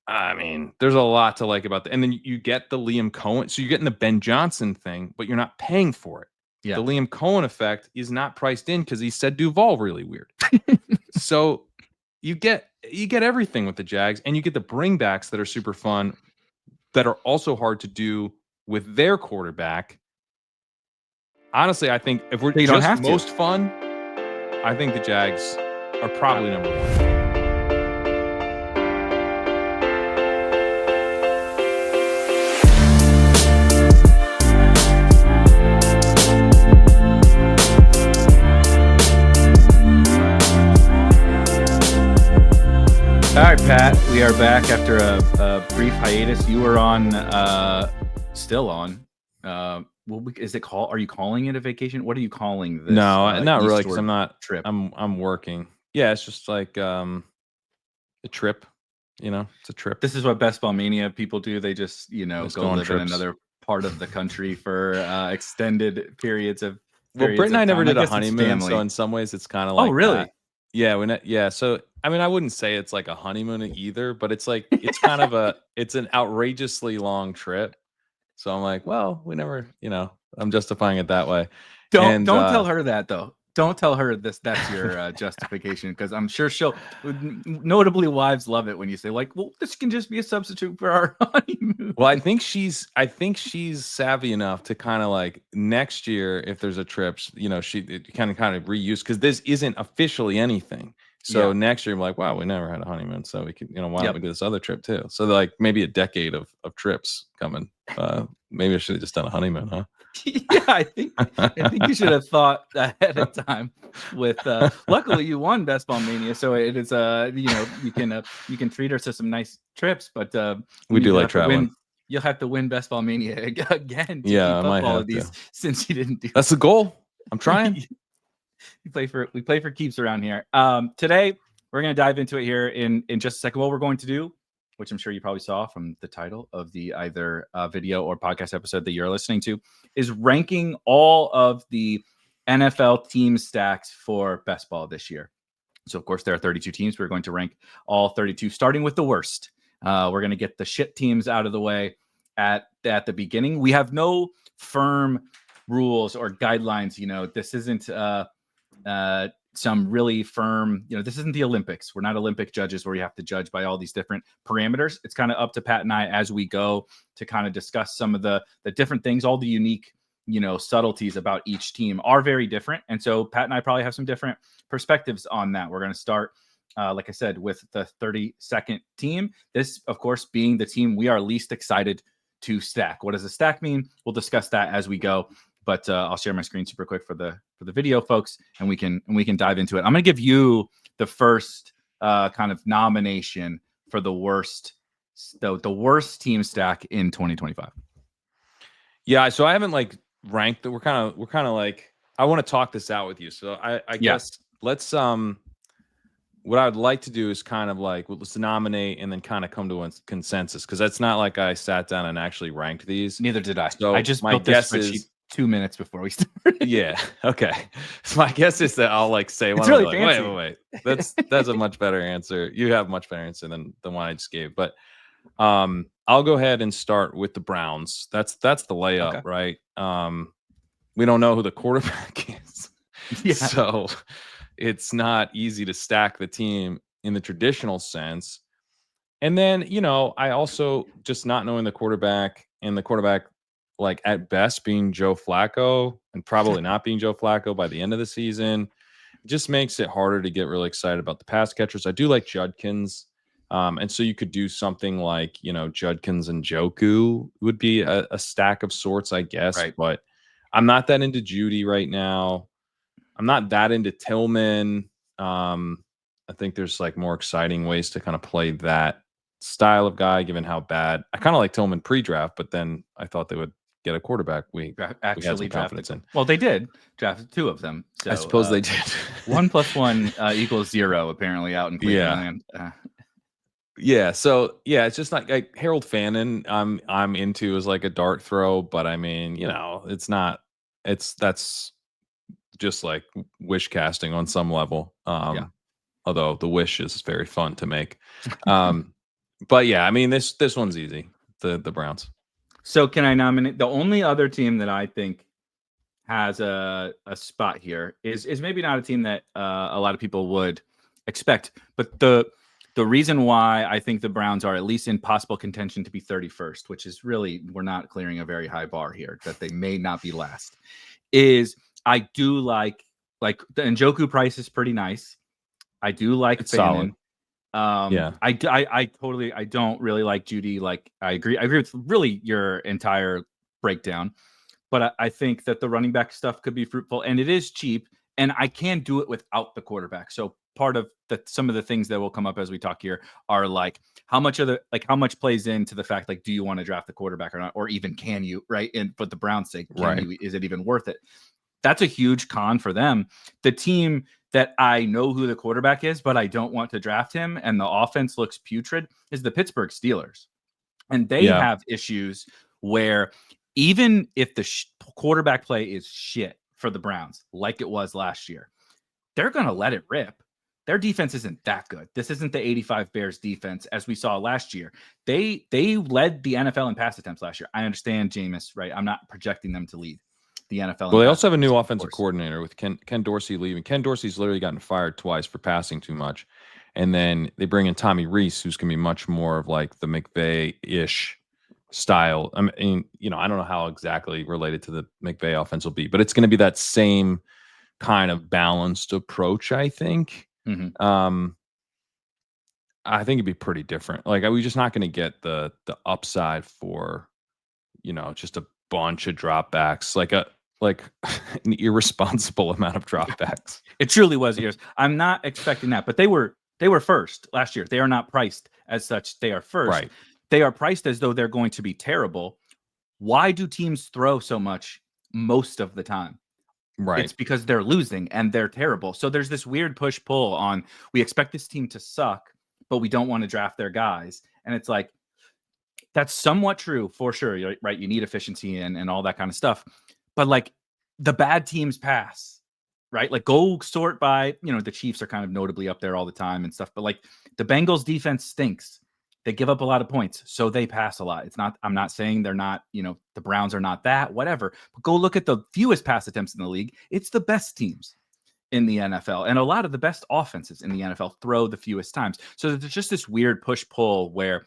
I mean, there's a lot to like about that. And then you get the Liam Cohen. So you're getting the Ben Johnson thing, but you're not paying for it. Yeah. The Liam Cohen effect is not priced in because he said Duval really weird. So you get everything with the Jags, and you get the bringbacks that are super fun, that are also hard to do with their quarterback. Honestly, I think if we're just most fun, I think the Jags are probably number one. All right, Pat, we are back after a brief hiatus. You were on, still on. Is it called? Are you calling it a vacation? What are you calling this? No, not really, because I'm not. Trip. I'm working. Yeah, it's just like a trip. It's a trip. This is what Best Ball Mania people do. They just go live in another part of the country for extended periods of. Well, Britt and I never did a honeymoon, so in some ways it's kind of like. Oh, really? That. Yeah, So I mean, I wouldn't say it's like a honeymoon either, but it's like it's kind of it's an outrageously long trip. So I'm like, well, we never, I'm justifying it that way. Don't tell her that though. Don't tell her that's your justification, because I'm sure she'll. Notably, wives love it when you say like, well, this can just be a substitute for our honeymoon. Well, I think she's savvy enough to kind of like next year, if there's a trip, she kind of reuse, because this isn't officially anything. So next year, I'm like, wow, we never had a honeymoon, so we could, why don't we do this other trip too? So like maybe a decade of trips coming. Maybe I should have just done a honeymoon, huh? Yeah, I think you should have thought ahead of time. With luckily you won Best Ball Mania, so it is you can treat her to some nice trips, but we do like traveling. You'll have to win Best Ball Mania again. To yeah, keep I might all have of these to. Since you didn't do. That's the goal. I'm trying. We play for keeps around here. Today we're gonna dive into it here in just a second. What we're going to do, which I'm sure you probably saw from the title of the either video or podcast episode that you're listening to, is ranking all of the NFL team stacks for best ball this year. So, of course, there are 32 teams. We're going to rank all 32, starting with the worst. We're going to get the shit teams out of the way at the beginning. We have no firm rules or guidelines. This isn't some really firm, this isn't the Olympics. We're not Olympic judges where you have to judge by all these different parameters. It's kind of up to Pat and I as we go to kind of discuss some of the different things. All the unique, subtleties about each team are very different. And so Pat and I probably have some different perspectives on that. We're going to start, like I said, with the 32nd team. This, of course, being the team we are least excited to stack. What does a stack mean? We'll discuss that as we go. But I'll share my screen super quick for the video, folks, and we can dive into it. I'm going to give you the first kind of nomination for the worst team stack in 2025. Yeah, so I haven't like ranked that. We're kind of like, I want to talk this out with you. So I guess let's what I would like to do is kind of like, let's nominate and then kind of come to a consensus, because that's not like I sat down and actually ranked these. Neither did I. So I just built this spreadsheet 2 minutes before we started. Yeah. Okay. So my guess is that I'll like say, it's really fancy. Wait. That's a much better answer. You have a much better answer than the one I just gave. But I'll go ahead and start with the Browns. That's the layup, right? We don't know who the quarterback is. Yeah. So it's not easy to stack the team in the traditional sense. And then, I also just not knowing the quarterback, and the quarterback, like at best being Joe Flacco and probably not being Joe Flacco by the end of the season, just makes it harder to get really excited about the pass catchers. I do like Judkins. And so you could do something like, Judkins and Njoku would be a stack of sorts, I guess. Right. But I'm not that into Judy right now. I'm not that into Tillman. I think there's like more exciting ways to kind of play that style of guy, given how bad I kind of like Tillman pre-draft, but then I thought they would get a quarterback we had some confidence in. Well, they did draft 2 of them. So, I suppose they did. 1 + 1 equals 0, apparently, out in Cleveland. Yeah. So it's just like Harold Fannin. I'm into as like a dart throw, but I mean, that's just like wish casting on some level. Although the wish is very fun to make. But yeah, I mean this one's easy. The Browns. So can I nominate the only other team that I think has a spot here is maybe not a team that a lot of people would expect, but the reason why I think the Browns are at least in possible contention to be 31st, which is really, we're not clearing a very high bar here, that they may not be last, is I do like the Njoku price is pretty nice. I do like It's solid. Yeah, I totally, I don't really like Judy. Like I agree with really your entire breakdown, but I think that the running back stuff could be fruitful, and it is cheap, and I can do it without the quarterback. So part of some of the things that will come up as we talk here are like how much plays into the fact, like, do you want to draft the quarterback or not, or even can you, right? And for the Browns' sake, is it even worth it? That's a huge con for them. The team that I know who the quarterback is, but I don't want to draft him, and the offense looks putrid, is the Pittsburgh Steelers. And they have issues where even if the quarterback play is shit for the Browns, like it was last year, they're going to let it rip. Their defense isn't that good. This isn't the 85 Bears defense as we saw last year. They led the NFL in pass attempts last year. I understand, Jameis, right? I'm not projecting them to lead the NFL. Well, they also have a new offensive coordinator with Ken Dorsey leaving. Ken Dorsey's literally gotten fired twice for passing too much. And then they bring in Tommy Reese, who's going to be much more of like the McVay-ish style. I mean, I don't know how exactly related to the McVay offense will be, but it's going to be that same kind of balanced approach, I think. Mm-hmm. I think it'd be pretty different. Like, are we just not going to get the upside for, just a bunch of dropbacks, like an irresponsible amount of dropbacks. It truly was years. I'm not expecting that, but they were first last year. They are not priced as such. They are first. Right. They are priced as though they're going to be terrible. Why do teams throw so much most of the time? Right. It's because they're losing and they're terrible. So there's this weird push-pull on, we expect this team to suck, but we don't want to draft their guys. And it's like, that's somewhat true for sure, right? You need efficiency and all that kind of stuff. But like the bad teams pass, right? Like go sort by, the Chiefs are kind of notably up there all the time and stuff. But like the Bengals defense stinks. They give up a lot of points, so they pass a lot. I'm not saying they're not, the Browns are not that, whatever. But go look at the fewest pass attempts in the league. It's the best teams in the NFL. And a lot of the best offenses in the NFL throw the fewest times. So there's just this weird push-pull where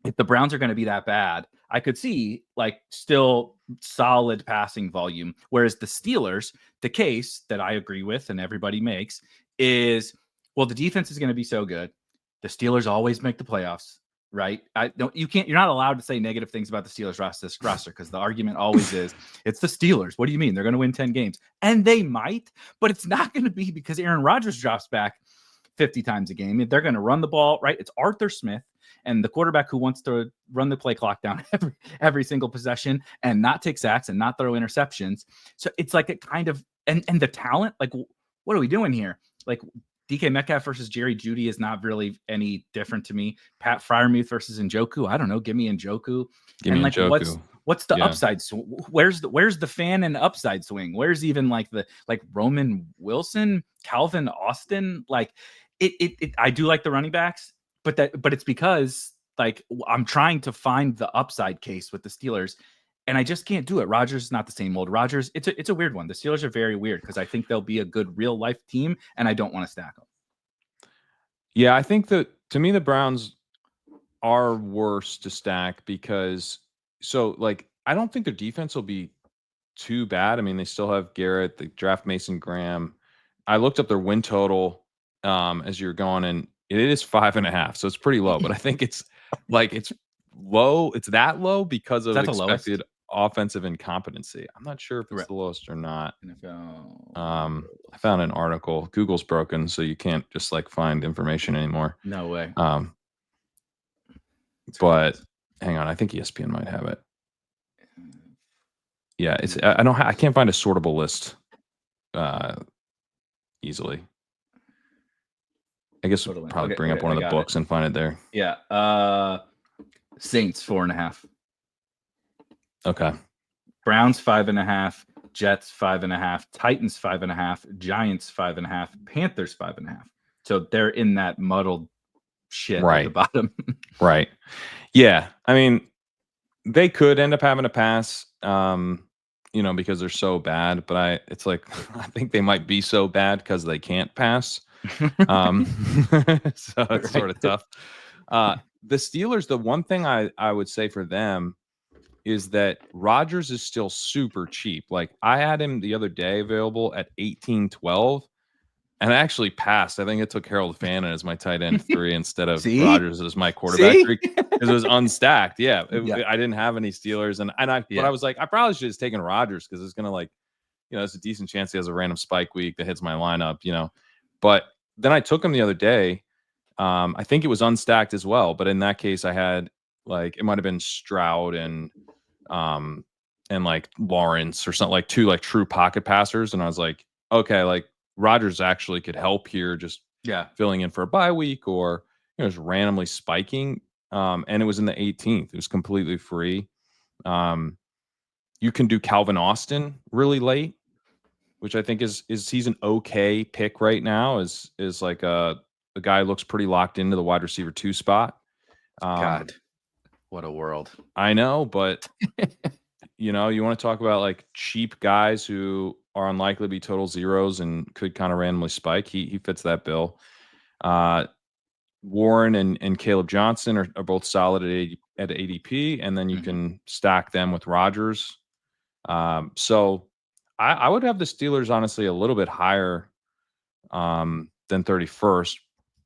if the Browns are going to be that bad, I could see like still solid passing volume. Whereas the Steelers, the case that I agree with and everybody makes is, well, the defense is going to be so good. The Steelers always make the playoffs, right? You're not allowed to say negative things about the Steelers roster because the argument always is it's the Steelers. What do you mean? They're going to win 10 games. And they might, but it's not going to be because Aaron Rodgers drops back 50 times a game. They're going to run the ball, right? It's Arthur Smith and the quarterback who wants to run the play clock down every single possession and not take sacks and not throw interceptions. So it's like a kind of, and the talent, like, what are we doing here? Like DK Metcalf versus Jerry Jeudy is not really any different to me. Pat Freiermuth versus Njoku. I don't know. Give me Njoku. What's the upside? Where's the fan and upside swing? Where's even like Roman Wilson, Calvin Austin? Like it I do like the running backs, but it's because like I'm trying to find the upside case with the Steelers, and I just can't do it. Rodgers is not the same old Rodgers. It's a weird one. The Steelers are very weird because I think they'll be a good real life team, and I don't want to stack them. Yeah, I think that to me the Browns are worse to stack because I don't think their defense will be too bad. I mean, they still have Garrett, they draft Mason Graham. I looked up their win total as you're going, and it is 5.5, so it's pretty low. But I think it's low. It's that low because of expected offensive incompetency. I'm not sure if it's the lowest or not. I found an article. Google's broken, so you can't just find information anymore. No way. But hang on, I think ESPN might have it. Yeah, I can't find a sortable list easily. I guess we'll probably bring up one of the books and find it there. Yeah. Saints 4.5. Okay. Browns 5.5. Jets 5.5. Titans 5.5. Giants 5.5. Panthers 5.5. So they're in that muddled shit at the Right. bottom. Right. Yeah. I mean, they could end up having to pass, because they're so bad. But it's like I think they might be so bad because they can't pass. Um, so it's sort of tough. The Steelers, the one thing I would say for them is that Rodgers is still super cheap. Like I had him the other day available at 18-12. And I actually passed. I think it took Harold Fannin as my tight end 3 instead of See? Rodgers as my quarterback 3 because it was unstacked. Yeah, Yeah. I didn't have any Steelers, but I was like, I probably should have taken Rodgers because it's gonna it's a decent chance he has a random spike week that hits my lineup. But then I took him the other day. I think it was unstacked as well, but in that case, I had it might have been Stroud and like Lawrence or something, like 2 like true pocket passers, and I was like, okay, like Rodgers actually could help here, just filling in for a bye week or just randomly spiking. And it was in the 18th. It was completely free. You can do Calvin Austin really late, which I think is he's an okay pick right now. Is like a guy looks pretty locked into the wide receiver 2 spot. God, what a world. I know, but you want to talk about like cheap guys who are unlikely to be total zeros and could kind of randomly spike. He fits that bill. Warren and Caleb Johnson are both solid at ADP, and then you can stack them with Rodgers. So I would have the Steelers honestly a little bit higher than 31st,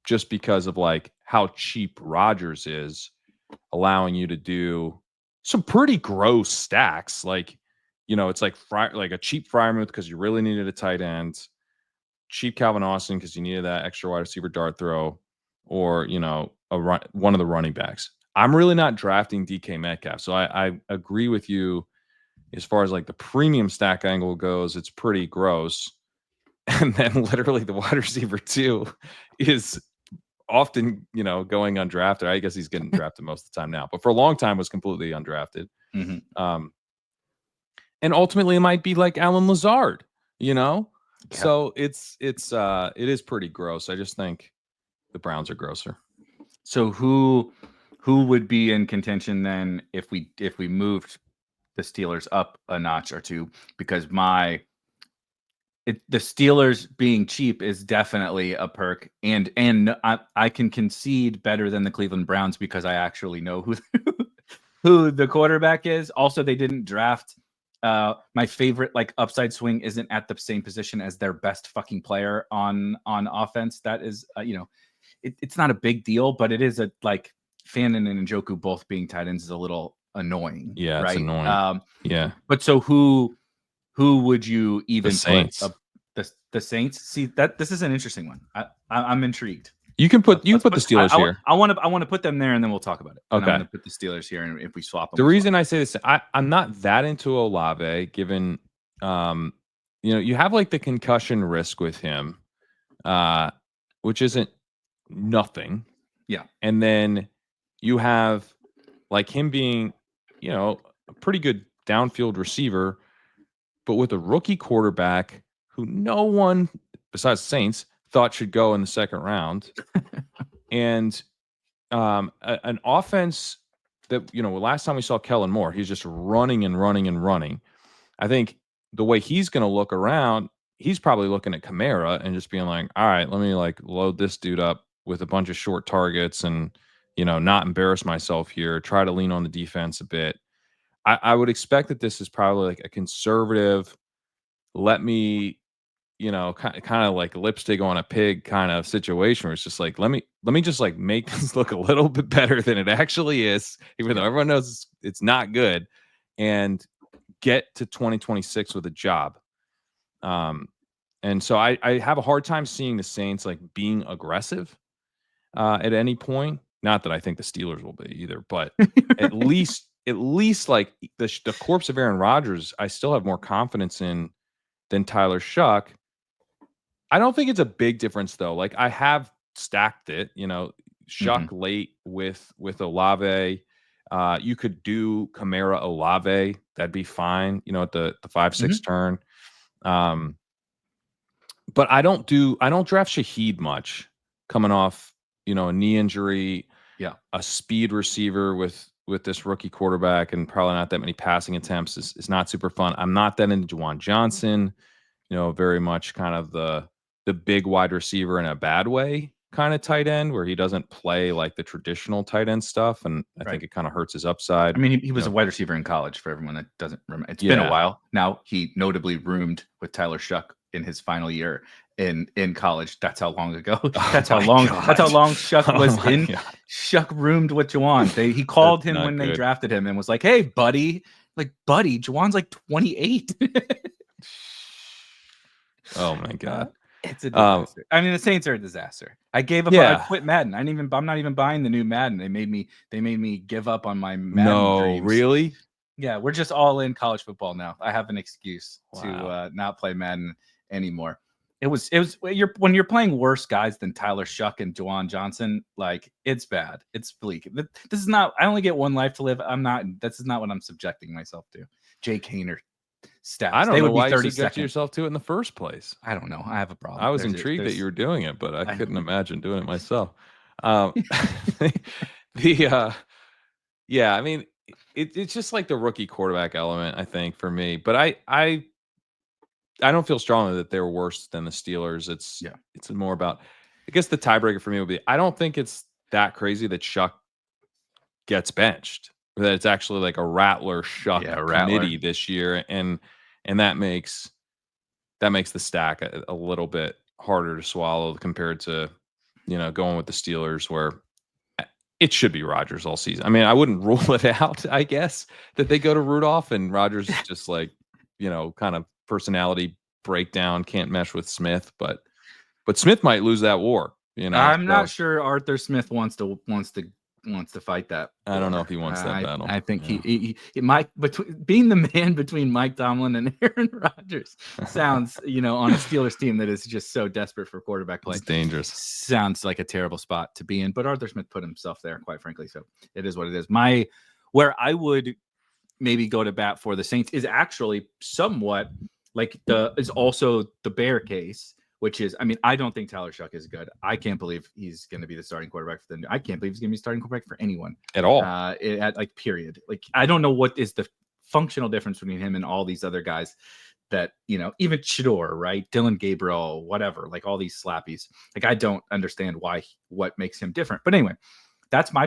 just because of like how cheap Rodgers is, allowing you to do some pretty gross stacks. Like, it's like a cheap Freiermuth because you really needed a tight end, cheap Calvin Austin because you needed that extra wide receiver dart throw, or one of the running backs. I'm really not drafting DK Metcalf, so I agree with you as far as like the premium stack angle goes. It's pretty gross, and then literally the wide receiver 2 is often, going undrafted. I guess he's getting drafted most of the time now, but for a long time was completely undrafted. And ultimately it might be like Alan Lazard, So it is pretty gross. I just think the Browns are grosser. So who would be in contention then if we moved the Steelers up a notch or two? Because the Steelers being cheap is definitely a perk, and I can concede better than the Cleveland Browns because I actually know who the quarterback is. Also, they didn't draft my favorite like upside swing isn't at the same position as their best fucking player on offense. That is it's not a big deal, but it is a like Fannin and Njoku both being tight ends is a little annoying. Yeah, right? it's annoying. Yeah. But so who would you even The Saints. Put the Saints? See, that this is an interesting one. I'm intrigued. You can put the Steelers here. I want to put them there, and then we'll talk about it. Okay. And I'm going to put the Steelers here, and if we swap them, the reason I say this, I'm not that into Olave, given you have like the concussion risk with him, which isn't nothing. Yeah. And then you have like him being, a pretty good downfield receiver, but with a rookie quarterback who no one besides Saints thought should go in the second round, and an offense that, last time we saw Kellen Moore, he's just running and running and running. I think the way he's going to look around, he's probably looking at Kamara and just being like, all right, let me like load this dude up with a bunch of short targets and, not embarrass myself here, try to lean on the defense a bit. I would expect that this is probably like a conservative, let me, kind of like lipstick on a pig kind of situation where it's just like, let me just like make this look a little bit better than it actually is, even though everyone knows it's not good, and get to 2026 with a job. And so I have a hard time seeing the Saints like being aggressive at any point. Not that I think the Steelers will be either, but at least like the corpse of Aaron Rodgers, I still have more confidence in than Tyler Shuck. I don't think it's a big difference though. Like I have stacked it, Shuck late with Olave. You could do Kamara Olave, that'd be fine, at the 5-6 turn. But I don't draft Shaheed much coming off a knee injury, Yeah. a speed receiver with this rookie quarterback, and probably not that many passing attempts is not super fun. I'm not that into Juwan Johnson, very much kind of the big wide receiver in a bad way kind of tight end where he doesn't play like the traditional tight end stuff, and I think it kind of hurts his upside. I mean, he was a wide receiver in college, for everyone that doesn't remember. It's been a Yeah. while now. He notably roomed with Tyler Shuck in his final year in college. That's how long ago. That's how long. That's how long Shuck was in. God. Shuck roomed with Juwan. He called That's him not when they good. drafted him and was like, "Hey, buddy, Juwan's like 28." Oh my God. It's a disaster. I mean, the Saints are a disaster. I gave up. I quit Madden. I'm not even buying the new Madden. They made me give up on my Madden dreams. Really? Yeah, we're just all in college football now. I have an excuse to not play Madden anymore. It was when you're playing worse guys than Tyler Shuck and Juwan Johnson, like it's bad. It's bleak. This is not. I only get one life to live. This is not what I'm subjecting myself to. Jake Hayner stats. I don't know why you subject seconds. yourself to it in the first place. I don't know. I have a problem. I was intrigued that you were doing it, but I couldn't imagine doing it myself. Yeah, I mean, it's just like the rookie quarterback element, I think, for me. But I don't feel strongly that they're worse than the Steelers. It's more about, I guess the tiebreaker for me would be, I don't think it's that crazy that Shuck gets benched, or that it's actually like a Rattler Shuck committee this year, and that makes the stack a little bit harder to swallow compared to going with the Steelers, where it should be Rodgers all season. I mean, I wouldn't rule it out, I guess, that they go to Rudolph and Rodgers is just like, kind of personality breakdown, can't mesh with Smith, but Smith might lose that war. I'm not sure Arthur Smith wants to fight that. I don't know if he wants that battle. I think he might, being the man between Mike Tomlin and Aaron Rodgers sounds, on a Steelers team that is just so desperate for quarterback play. It's dangerous. Sounds like a terrible spot to be in, but Arthur Smith put himself there, quite frankly. So it is what it is. Where I would maybe go to bat for the Saints is actually somewhat like is also the Bear case, which is, I mean, I don't think Tyler Shuck is good. I can't believe he's going to be the starting quarterback for them. I can't believe he's going to be starting quarterback for anyone at all. Period. Like, I don't know what is the functional difference between him and all these other guys that, even Shador, right? Dylan Gabriel, whatever, like all these slappies. Like, I don't understand what makes him different. But anyway, that's my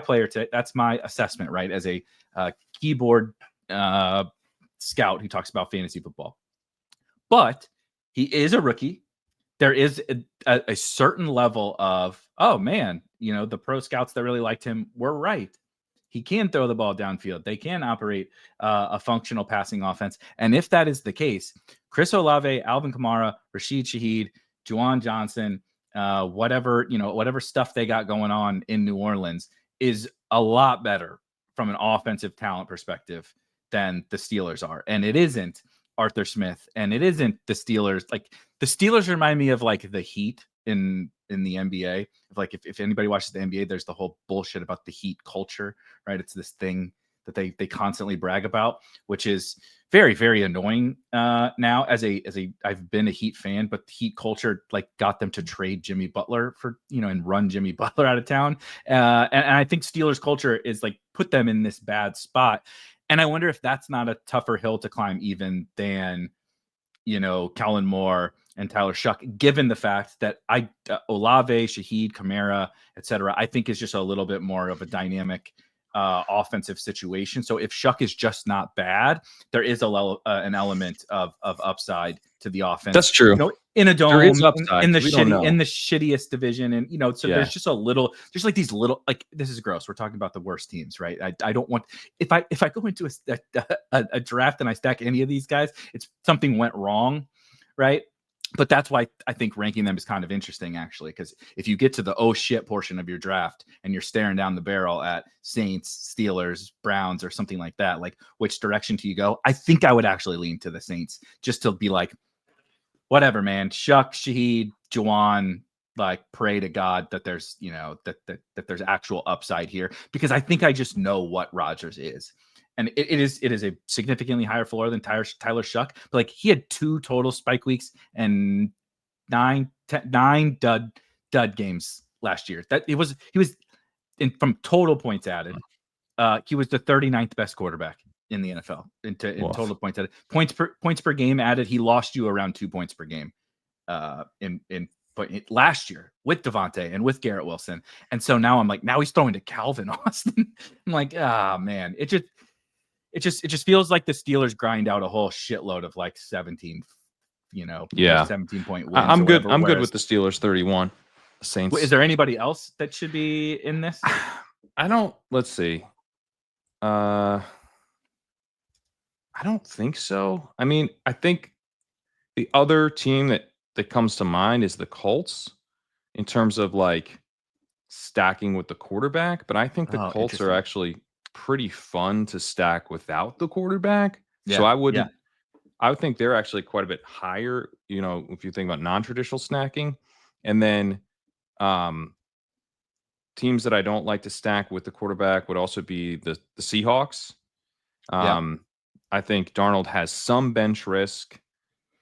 that's my assessment, right? As a keyboard scout who talks about fantasy football. But he is a rookie. There is a certain level of, oh man, the pro scouts that really liked him were right. He can throw the ball downfield. They can operate a functional passing offense. And if that is the case, Chris Olave, Alvin Kamara, Rashid Shaheed, Juwan Johnson, whatever stuff they got going on in New Orleans is a lot better from an offensive talent perspective than the Steelers are. And it isn't Arthur Smith, and it isn't the Steelers. Like, the Steelers remind me of like the Heat in the NBA. Like, if anybody watches the NBA, there's the whole bullshit about the Heat culture, right? It's this thing that they constantly brag about, which is very, very annoying now. As I've been a Heat fan, but the Heat culture like got them to trade Jimmy Butler for and run Jimmy Butler out of town. And I think Steelers culture is like put them in this bad spot. And I wonder if that's not a tougher hill to climb even than, Kellen Moore and Tyler Shuck, given the fact that Olave, Shaheed, Kamara, etc., I think is just a little bit more of a dynamic offensive situation. So if Shuck is just not bad, there is an element of upside to the offense. That's true. In a dome, in the shittiest division, and there's just a little, there's like these little, like, this is gross. We're talking about the worst teams, right? I don't want, if I go into a draft and I stack any of these guys, it's something went wrong, right? But that's why I think ranking them is kind of interesting, actually, because if you get to the oh shit portion of your draft and you're staring down the barrel at Saints, Steelers, Browns, or something like that, like, which direction do you go? I think I would actually lean to the Saints, just to be like, whatever, man. Shuck, Shaheed, Juwan, like, pray to God that there's, that there's actual upside here, because I think I just know what Rodgers is. And it is a significantly higher floor than Tyler Shuck. But like, he had 2 total spike weeks and 9 dud games last year. That he was from total points added. He was the 39th best quarterback in the NFL in total points added. Points per game added. He lost you around 2 points per game last year with Devontae and with Garrett Wilson. And so now I'm like, now he's throwing to Calvin Austin. I'm like, man, it just feels like the Steelers grind out a whole shitload of like 17, 17-point wins. I'm good. I'm good with the Steelers 31. Saints. Is there anybody else that should be in this? Let's see. I don't think so. I mean, I think the other team that comes to mind is the Colts in terms of like stacking with the quarterback, but I think the Colts are actually pretty fun to stack without the quarterback. Yeah, so I would think they're actually quite a bit higher, if you think about non-traditional snacking. And then teams that I don't like to stack with the quarterback would also be the Seahawks. I think Darnold has some bench risk.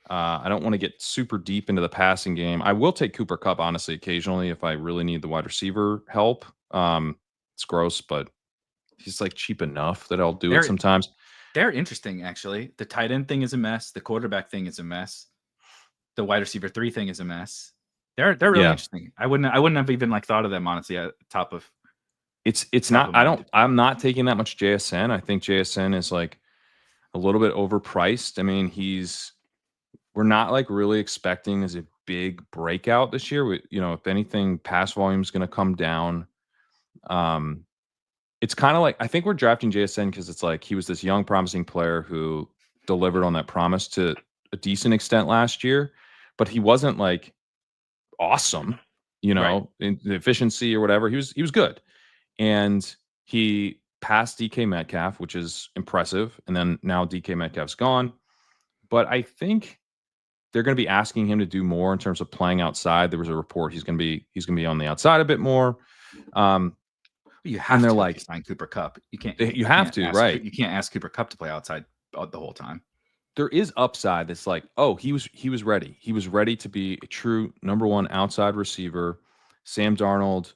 I don't want to get super deep into the passing game. I will take Cooper Kupp, honestly, occasionally if I really need the wide receiver help. It's gross, but he's like cheap enough that I'll do it sometimes. They're interesting, actually. The tight end thing is a mess. The quarterback thing is a mess. The wide receiver 3 thing is a mess. They're really interesting. I wouldn't have even like thought of them, honestly, at top of. It's not. I'm not taking that much JSN. I think JSN is like a little bit overpriced. I mean, we're not like really expecting as a big breakout this year. If anything, pass volume is going to come down. It's kind of like, I think we're drafting JSN because it's like he was this young, promising player who delivered on that promise to a decent extent last year, but he wasn't like awesome, in the efficiency or whatever. He was good, and he passed DK Metcalf, which is impressive. And then now DK Metcalf's gone, but I think they're going to be asking him to do more in terms of playing outside. There was a report he's going to be on the outside a bit more. You have to sign Cooper Kupp. You can't. You have to, right? You can't ask Cooper Kupp to play outside the whole time. There is upside. That's like, he was ready. He was ready to be a true number 1 outside receiver. Sam Darnold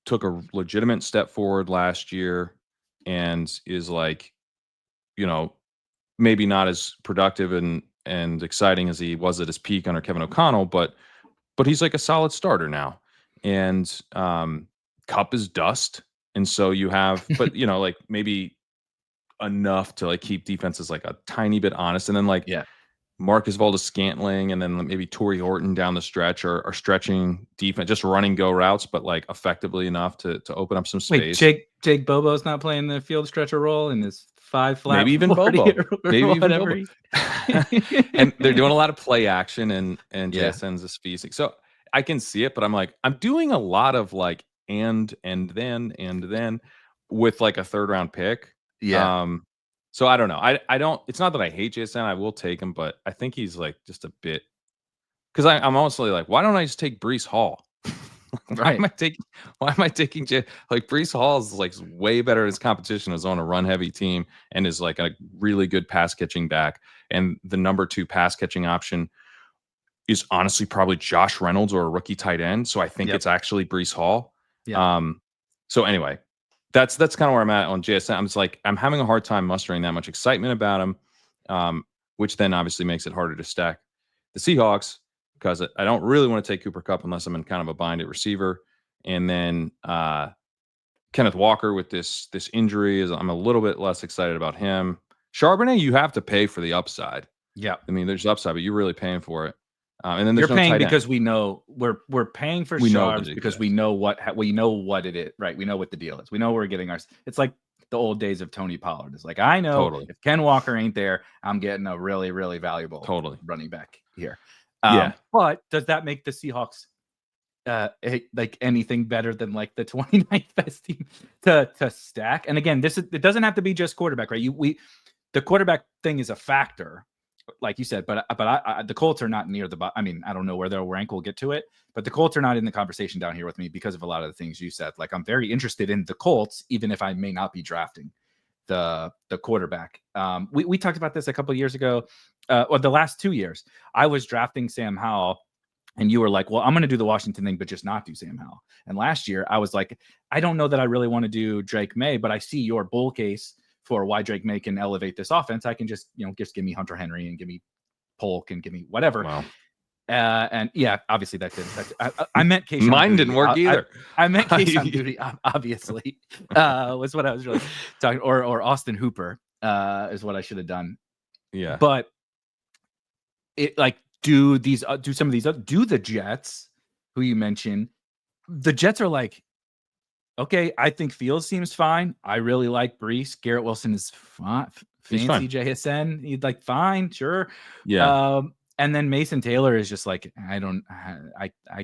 took a legitimate step forward last year, and is like, maybe not as productive and exciting as he was at his peak under Kevin O'Connell, but he's like a solid starter now. And Kupp is dust. And so you have, but like maybe enough to like keep defenses like a tiny bit honest. And then like Marcus Valdes-Scantling and then maybe Torrey Horton down the stretch are stretching defense, just running go routes, but like effectively enough to open up some space. Wait, Jake Bobo's not playing the field stretcher role in this 5 flat. Maybe even Bobo. Maybe even Bobo. And they're doing a lot of play action and JSN's a species. So I can see it, but I'm like, I'm doing a lot of like and then with like a 3rd round pick. So I don't know. I don't. It's not that I hate JSN. I will take him, but I think he's like just a bit. Because I'm honestly like, why don't I just take Breece Hall? Why am I taking like Breece Hall is like way better in his competition, is on a run heavy team and is like a really good pass catching back. And the number 2 pass catching option is honestly probably Josh Reynolds or a rookie tight end. So I think it's actually Breece Hall. So anyway, that's kind of where I'm at on JSN. I'm just like, I'm having a hard time mustering that much excitement about him, which then obviously makes it harder to stack the Seahawks, because I don't really want to take Cooper Kupp unless I'm in kind of a bind at receiver. And then Kenneth Walker with this injury, I'm a little bit less excited about him. Charbonnet, you have to pay for the upside. Yeah. I mean, there's upside, but you're really paying for it. And then there's you're paying no because we know we're paying for Charbs because we know what it is, right? We know what the deal is. We know we're getting ours. It's like the old days of Tony Pollard. It's like, I know if Ken Walker ain't there, I'm getting a really, really valuable running back here. But does that make the Seahawks like anything better than like the 29th best team to stack? And again, it doesn't have to be just quarterback, right? The quarterback thing is a factor, like you said, but the Colts are not near the. I mean, I don't know where they'll rank. We'll get to it, but the Colts are not in the conversation down here with me because of a lot of the things you said. Like, I'm very interested in the Colts, even if I may not be drafting the quarterback. We talked about this a couple of years ago, or the last 2 years. I was drafting Sam Howell And you were like, well, I'm going to do the Washington thing, but just not do Sam Howell. And last year I was like, I don't know that I really want to do Drake May, but I see your bull case for why Drake May can elevate this offense. I can just, just give me Hunter Henry and give me Polk and give me whatever. Wow. And yeah, obviously that did. I meant Kayshon Mine Boutte. didn't work either. I meant Kayshon Boutte, obviously, was what I was really talking. Or Austin Hooper is what I should have done. Yeah, but it like do some of these do the Jets, who you mentioned. The Jets are like, okay, I think Fields seems fine. I really like Brees. Garrett Wilson is fine. Fancy JSN. He'd like fine, sure. Yeah. And then Mason Taylor is just like, I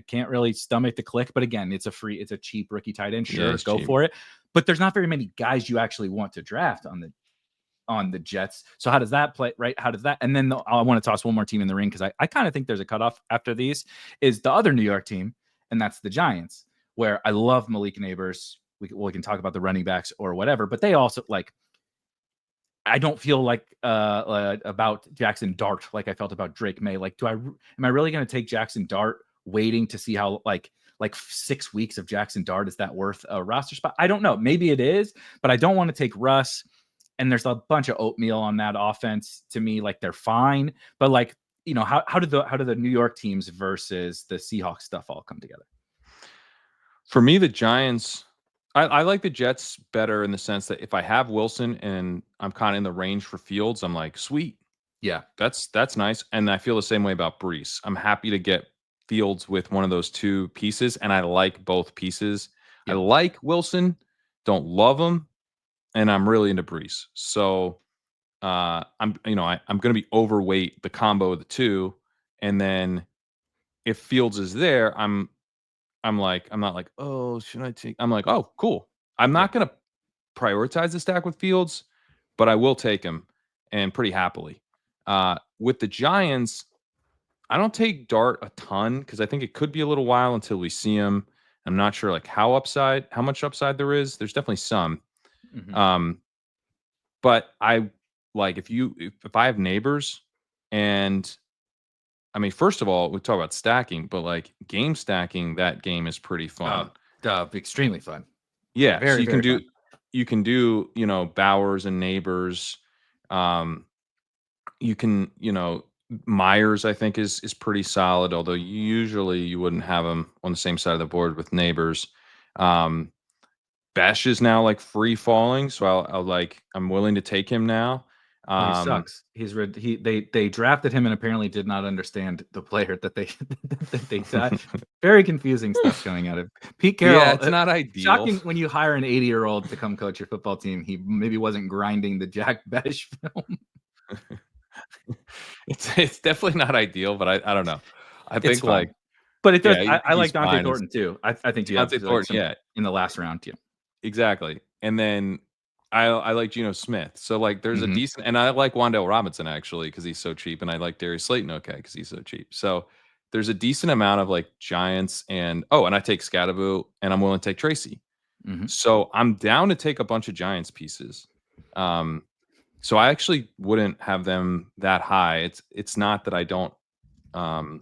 can't really stomach the click. But again, it's a cheap rookie tight end. Sure, go cheap. For it. But there's not very many guys you actually want to draft on the Jets. So how does that play? Right? How does that? And then I want to toss one more team in the ring, because I kind of think there's a cutoff after these. Is the other New York team, and that's the Giants, where I love Malik Neighbors. We can talk about the running backs or whatever, but they also like. I don't feel like about Jackson Dart like I felt about Drake May. Like, am I really going to take Jackson Dart, waiting to see how like 6 weeks of Jackson Dart, is that worth a roster spot? I don't know. Maybe it is, but I don't want to take Russ. And there's a bunch of oatmeal on that offense to me. Like, they're fine, but like, how do the New York teams versus the Seahawks stuff all come together? For me, the Giants. I like the Jets better in the sense that if I have Wilson and I'm kind of in the range for Fields, I'm like, sweet. Yeah, that's nice. And I feel the same way about Brees. I'm happy to get Fields with one of those two pieces, and I like both pieces. Yep. I like Wilson, don't love him, and I'm really into Brees. So I'm going to be overweight the combo of the two, and then if Fields is there, I'm not like, oh, should I take? I'm like, oh, cool. I'm not going to prioritize the stack with Fields, but I will take him, and pretty happily. With the Giants, I don't take Dart a ton because I think it could be a little while until we see him. I'm not sure like how much upside there is. There's definitely some. Mm-hmm. But I like if I have neighbors, and I mean, first of all, we talk about stacking, but like game stacking, that game is pretty fun. Extremely fun. Yeah. Very, so you can do, Bowers and neighbors. You can, Myers, I think is pretty solid, although usually you wouldn't have him on the same side of the board with neighbors. Besh is now like free falling. So I'm willing to take him now. He sucks. They drafted him and apparently did not understand the player that they got. Very confusing stuff coming out of Pete Carroll. Yeah, it's not ideal. Shocking when you hire an 80-year-old to come coach your football team. He maybe wasn't grinding the Jack Besh film. It's definitely not ideal, but I don't know. I think like, but it does. Yeah, I like Dante Thornton too. I think Dante Thornton, in the last round, yeah, exactly. And then I like Geno Smith. So like there's a decent, and I like Wan'Dale Robinson actually because he's so cheap, and I like Darius Slayton because he's so cheap. So there's a decent amount of like Giants and I take Scadaboo, and I'm willing to take Tracy. Mm-hmm. So I'm down to take a bunch of Giants pieces. So I actually wouldn't have them that high. It's not that I don't, not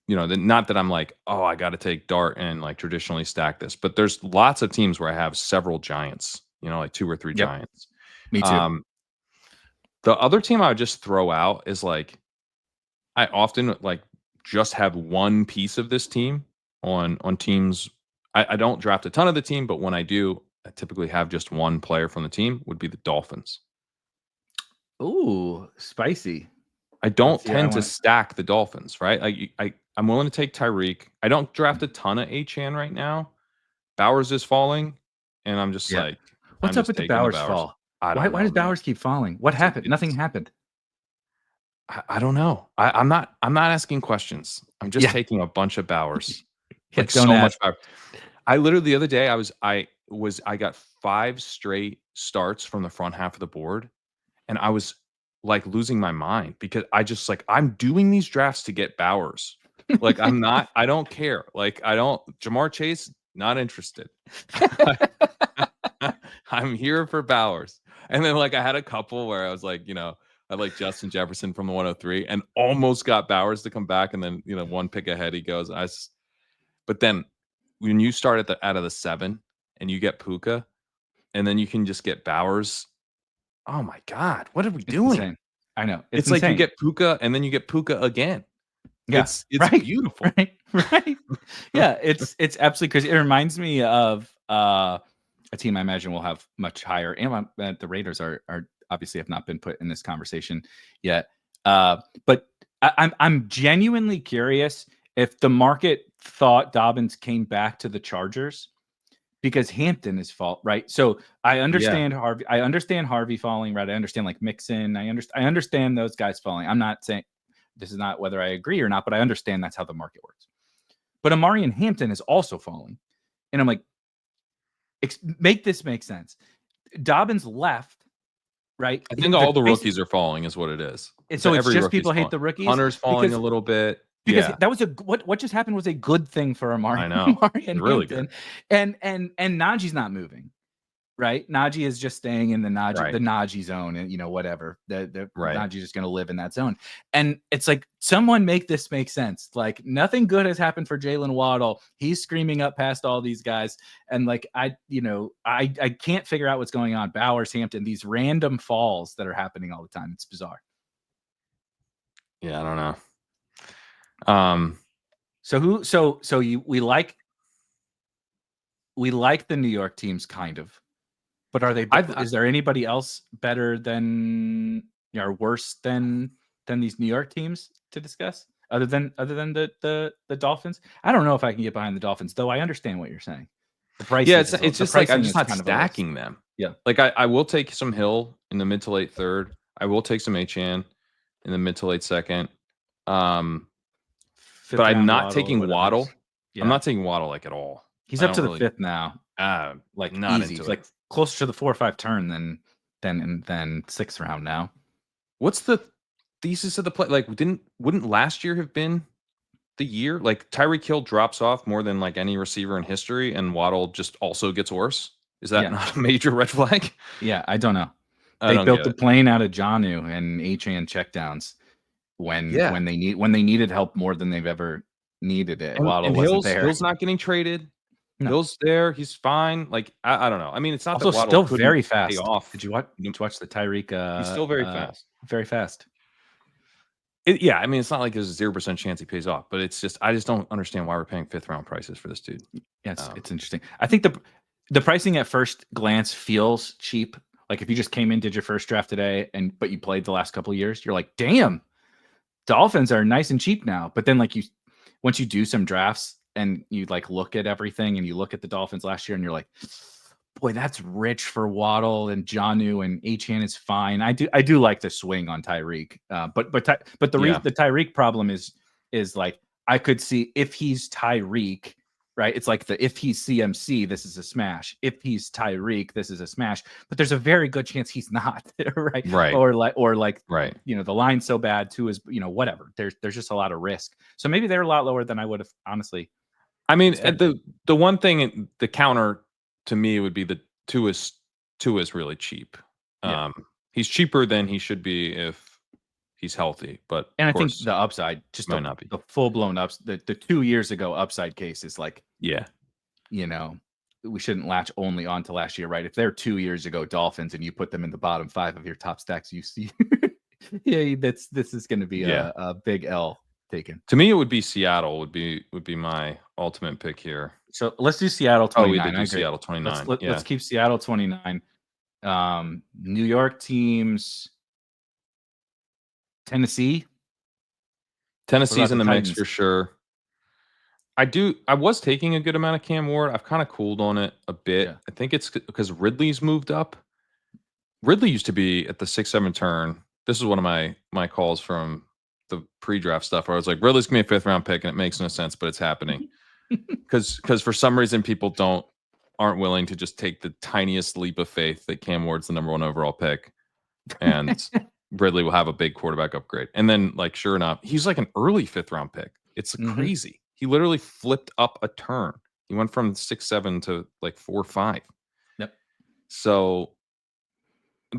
that I'm like, oh, I got to take Dart and like traditionally stack this, but there's lots of teams where I have several Giants. Like 2 or 3 Giants. Me too. The other team I would just throw out is like, I often like just have one piece of this team on teams. I don't draft a ton of the team, but when I do, I typically have just one player from the team. Would be the Dolphins. Ooh, spicy. I don't tend to stack the Dolphins, right? I'm willing to take Tyreek. I don't draft a ton of Achane right now. Bowers is falling, and I'm just like, what's up with the Bowers fall? Why does Bowers keep falling? What happened? Nothing happened. I don't know. I'm not asking questions. I'm just taking a bunch of Bowers. Like so much Bowers. I literally the other day I got 5 straight starts from the front half of the board, and I was like losing my mind because I just like I'm doing these drafts to get Bowers. Like I don't care. Like Jamar Chase, not interested. I'm here for Bowers. And then like I had a couple where I was like, I like Justin Jefferson from the 103 and almost got Bowers to come back. And then, one pick ahead, he goes, but then when you start out of the 7 and you get Puka and then you can just get Bowers. Oh my God. What are we doing? Insane. I know. It's like you get Puka and then you get Puka again. Yeah, it's right, beautiful. Right. Yeah, it's absolutely crazy. It reminds me of a team I imagine will have much higher. And the Raiders are obviously have not been put in this conversation yet. But I'm genuinely curious if the market thought Dobbins came back to the Chargers because Hampton is fault, right? So I understand Harvey. I understand Harvey falling, right? I understand like Mixon. I understand those guys falling. I'm not saying this is not whether I agree or not, but I understand that's how the market works. But Amari and Hampton is also falling. And I'm like, make this make sense. Dobbins left, right? I think all the rookies are falling is what it is. So it's just people hate the rookies? Hunter's falling a little bit. Because that was what just happened was a good thing for Amari. I know. Amari and really Hampton. good. And Najee's not moving. Right, Najee is just staying in the Najee zone, and whatever. The Najee's just going to live in that zone, and it's like someone make this make sense. Like nothing good has happened for Jalen Waddle. He's screaming up past all these guys, and like I can't figure out what's going on. Bowers, Hampton, these random falls that are happening all the time. It's bizarre. Yeah, I don't know. We like the New York teams kind of. But are they? Is there anybody else better than or worse than these New York teams to discuss? Other than the Dolphins? I don't know if I can get behind the Dolphins, though. I understand what you're saying. The price, it's just like I'm just not stacking them. Yeah, like I will take some Hill in the mid to late third. I will take some Achane in the mid to late second. But I'm not taking Waddle. Yeah. I'm not taking Waddle like at all. He's up to the fifth now. Like not easy. He's like closer to the 4 or 5 turn than 6th round now. What's the thesis of the play? Like, wouldn't last year have been the year? Like Tyreek Hill drops off more than like any receiver in history, and Waddle just also gets worse. Is that not a major red flag? Yeah, I don't know. They built the plane out of Jonnu and Achane checkdowns when they needed help more than they've ever needed it. Waddle wasn't there. Hill's not getting traded. No. Hill's there. He's fine. Like I don't know. I mean, it's not also still very fast. Did you watch the Tyreek? He's still very fast. Very fast. I mean, it's not like there's a 0% chance he pays off, but it's just I just don't understand why we're paying 5th round prices for this dude. Yeah, it's interesting. I think the pricing at first glance feels cheap. Like if you just came in, did your first draft today, but you played the last couple of years, you're like, damn, Dolphins are nice and cheap now. But then once you do some drafts and you like look at everything and you look at the Dolphins last year and you're like, boy, that's rich for Waddle and Jonnu, and Achane is fine. I do like the swing on Tyreek. But the Tyreek problem is like I could see if he's Tyreek, right? It's like if he's CMC, this is a smash. If he's Tyreek, this is a smash. But there's a very good chance he's not, right? Right. Or right. The line's so bad too is whatever. There's just a lot of risk. So maybe they're a lot lower than I would have honestly. I mean, the one thing, the counter to me would be the Tua is really cheap. Yeah. He's cheaper than he should be if he's healthy, but I think the upside just might not be the full blown ups. The 2 years ago upside case is like, we shouldn't latch only on to last year, right? If they're 2 years ago Dolphins and you put them in the bottom 5 of your top stacks, you see, this is going to be a big L taken. To me, it would be Seattle would be my ultimate pick here. So let's do Seattle 29. Oh, we did do Seattle 29. Let's keep Seattle 29. New York teams. Tennessee's in the mix for sure. I was taking a good amount of Cam Ward. I've kind of cooled on it a bit. Yeah. I think it's because Ridley's moved up. Ridley used to be at the 6-7 turn. This is one of my calls from the pre-draft stuff where I was like, Ridley's gonna be a 5th round pick, and it makes no sense, but it's happening. Because for some reason people aren't willing to just take the tiniest leap of faith that Cam Ward's the number 1 overall pick, and Ridley will have a big quarterback upgrade. And then, like, sure enough, he's like an early 5th round pick. It's crazy. He literally flipped up a turn. He went from 6-7 to like 4-5. Yep. So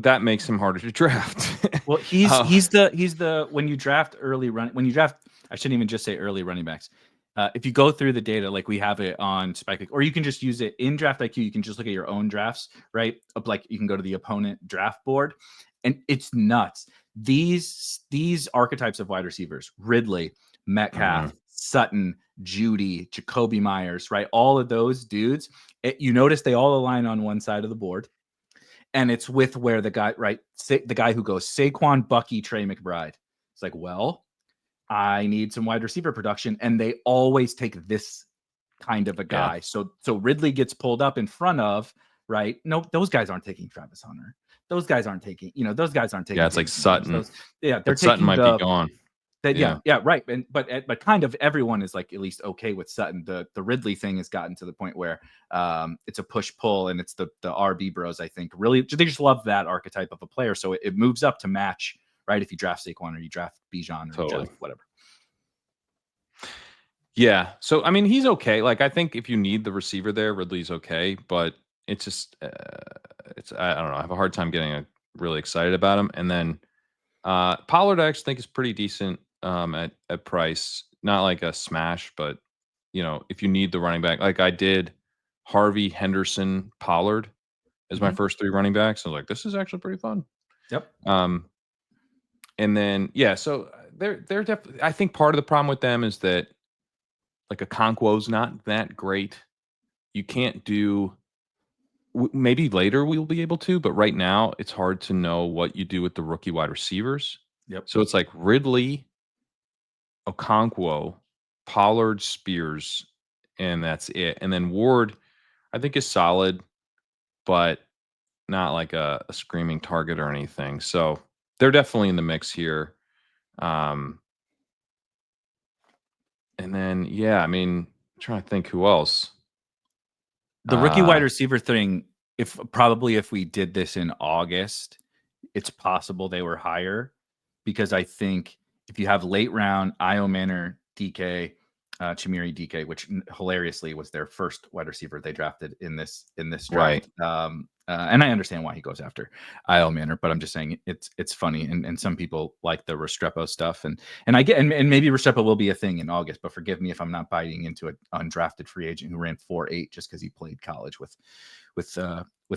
that makes him harder to draft. Well, he's the when you draft I shouldn't even just say early running backs. If you go through the data, like we have it on Spike, or you can just use it in Draft IQ. You can just look at your own drafts, right? Like you can go to the opponent draft board, and it's nuts. These archetypes of wide receivers: Ridley, Metcalf, Sutton, Judy, Jacoby Myers, right? All of those dudes. You notice they all align on one side of the board. And it's with where the guy, right? The guy who goes Saquon, Bucky, Trey McBride. It's like, well, I need some wide receiver production. And they always take this kind of a guy. Yeah. So Ridley gets pulled up in front of, right? No, those guys aren't taking Travis Hunter. Those guys aren't taking, those guys aren't taking. Yeah, it's like Sutton. They're taking Sutton might be gone. Yeah, right. But kind of everyone is like at least okay with Sutton. The Ridley thing has gotten to the point where it's a push pull, and it's the RB bros. I think really they just love that archetype of a player, so it moves up to match, right? If you draft Saquon or you draft Bijan or totally. Whatever. Yeah, so I mean he's okay. Like I think if you need the receiver there, Ridley's okay, but it's just I don't know. I have a hard time getting really excited about him, and then Pollard I actually think is pretty decent. At price, not like a smash, but if you need the running back, like I did Harvey, Henderson, Pollard as my first 3 running backs. I was like, this is actually pretty fun. Yep. And then so they're definitely. I think part of the problem with them is that like Okonkwo's not that great. You can't do. Maybe later we'll be able to, but right now it's hard to know what you do with the rookie wide receivers. Yep. So it's like Ridley, Okonkwo, Pollard, Spears, and that's it. And then Ward, I think, is solid, but not like a screaming target or anything. So they're definitely in the mix here. And then, I mean, I'm trying to think who else. The rookie wide receiver thing, if we did this in August, it's possible they were higher, because I think if you have late round Io Manor, DK, Chimeri DK, which hilariously was their first wide receiver they drafted in this draft. Right. And I understand why he goes after Io Manor, but I'm just saying it's funny, and some people like the Restrepo stuff, and I get, and maybe Restrepo will be a thing in August, but forgive me if I'm not biting into an undrafted free agent who ran 4.8 just because he played college with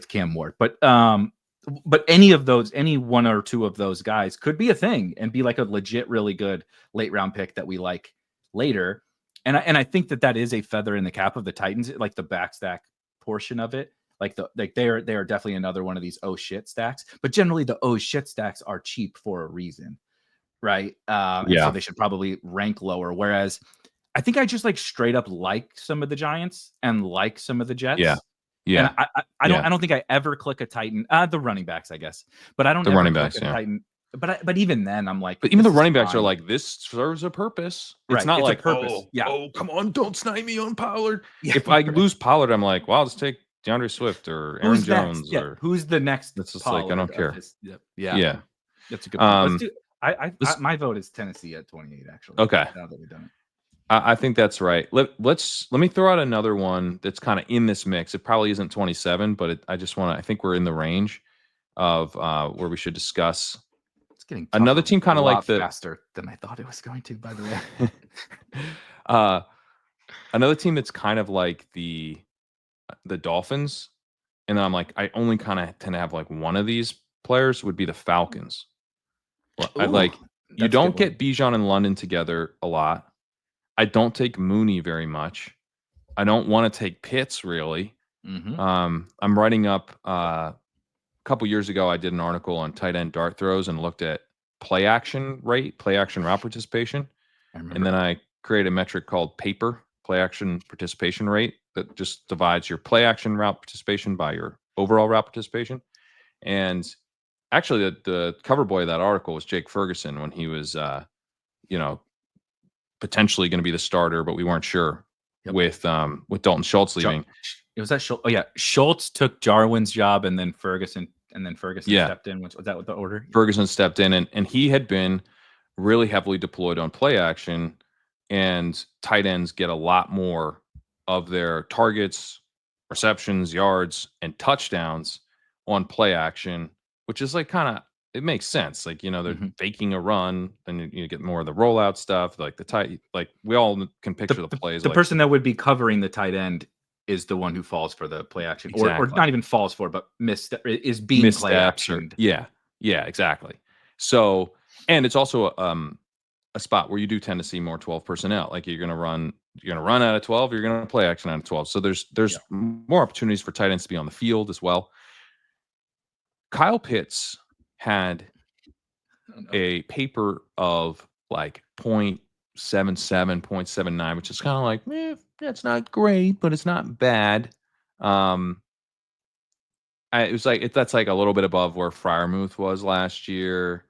Cam Ward. But any one or two of those guys could be a thing and be like a legit, really good late round pick that we like later. And I think that is a feather in the cap of the Titans, like the backstack portion of it. They are definitely another one of these oh shit stacks. But generally the oh shit stacks are cheap for a reason, right? So they should probably rank lower. Whereas I think I just like straight up like some of the Giants and like some of the Jets. Yeah. And I don't think I ever click a Titan. The running backs, I guess, but I don't the ever running click backs, a Titan. But even then, I'm like, but even the running backs are like, this serves a purpose. It's right. not it's like a purpose. Oh, come on, don't snipe me on Pollard. If I lose Pollard, I'm like, well, let's take DeAndre Swift or Aaron Jones or who's the next. It's just like I don't care. Yeah, that's a good point. Let's do. My vote is Tennessee at 28. Actually, okay. Now that we've done it. I think that's right. Let me throw out another one that's kind of in this mix. It probably isn't 27, but I think we're in the range of where we should discuss. It's getting another team kind of like the faster than I thought it was going to, by the way. Another team that's kind of like the Dolphins, and then I'm like, I only kind of tend to have like one of these players would be the Falcons. You don't get Bijan and London together a lot. I don't take Mooney very much. I don't want to take Pitts really. Mm-hmm. I'm writing up a couple years ago. I did an article on tight end dart throws and looked at play action route participation, and then I created a metric called PAPR, play action participation rate, that just divides your play action route participation by your overall route participation. And actually, the cover boy of that article was Jake Ferguson when he was, potentially going to be the starter, but we weren't sure with Dalton Schultz leaving. It was that Schultz. Oh yeah, Schultz took Jarwin's job, and then Ferguson stepped in. Was that what the order? Ferguson stepped in, and he had been really heavily deployed on play action, and tight ends get a lot more of their targets, receptions, yards, and touchdowns on play action, which is like kind of, it makes sense. Like, you know, they're Mhm. faking a run, then you get more of the rollout stuff, like the tight, like we all can picture the plays. The Like person that would be covering the tight end is the one who falls for the play action, or exactly not even falls for, but is being play missteps or actioned. yeah, exactly. So, and it's also a spot where you do tend to see more 12 personnel. Like you're gonna run out of 12, you're gonna play action out of 12. So there's Yeah. more opportunities for tight ends to be on the field as well. Kyle Pitts had Oh, no. a paper of like 0.77, 0.79, which is kind of like, that's not great, but it's not bad. It was like that's like a little bit above where Freiermuth was last year,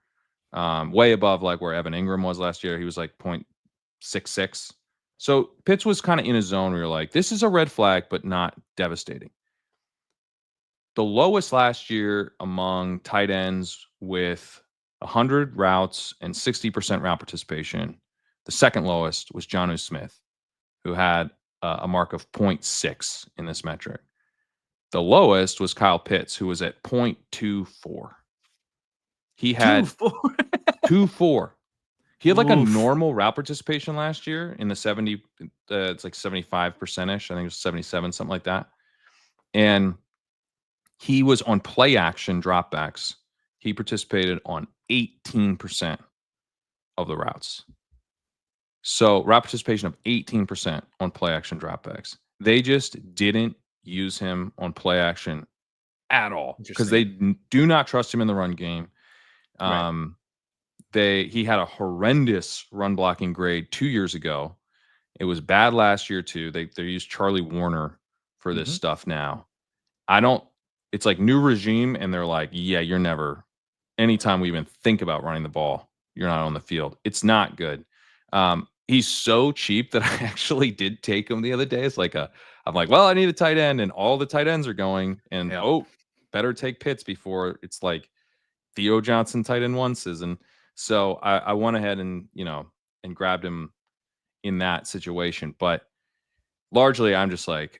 way above like where Evan Ingram was last year. He was like 0.66. So Pitts was kind of in a zone where you're like, this is a red flag, but not devastating. The lowest last year among tight ends with 100 routes and 60% route participation. The second lowest was Jonnu Smith, who had a mark of 0.6 in this metric. The lowest was Kyle Pitts, who was at 0.24. He had 2.4. He had like a normal route participation last year in the 70. It's like 75%ish. I think it was 77, something like that. And he was on play action dropbacks. He participated on 18% of the routes. So route participation of 18% on play action dropbacks. They just didn't use him on play action at all because they do not trust him in the run game. Right. He had a horrendous run blocking grade 2 years ago. It was bad last year too. They used Charlie Warner for this stuff now. It's like new regime, and they're like, yeah, you're never, anytime we even think about running the ball, you're not on the field. It's not good. He's so cheap that I actually did take him the other day. I'm like, well, I need a tight end, and all the tight ends are going, and better take Pitts before it's like Theo Johnson tight end 1 season. So I went ahead and, and grabbed him in that situation. But largely, I'm just like,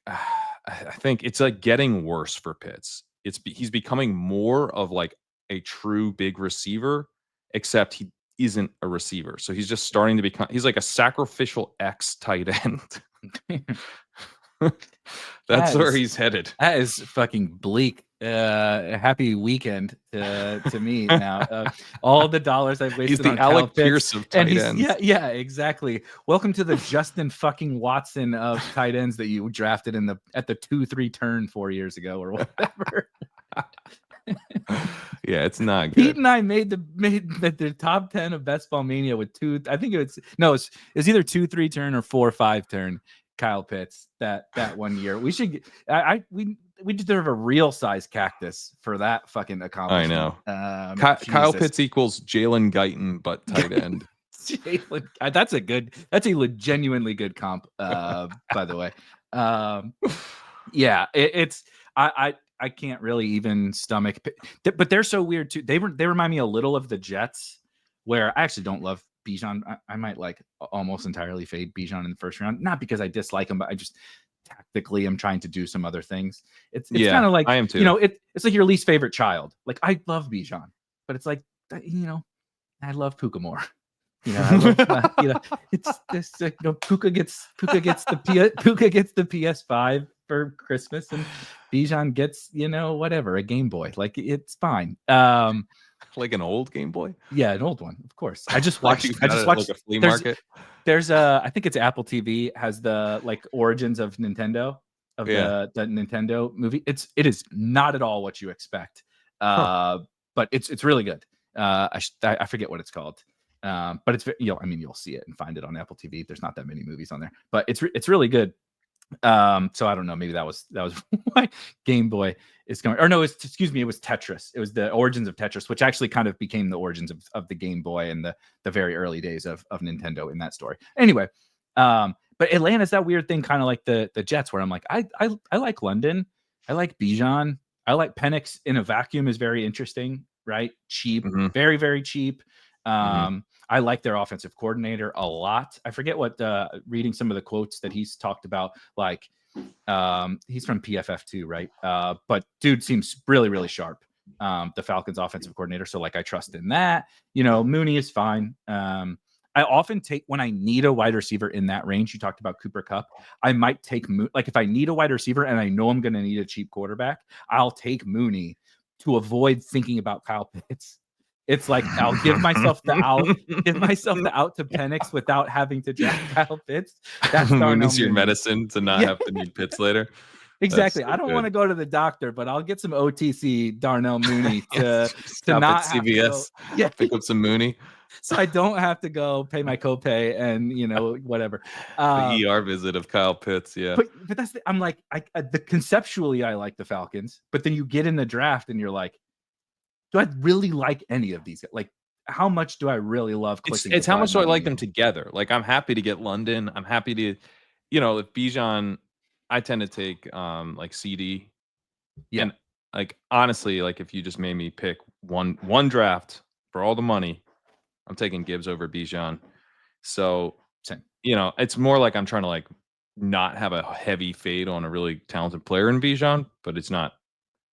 I think it's like getting worse for Pitts. He's becoming more of like a true big receiver, except he isn't a receiver. So he's just starting to become. He's like a sacrificial X tight end. That's where he's headed. That is fucking bleak. Happy weekend to me now. All the dollars I've wasted He's the on Alec Pitts, Pierce of tight ends. Yeah, exactly. Welcome to the Justin fucking Watson of tight ends that you drafted at the 2-3 turn 4 years ago or whatever. Yeah, it's not good. Pete and I made the top 10 of Best Ball Mania with I think it's either 2-3 turn or 4-5 turn Kyle Pitts that 1 year. We should we deserve a real size cactus for that fucking accomplishment. I know. Kyle Pitts equals Jalen Guyton, but tight end. That's a genuinely good comp, by the way. Yeah, I can't really even stomach, but they're so weird too. They remind me a little of the Jets, where I actually don't love Bijan. I might like almost entirely fade Bijan in the first round, not because I dislike him, but I just tactically am trying to do some other things. It's kind of like, I am too. It's like your least favorite child. Like I love Bijan, but it's like, I love Puka more. It's this. Puka gets the PS5 for Christmas, and Bijan gets whatever, a Game Boy. Like it's fine. Like an old Game Boy. Yeah, an old one, of course. I just watched like a flea market. There's I think it's Apple TV has the like origins of Nintendo the Nintendo movie. It is not at all what you expect. But it's really good. I forget what it's called. But it's you'll see it and find it on Apple TV. There's not that many movies on there, but it's really good. So I don't know, maybe that was why Game Boy is coming, or no, it was Tetris. It was the origins of Tetris, which actually kind of became the origins of the Game Boy and the very early days of Nintendo in that story. Anyway, but Atlanta's that weird thing, kind of like the Jets, where I'm like, I like London, I like Bijan, I like Penix in a vacuum is very interesting, right? Cheap, very, very cheap. I like their offensive coordinator a lot. I forget what reading some of the quotes that he's talked about, like he's from PFF too, right? But dude seems really, really sharp. the Falcons offensive coordinator. So like I trust in that. Mooney is fine. I often take when I need a wide receiver in that range. You talked about Cooper Kupp. I might take like if I need a wide receiver and I know I'm going to need a cheap quarterback, I'll take Mooney to avoid thinking about Kyle Pitts. It's like I'll give myself the out to Penix without having to draft Kyle Pitts. That's Mooney's your medicine to not have to need Pitts later. Exactly. I don't want to go to the doctor, but I'll get some OTC Darnell Mooney to not have CVS. Pick up some Mooney. So I don't have to go pay my copay and whatever. The ER visit of Kyle Pitts, yeah. But that's I'm like conceptually I like the Falcons, but then you get in the draft and you're like, do I really like any of these? Like, how much do I really love clicking? It's how much do I like them together? Like, I'm happy to get London. I'm happy to, if Bijan, I tend to take like CD. Yeah. And like honestly, like if you just made me pick one draft for all the money, I'm taking Gibbs over Bijan. So, same. It's more like I'm trying to like not have a heavy fade on a really talented player in Bijan, but it's not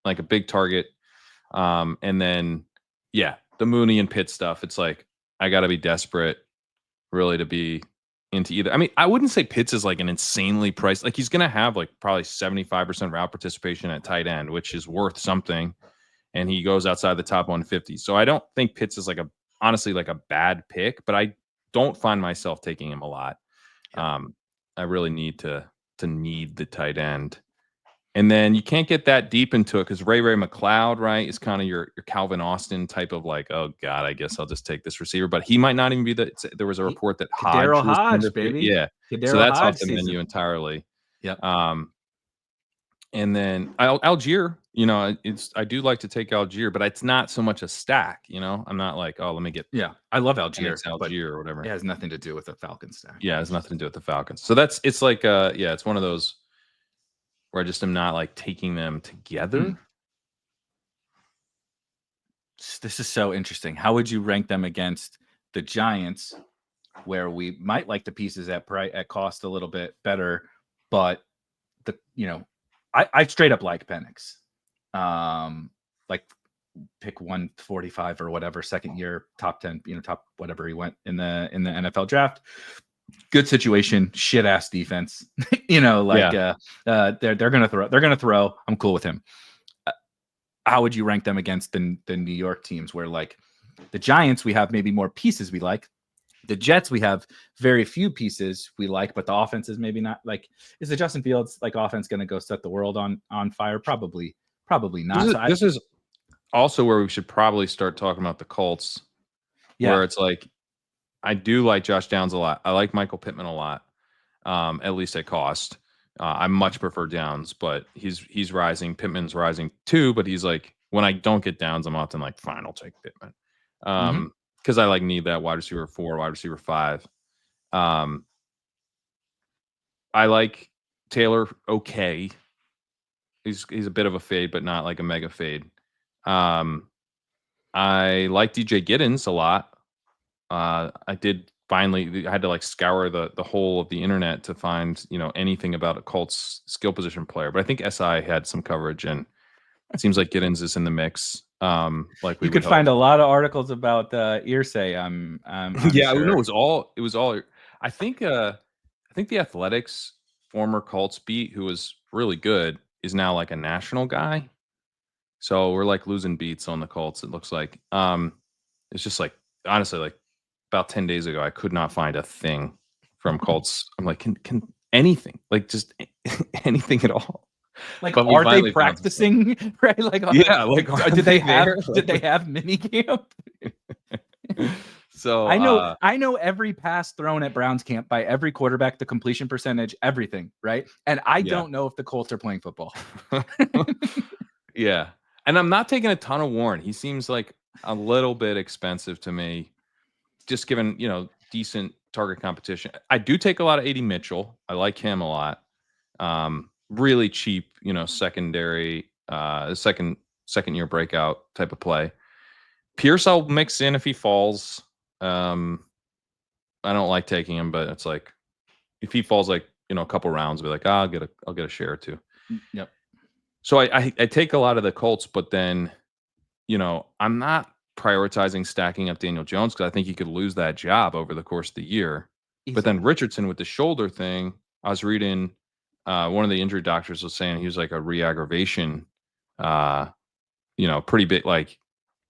like a big target. And then, the Mooney and Pitt stuff. It's like I got to be desperate, really, to be into either. I mean, I wouldn't say Pitts is like an insanely priced. Like he's gonna have like probably 75% route participation at tight end, which is worth something. And he goes outside the top 150. So I don't think Pitts is honestly like a bad pick, but I don't find myself taking him a lot. I really need to need the tight end. And then you can't get that deep into it because Ray McLeod, right, is kind of your Calvin Austin type of like, oh God, I guess I'll just take this receiver. But he might not even be there was a report that Hodge, baby. Yeah. Kadero so that's Hodge off the menu entirely. Yep. And then Algier, I do like to take Algier, but it's not so much a stack, I'm not like, oh, let me get. Yeah, I love Algier or whatever. It has nothing to do with the Falcons stack. Yeah, it has nothing to do with the Falcons. So it's like, it's one of those where I just am not like taking them together. This is so interesting. How would you rank them against the Giants, where we might like the pieces at cost a little bit better, but I straight up like Penix. Like pick 145 or whatever, second year, top 10, top whatever he went in the NFL draft. Good situation, shit ass defense. They're gonna throw. I'm cool with him. How would you rank them against the New York teams, where like the Giants we have maybe more pieces we like, the Jets we have very few pieces we like, but the offense is maybe not like, is the Justin Fields like offense going to go set the world on fire? Probably not. This is also where we should probably start talking about the Colts, where it's like, I do like Josh Downs a lot. I like Michael Pittman a lot, at least at cost. I much prefer Downs, but he's rising. Pittman's rising too, but he's like, when I don't get Downs, I'm often like, fine, I'll take Pittman. Because I like need that wide receiver 4, wide receiver 5. I like Taylor okay. He's a bit of a fade, but not like a mega fade. I like DJ Giddens a lot. I had to like scour the whole of the internet to find anything about a Colts skill position player, but I think SI had some coverage, and it seems like Giddens is in the mix. Like you could find a lot of articles about Irsay. I'm yeah, sure. No, it was all. I think the Athletics former Colts beat, who was really good, is now like a national guy. So we're like losing beats on the Colts. It looks like it's just like, honestly, like about 10 days ago, I could not find a thing from Colts. I'm like, can anything, like just anything at all? Like, are they practicing? Right? Like, did they have mini camp? So I know every pass thrown at Browns camp by every quarterback, the completion percentage, everything, right? And I don't know if the Colts are playing football. Yeah. And I'm not taking a ton of Warren. He seems like a little bit expensive to me, just given, decent target competition. I do take a lot of AD Mitchell. I like him a lot. Really cheap, secondary, second year breakout type of play. Pierce I'll mix in if he falls. I don't like taking him, but it's like if he falls like a couple rounds, I'll be like, I'll get a share or two. Yep. So I take a lot of the Colts, but then I'm not prioritizing stacking up Daniel Jones because I think he could lose that job over the course of the year. But then Richardson with the shoulder thing, I was reading one of the injury doctors was saying he was like a re-aggravation, pretty big. Like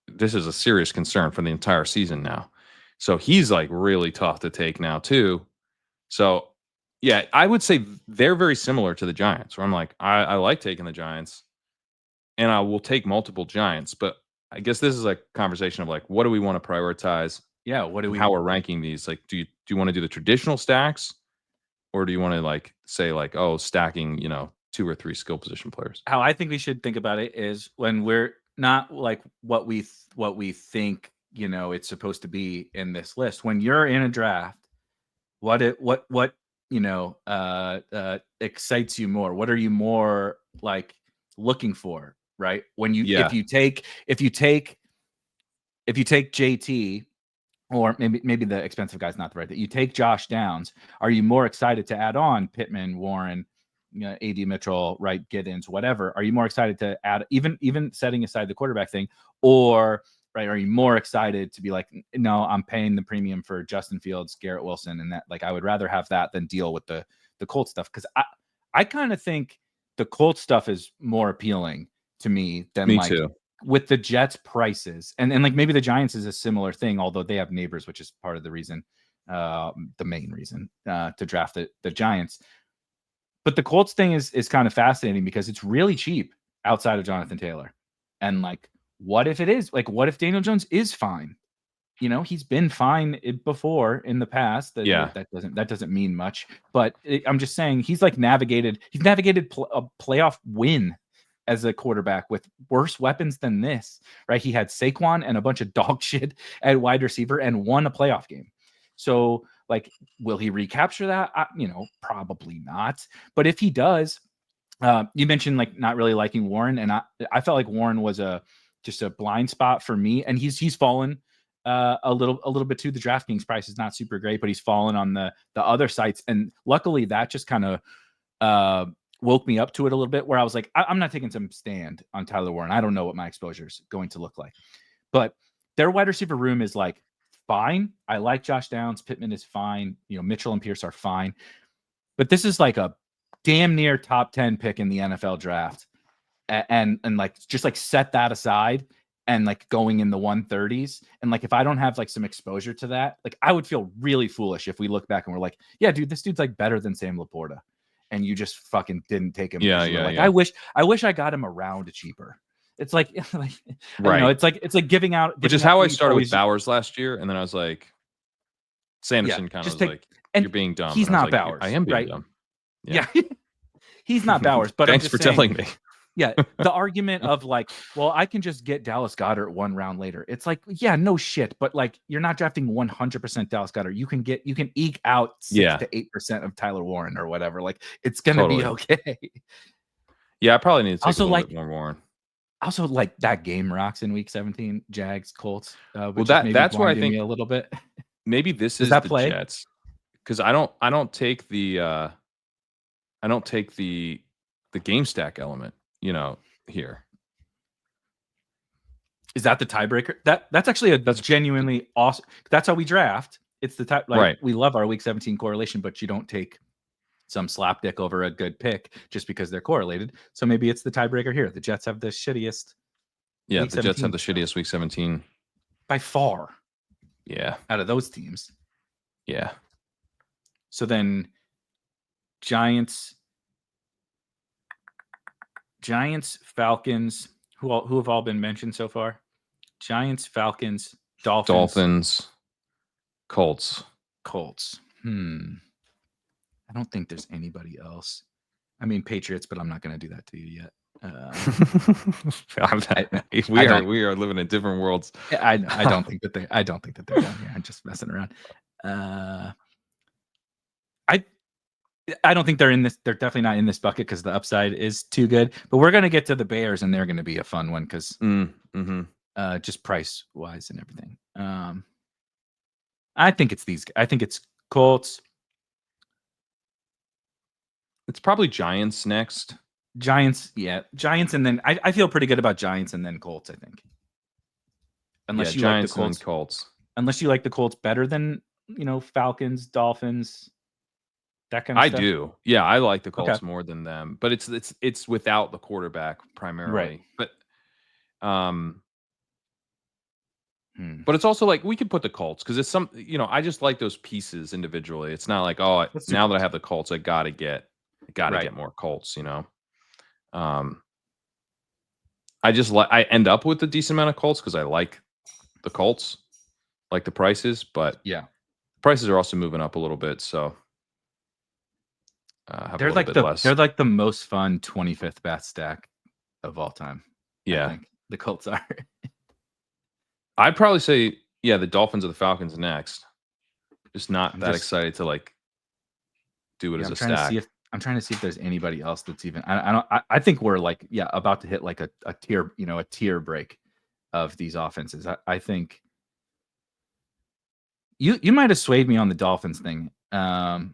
this is a serious concern for the entire season now. So he's like really tough to take now too. So yeah, I would say they're very similar to the Giants. Where I'm like, I like taking the Giants, and I will take multiple Giants. But I guess this is like a conversation of like, what do we want to prioritize? Yeah, what do we? How we're ranking these? Like, do you want to do the traditional stacks, or do you want to like say like, oh, stacking, 2 or 3 skill position players? How I think we should think about it is when we're not like what we think it's supposed to be in this list. When you're in a draft, what excites you more? What are you more like looking for? Right? When you if you take JT, or maybe the expensive guy's not the right. That you take Josh Downs. Are you more excited to add on Pittman, Warren, AD Mitchell, right, Giddens, whatever? Are you more excited to add, even setting aside the quarterback thing, or right? Are you more excited to be like, no, I'm paying the premium for Justin Fields, Garrett Wilson, and that, like, I would rather have that than deal with the Colts stuff? Because I kind of think the Colts stuff is more appealing to me than me like too. With the Jets prices, and like maybe the Giants is a similar thing, although they have neighbors, which is part of the reason, the main reason to draft the Giants. But the Colts thing is kind of fascinating because it's really cheap outside of Jonathan Taylor. And like, what if it is? Like, what if Daniel Jones is fine? He's been fine before in the past. That doesn't mean much. But I'm just saying he's navigated a playoff win as a quarterback with worse weapons than this, right? He had Saquon and a bunch of dog shit at wide receiver and won a playoff game. So, like, will he recapture that? Probably not. But if he does, you mentioned like not really liking Warren, and I felt like Warren was just a blind spot for me, and he's fallen a little bit too. The DraftKings price is not super great, but he's fallen on the other sites, and luckily that just kind of woke me up to it a little bit, where I was like, I'm not taking some stand on Tyler Warren. I don't know what my exposure is going to look like, but their wide receiver room is like fine. I like Josh Downs. Pittman is fine. Mitchell and Pierce are fine, but this is like a damn near top 10 pick in the NFL draft. And like, just like set that aside and like going in the 130s. And like, if I don't have like some exposure to that, like I would feel really foolish if we look back and we're like, yeah, dude, this dude's like better than Sam Laporta. And you just fucking didn't take him. Yeah. I wish I got him around cheaper. It's like, right. It's like giving out. Which is how I started with Bowers last year. And then I was like, Sanderson kind of was like, you're being dumb. He's not Bowers. I am being dumb. Yeah. He's not Bowers, but thanks for telling me. Yeah, the argument of like, well, I can just get Dallas Goedert 1 round later. It's like, yeah, no shit, but like, you're not drafting 100% Dallas Goedert. You can eke out 6 to 8% of Tyler Warren or whatever. Like, it's gonna be okay. Yeah, I probably need to take also a little bit more Warren. Also, like, that game rocks in week 17, Jags Colts. Well, that's where I think a little bit. Maybe this is the Jets, because I don't take the game stack element. Here. Is that the tiebreaker? That's actually that's genuinely awesome. That's how we draft. It's the type, like, right. We love our week 17 correlation, but you don't take some slapdick over a good pick just because they're correlated. So maybe it's the tiebreaker here. The Jets have the shittiest. Yeah, the Jets have the shittiest week 17 by far. Yeah, out of those teams. Yeah. So then Giants, Falcons, who have all been mentioned so far? Giants, Falcons, Dolphins, Colts. I don't think there's anybody else. I mean, Patriots, but I'm not going to do that to you yet. We are living in different worlds. I don't think that they're down here. I'm just messing around. I don't think they're in this. They're definitely not in this bucket because the upside is too good. But we're going to get to the Bears, and they're going to be a fun one because just price wise and everything. I think it's these. I think it's Colts. It's probably Giants next. Giants, and then I feel pretty good about Giants and then Colts, I think. unless you Giants like the and Colts. Unless you like the Colts better than Falcons, Dolphins, that kind of stuff. I do. Yeah, I like the Colts more than them, but it's without the quarterback primarily. Right. But it's also like we could put the Colts because it's some, I just like those pieces individually. It's not like, now that I have the Colts, I gotta get more Colts. I end up with a decent amount of Colts because I like the Colts, like the prices, but prices are also moving up a little bit, so they're like the most fun 25th best stack of all time. Yeah, I think the Colts are. I'd probably say the Dolphins or the Falcons next. Just not excited to like do it as a stack. I'm trying to see if there's anybody else that's even. I think we're like about to hit like a tier a tier break of these offenses. I think you might have swayed me on the Dolphins thing. I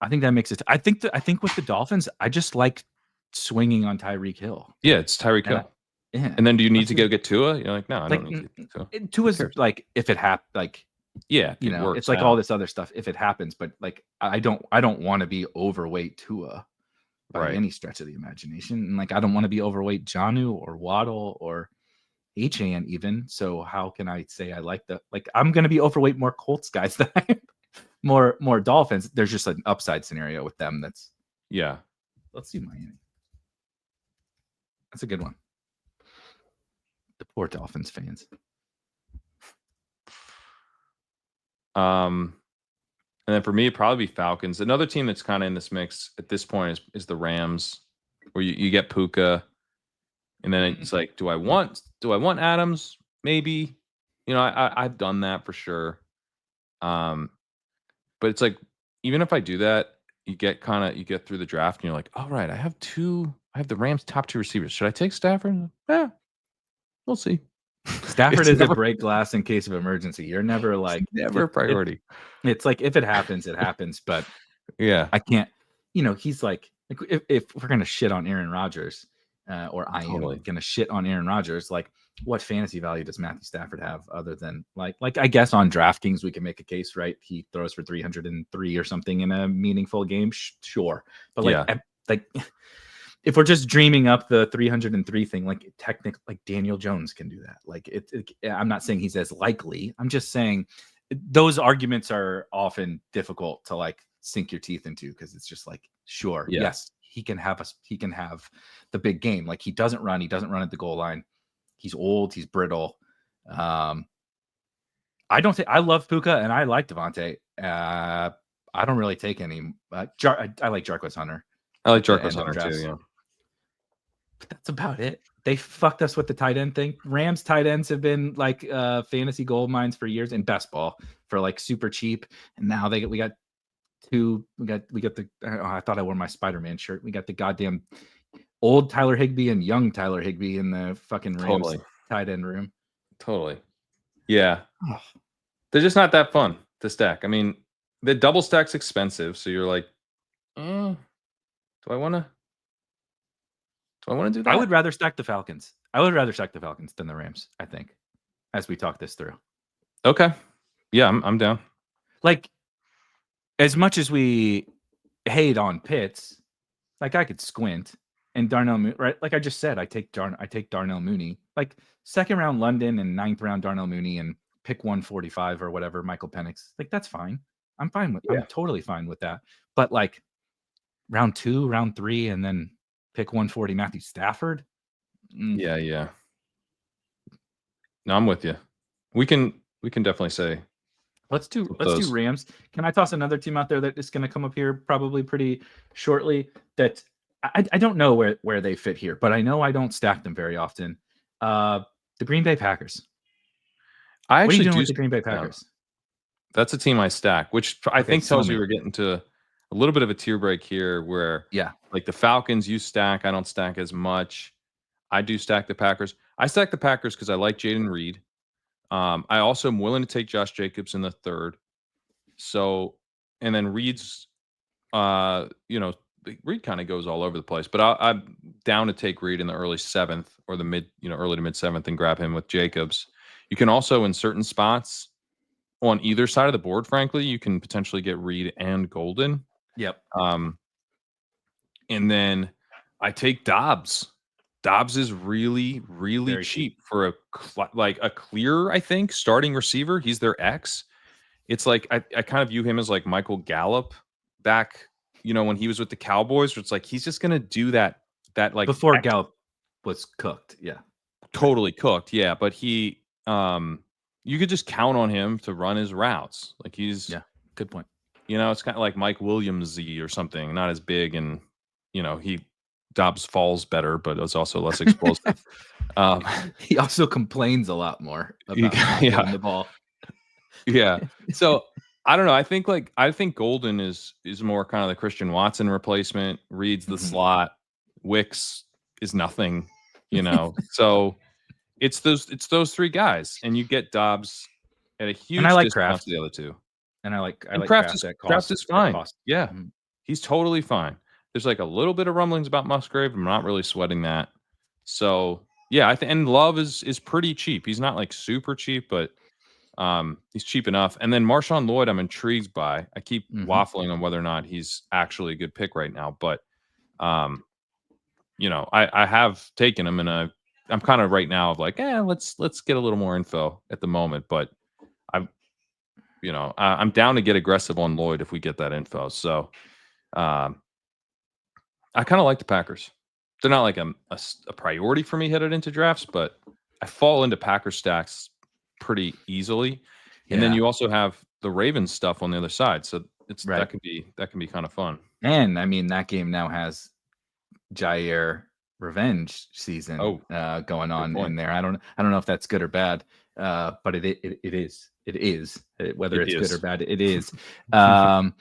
think that makes it. I think with the Dolphins, I just like swinging on Tyreek Hill. Yeah, it's Tyreek Hill. And then do you need to go get Tua? You're like, no, I don't need to. Tua's like if it happens, like it's like all this other stuff if it happens, but like I don't want to be overweight Tua by any stretch of the imagination, and like I don't want to be overweight Jonnu or Waddle or HAN even. So how can I say I like I'm going to be overweight more Colts guys than I am more Dolphins. There's just an upside scenario with them. Let's do Miami. That's a good one. The poor Dolphins fans. And then for me, it'd probably be Falcons. Another team that's kind of in this mix at this point is the Rams, where you get Puka, and then it's like, do I want Adams? Maybe, I've done that for sure. But it's like, even if I do that, you get through the draft and you're like, all right, I have the Rams' top 2 receivers. Should I take Stafford? Yeah, we'll see. Stafford is a break glass in case of emergency. You're never like never a priority. It's like if it happens, it happens. But I can't. He's like if we're gonna shit on Aaron Rodgers, or I am gonna shit on Aaron Rodgers, like what fantasy value does Matthew Stafford have other than like I guess on DraftKings we can make a case, right? He throws for 303 or something in a meaningful game, sure. But if we're just dreaming up the 303 thing, like technically, like Daniel Jones can do that. Like I'm not saying he's as likely. I'm just saying those arguments are often difficult to like sink your teeth into because it's just like, sure, yes, he can have the big game. Like he doesn't run at the goal line. He's old. He's brittle. I love Puka and I like Devontae. I don't really take any. I like Jarquez Hunter. I like Jarquez Hunter too. Yeah. But that's about it. They fucked us with the tight end thing. Rams tight ends have been like fantasy gold mines for years in best ball for like super cheap. And now we got the I thought I wore my Spider-Man shirt. We got the goddamn old Tyler Higbee and young Tyler Higbee in the fucking Rams tight end room. Totally. Yeah. They're just not that fun to stack. I mean, the double stack's expensive, so you're like, do I want to do that? I would rather stack the Falcons. Than the Rams, I think, as we talk this through. Okay. Yeah, I'm down. Like, as much as we hate on Pitts, like I could squint and Darnell Mooney, right? Like I just said, I take Darnell Mooney, like 2nd round London and 9th round Darnell Mooney and pick 145 or whatever, Michael Penix. Like that's fine. I'm totally fine with that. But like round 2, round 3, and then pick 140 Matthew Stafford. Yeah. No, I'm with you. We can definitely say let's do Rams. Can I toss another team out there that is going to come up here probably pretty shortly that I don't know where they fit here, but I know I don't stack them very often. The Green Bay Packers. I actually what are you doing with the Green Bay Packers? That's a team I stack, which I think tells you we're getting to a little bit of a tier break here where like the Falcons you stack, I don't stack as much. I do stack the Packers. I stack the Packers because I like Jaden Reed. I also am willing to take Josh Jacobs in the 3rd. So, and then Reed's, Reed kind of goes all over the place, but I'm down to take Reed in the early 7th or the early to mid 7th and grab him with Jacobs. You can also, in certain spots on either side of the board, frankly, you can potentially get Reed and Golden. Yep. And then I take Dobbs. Dobbs is really, really Very cheap for a clear, I think, starting receiver. He's their X. It's like I kind of view him as like Michael Gallup back, when he was with the Cowboys, where it's like he's just gonna do that like before Gallup was cooked. Yeah. Totally cooked. Yeah. But he you could just count on him to run his routes. Like he's good point. It's kind of like Mike Williams-y or something, not as big, and Dobbs falls better, but it's also less explosive. He also complains a lot more about getting the ball. Yeah. So I don't know. I think Golden is more kind of the Christian Watson replacement. Reed's the slot. Wicks is nothing. So it's those three guys, and you get Dobbs at a huge discount to the other two. And I like Kraft is fine. Yeah, he's totally fine. There's like a little bit of rumblings about Musgrave. I'm not really sweating that. So yeah, and Love is pretty cheap. He's not like super cheap, but he's cheap enough. And then Marshawn Lloyd, I'm intrigued by. I keep waffling on whether or not he's actually a good pick right now, but I have taken him, and I'm kind of right now of like, let's get a little more info at the moment, but I'm down to get aggressive on Lloyd if we get that info. So I kind of like the Packers. They're not like a priority for me headed into drafts, but I fall into Packer stacks pretty easily. And then you also have the Ravens stuff on the other side. So that can be kind of fun. And I mean, that game now has Jair revenge season going on in there. I don't know if that's good or bad, but it is. It is, whether it's good or bad. It is. So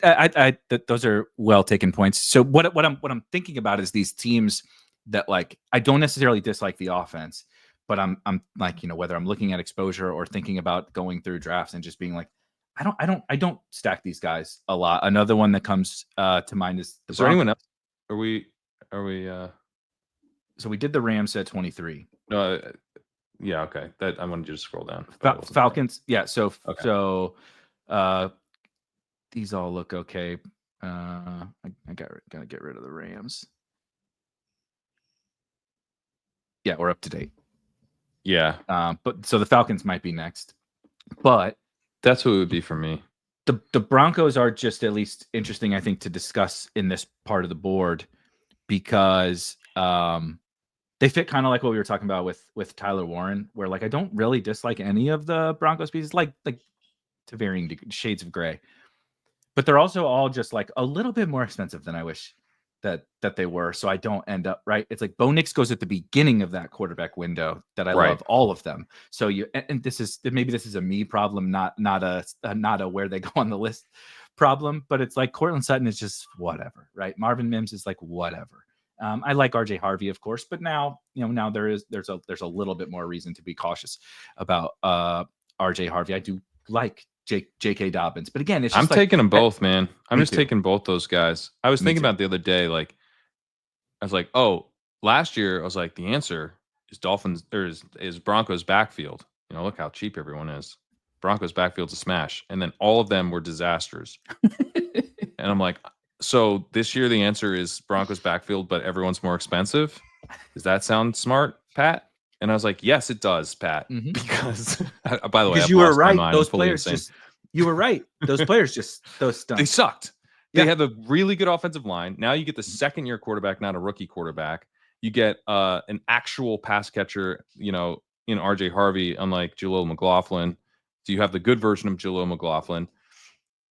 those are well taken points. So what I'm thinking about is these teams that, like, I don't necessarily dislike the offense, but I'm like, whether I'm looking at exposure or thinking about going through drafts and just being like, I don't stack these guys a lot. Another one that comes to mind is the Broncos. There anyone else? Are we So we did the Rams at 23. Yeah, okay. That I wanted you to scroll down. Falcons. Yeah. So these all look okay. I gotta get rid of the Rams. Yeah, we're up to date. Yeah. But so the Falcons might be next. But that's what it would be for me. The Broncos are just at least interesting, I think, to discuss in this part of the board, because they fit kind of like what we were talking about with Tyler Warren, where like I don't really dislike any of the Broncos pieces, like to varying shades of gray, but they're also all just like a little bit more expensive than I wish that they were. So I don't end up right. It's like Bo Nix goes at the beginning of that quarterback window that I love all of them. So and this is a me problem, not a where they go on the list problem, but it's like Cortland Sutton is just whatever, right? Marvin Mims is like whatever. I like RJ Harvey, of course, but now there's a little bit more reason to be cautious about RJ Harvey. I do like J.K. Dobbins, but again, it's just I'm taking them both, man. I'm just taking both those guys. I was thinking about the other day, like I was like, oh, last year I was like, the answer is Dolphins or is Broncos backfield. Look how cheap everyone is. Broncos backfield's a smash, and then all of them were disasters. And I'm like, so this year the answer is Broncos backfield, but everyone's more expensive. Does that sound smart, Pat? And I was like, yes, it does, Pat. Because by the way, you were right. Those players you were right. Those players those stunk. They sucked. They had a really good offensive line. Now you get the second-year quarterback, not a rookie quarterback. You get an actual pass catcher, in RJ Harvey, unlike Jaleel McLaughlin. So you have the good version of Jaleel McLaughlin.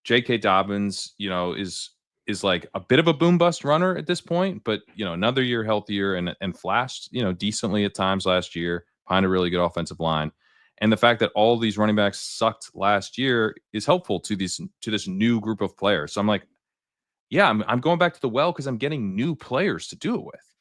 J.K. Dobbins, is like a bit of a boom bust runner at this point, but another year healthier and flashed, decently at times last year behind a really good offensive line. And the fact that all these running backs sucked last year is helpful to this new group of players. So I'm like, yeah, I'm going back to the well because I'm getting new players to do it with.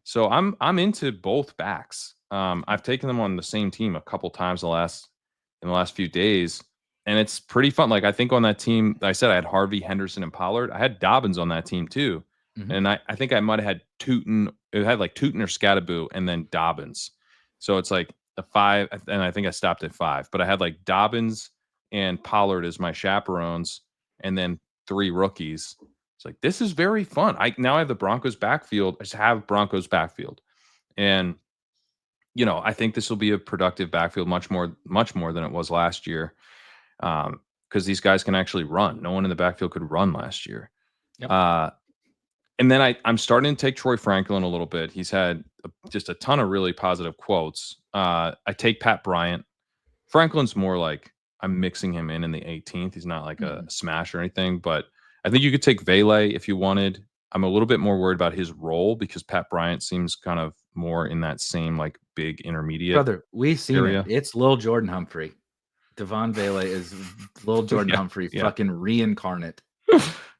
So I'm into both backs. I've taken them on the same team a couple times in the last few days. and it's pretty fun. Like I think on that team, I said I had Harvey, Henderson, and Pollard. I had Dobbins on that team too, and I think I might have had Tootin. It had like Tootin or Scattaboo, and then Dobbins. So it's like a 5, and I think I stopped at 5. But I had like Dobbins and Pollard as my chaperones, and then 3 rookies. It's like this is very fun. I have the Broncos backfield. I just have Broncos backfield, and I think this will be a productive backfield, much more than it was last year, because these guys can actually run. No one in the backfield could run last year. Yep. And then I'm starting to take Troy Franklin a little bit. He's had just a ton of really positive quotes. I take Pat Bryant. Franklin's more like I'm mixing him in the 18th. He's not like a smash or anything, but I think you could take Vele if you wanted. I'm a little bit more worried about his role because Pat Bryant seems kind of more in that same like big intermediate. Brother, we've seen area. It's Lil Jordan Humphrey. Devon Vele is Lil Jordan Humphrey, fucking reincarnate.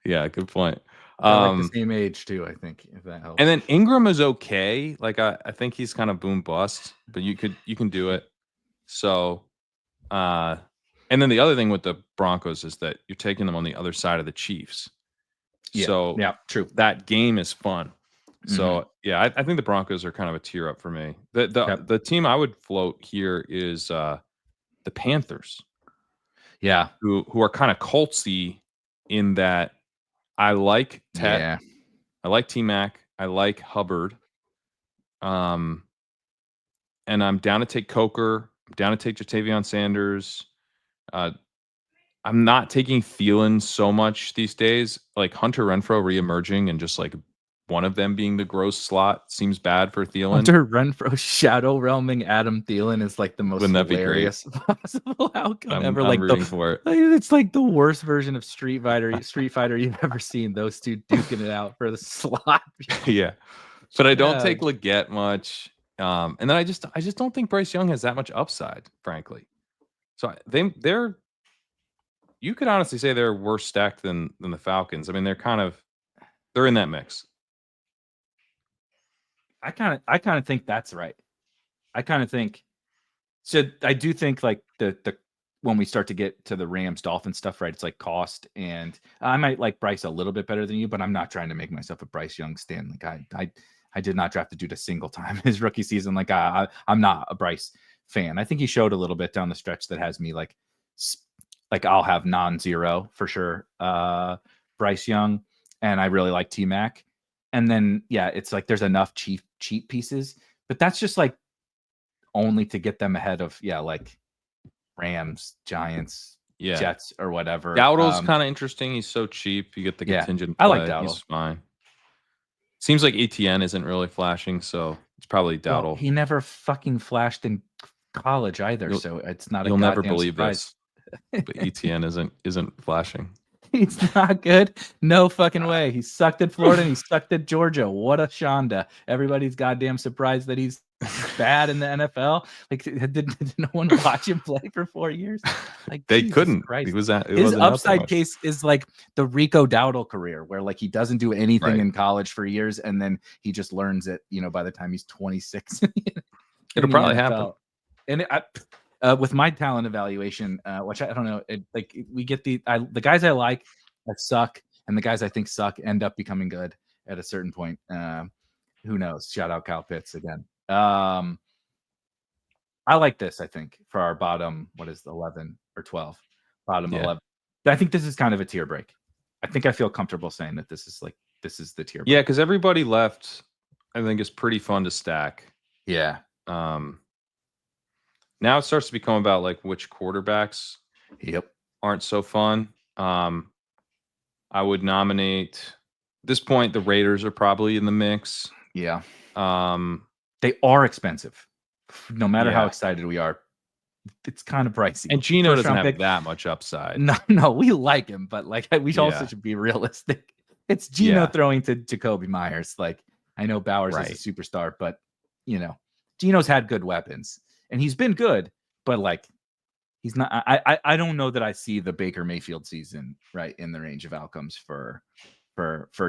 Yeah, good point. They're like the same age too, I think, if that helps. And then Ingram is okay. Like I think he's kind of boom bust, but you can do it. So, and then the other thing with the Broncos is that you're taking them on the other side of the Chiefs. Yeah. So yeah, true. That game is fun. So yeah, I think the Broncos are kind of a tier up for me. The team I would float here is the Panthers. Yeah, who are kind of Coltsy in that I like Tet. Yeah. I like T-Mac. I like Hubbard. And I'm down to take Coker. I'm down to take Jatavion Sanders. I'm not taking Thielen so much these days. Like Hunter Renfrow reemerging and just like one of them being the gross slot seems bad for Thielen. Hunter Renfrow shadow realming Adam Thielen is like the most hilarious possible outcome ever. I'm rooting for it. It's like the worst version of Street Fighter you've ever seen. Those two duking it out for the slot. Yeah, but I don't take Leggett much. And then I just don't think Bryce Young has that much upside, frankly. So they're you could honestly say they're worse stacked than the Falcons. I mean, they're in that mix. I kind of think that's right. I kind of think so. I do think like the when we start to get to the Rams Dolphins stuff, right? It's like cost, and I might like Bryce a little bit better than you, but I'm not trying to make myself a Bryce Young stan. Like I did not draft the dude a single time his rookie season. Like I'm not a Bryce fan. I think he showed a little bit down the stretch that has me like I'll have non-zero for sure. Bryce Young, and I really like T-Mac. And then, yeah, it's like there's enough cheap pieces, but that's just like only to get them ahead of, like Rams, Giants, Jets, or whatever. Dowdle's kind of interesting. He's so cheap. You get the contingent play. I like Dowdle. He's fine. Seems like ETN isn't really flashing, so it's probably Dowdle. Well, he never fucking flashed in college either, so it's not. You'll never believe surprise. This, but ETN isn't flashing. He's not good. No fucking way. He sucked at Florida and he sucked at Georgia. What a shonda. Everybody's goddamn surprised that he's bad in the NFL. Like, did no one watch him play for 4 years? Like, they Jesus couldn't. Christ. His upside case is like the Rico Dowdle career, where like he doesn't do anything in college for years, and then he just learns it. By the time he's 26, it'll probably happen. And with my talent evaluation, which I don't know, we get the guys I like that suck, and the guys I think suck end up becoming good at a certain point. Who knows? Shout out Kyle Pitts again. I like this. I think for our bottom, what is 11 or 12? Bottom 11. I think this is kind of a tier break. I think I feel comfortable saying that this is the tier break. Yeah, because everybody left, I think, is pretty fun to stack. Yeah. Now it starts to become about like which quarterbacks aren't so fun. I would nominate at this point, the Raiders are probably in the mix. Yeah. They are expensive. No matter how excited we are, it's kind of pricey. And Geno doesn't have that much upside. No, we like him, but like we also should be realistic. It's Geno throwing to Jacoby Myers. Like, I know Bowers is a superstar, but Geno's had good weapons. And he's been good, but like he's not. I don't know that I see the Baker Mayfield season right in the range of outcomes for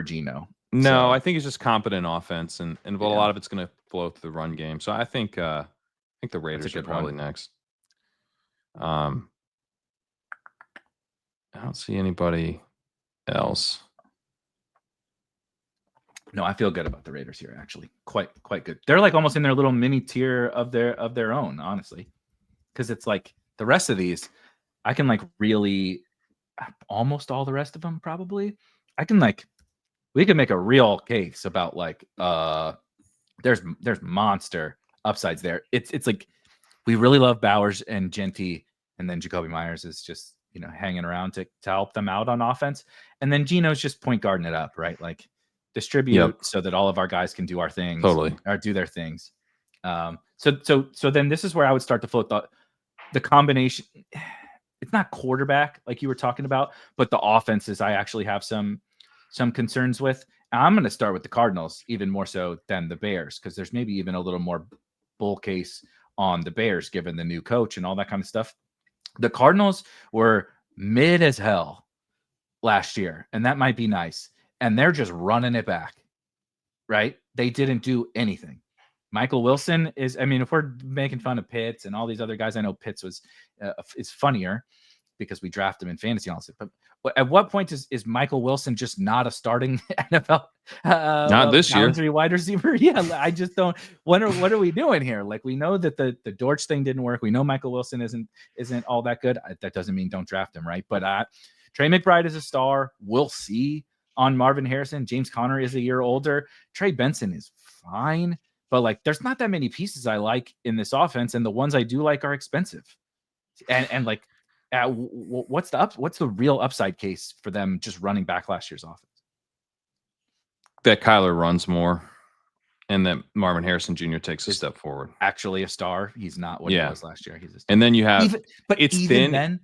Geno. No, I think it's just competent offense, and a lot of it's going to flow through the run game. So I think the Raiders are probably next. I don't see anybody else. No, I feel good about the Raiders here. Actually, quite good. They're like almost in their little mini tier of their own, honestly, because it's like the rest of these, I can like really almost all the rest of them probably. I can like we can make a real case about like there's monster upsides there. It's like we really love Bowers and Genty, and then Jacoby Myers is just hanging around to help them out on offense, and then Geno's just point guarding it up, right? Like distribute so that all of our guys can do our things, or do their things. So then this is where I would start to float the combination. It's not quarterback like you were talking about, but the offenses I actually have some concerns with. I'm going to start with the Cardinals even more so than the Bears, because there's maybe even a little more bull case on the Bears given the new coach and all that kind of stuff. The Cardinals were mid as hell last year, and that might be nice. And they're just running it back, right? They didn't do anything. Michael Wilson is, I mean, if we're making fun of Pitts and all these other guys, I know Pitts is funnier because we draft him in fantasy and all this, but at what point is Michael Wilson just not a starting NFL not this year wide receiver? Yeah, I just don't. What are we doing here? Like, we know that the Dortch thing didn't work. We know Michael Wilson isn't all that good. That doesn't mean don't draft him, right? But Trey McBride is a star. We'll see on Marvin Harrison. James Conner is a year older. Trey Benson is fine, but like, there's not that many pieces I like in this offense, and the ones I do like are expensive. And like, what's the real upside case for them just running back last year's offense? That Kyler runs more, and that Marvin Harrison Jr. takes a step forward. Actually, a star. He's not what he was last year. He's a star. And then you have, then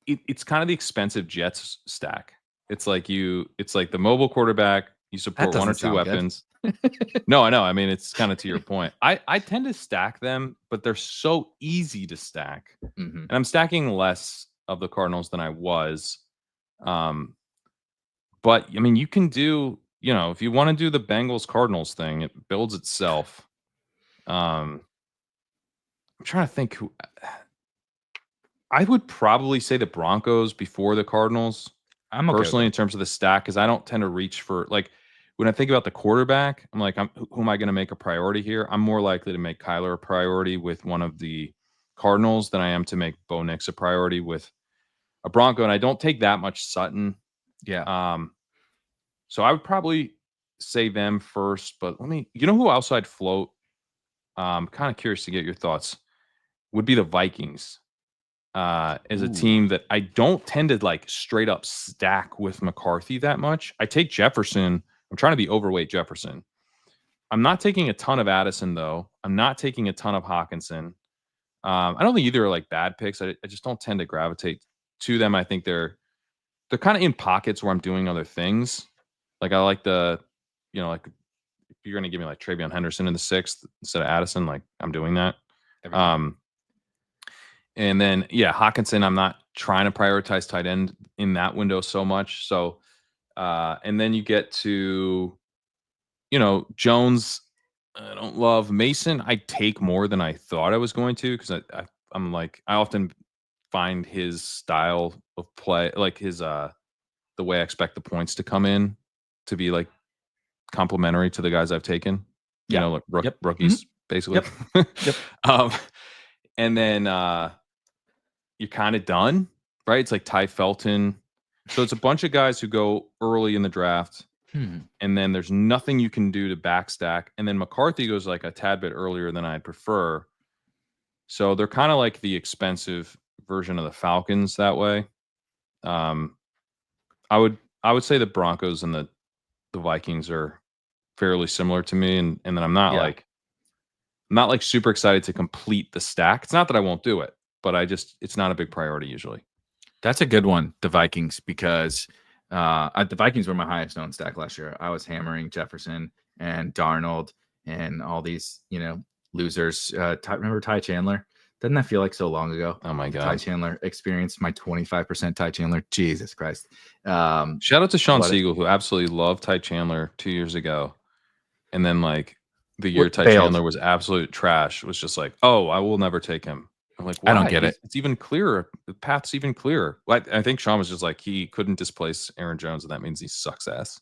it's kind of the expensive Jets stack. It's like the mobile quarterback. You support one or two weapons. No, I know. I mean, it's kind of to your point. I tend to stack them, but they're so easy to stack. Mm-hmm. And I'm stacking less of the Cardinals than I was. But I mean, you can do, if you want to do the Bengals Cardinals thing, it builds itself. I'm trying to think who I would probably say the Broncos before the Cardinals. I'm okay personally in terms of the stack, because I don't tend to reach for, like, when I think about the quarterback, I'm like, who am I going to make a priority here? I'm more likely to make Kyler a priority with one of the Cardinals than I am to make Bo Nix a priority with a Bronco. And I don't take that much Sutton. Yeah. So I would probably say them first, but who else I'd float? I'm kind of curious to get your thoughts. Would be the Vikings. As a team that I don't tend to like straight up stack with McCarthy that much. I take Jefferson. I'm trying to be overweight Jefferson. I'm not taking a ton of Addison, though. I'm not taking a ton of Hawkinson. I don't think either are like bad picks. I just don't tend to gravitate to them. I think they're kind of in pockets where I'm doing other things. Like, I like like, if you're going to give me like Travion Henderson in the 6th instead of Addison, like, I'm doing that. And then, Hawkinson, I'm not trying to prioritize tight end in that window so much. So, and then you get to, Jones. I don't love Mason. I take more than I thought I was going to, because I'm like, I often find his style of play, like his the way I expect the points to come in, to be like complementary to the guys I've taken. Like rookies, basically. Yep. And then you're kind of done, right? It's like Ty Felton. So it's a bunch of guys who go early in the draft, and then there's nothing you can do to backstack. And then McCarthy goes like a tad bit earlier than I'd prefer. So they're kind of like the expensive version of the Falcons that way. I would say the Broncos and the Vikings are fairly similar to me, and then I'm not like super excited to complete the stack. It's not that I won't do it, but it's not a big priority usually. That's a good one, the Vikings, because the Vikings were my highest owned stack last year. I was hammering Jefferson and Darnold and all these, losers. Remember Ty Chandler? Doesn't that feel like so long ago? Oh my God. Ty Chandler experienced my 25% Ty Chandler. Jesus Christ. Shout out to Sean Siegel, who absolutely loved Ty Chandler 2 years ago. And then like the year Ty Chandler was absolute trash, was just like, oh, I will never take him. I'm like, why? I don't get it. It's even clearer. The path's even clearer. I think Sean was just like, he couldn't displace Aaron Jones, and that means he sucks ass.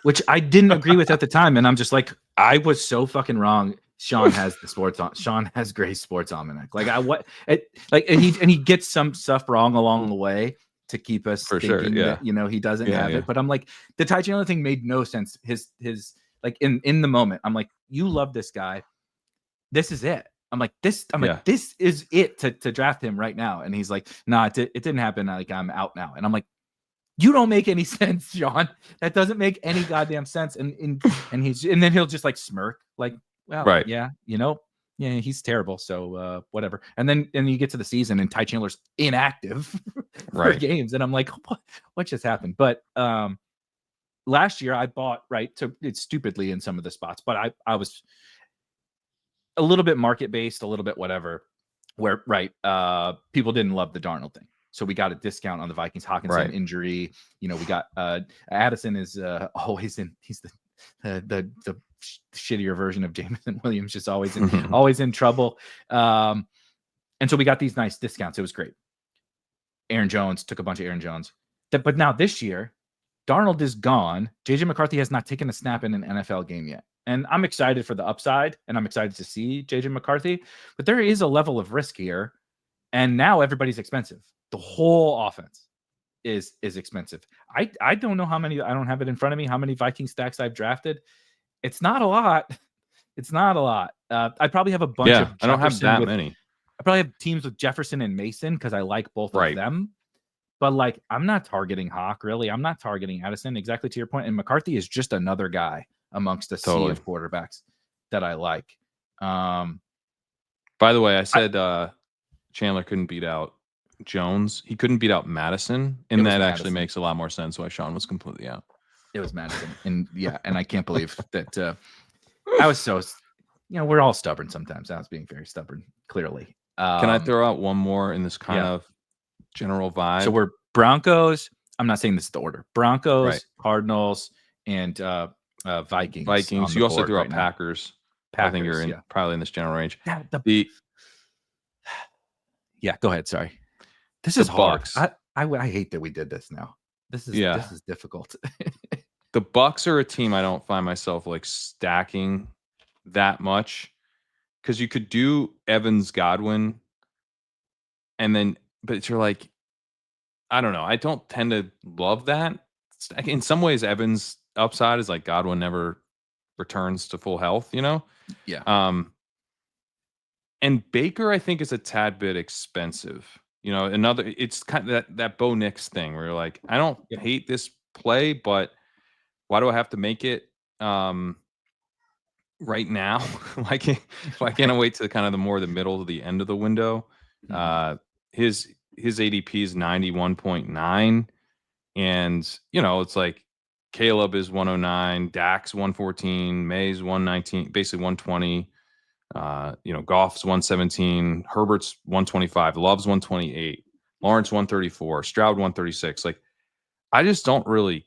Which I didn't agree with at the time. And I'm just like, I was so fucking wrong. Sean has the sports on. Sean has Gray's sports almanac. Like and he gets some stuff wrong along the way to keep us For thinking sure, that, he doesn't have it. But I'm like, the Ty Chandler thing made no sense. His like in the moment, I'm like, you love this guy. This is it. I'm like, this is it to draft him right now. And he's like, nah, it didn't happen. Like, I'm out now. And I'm like, you don't make any sense, Sean. That doesn't make any goddamn sense. And then he'll just like smirk, like, well, right. yeah, he's terrible. So whatever. And then you get to the season and Ty Chandler's inactive for games. And I'm like, what just happened? But last year I bought it's stupidly in some of the spots, but I was a little bit market based, a little bit whatever, where people didn't love the Darnold thing. So we got a discount on the Vikings Hawkinson injury. We got Addison is always in. He's the shittier version of Jameson Williams, just always in trouble. And so we got these nice discounts. It was great. Aaron Jones took a bunch of Aaron Jones. But now this year, Darnold is gone. JJ McCarthy has not taken a snap in an NFL game yet. And I'm excited for the upside, and I'm excited to see JJ McCarthy. But there is a level of risk here. And now everybody's expensive. The whole offense is expensive. I don't know how many. I don't have it in front of me. How many Viking stacks I've drafted? It's not a lot. It's not a lot. I probably have a bunch of. I don't have that many. I probably have teams with Jefferson and Mason because I like both of them. But like, I'm not targeting Hawk really. I'm not targeting Addison. Exactly to your point. And McCarthy is just another guy amongst a sea of quarterbacks that I like. By the way, I said Chandler couldn't beat out Jones. He couldn't beat out Madison, and that actually makes a lot more sense why Sean was completely out. It was Madison, and and I can't believe that I was so. We're all stubborn sometimes. I was being very stubborn, clearly. Can I throw out one more in this kind of general vibe? So we're Broncos. I'm not saying this is the order. Broncos, Cardinals, and Vikings. Vikings. You also threw out Packers. I think you're probably in this general range. Yeah, go ahead. Sorry. This is hard. I hate that we did this now. This is difficult. The Bucs are a team I don't find myself like stacking that much, because you could do Evans, Godwin, and then, but you're like, I don't know. I don't tend to love that. In some ways, Evans' upside is like Godwin never returns to full health, Yeah. And Baker, I think, is a tad bit expensive. It's kind of that Bo Nix thing where you're like, I don't hate this play, but why do I have to make it right now? Why can't I wait to kind of the middle to the end of the window? His ADP is 91.9, and it's like Caleb is 109, Dak's 114, May's 119, basically 120. Goff's 117, Herbert's 125, Love's 128, Lawrence 134, Stroud 136. Like, I just don't really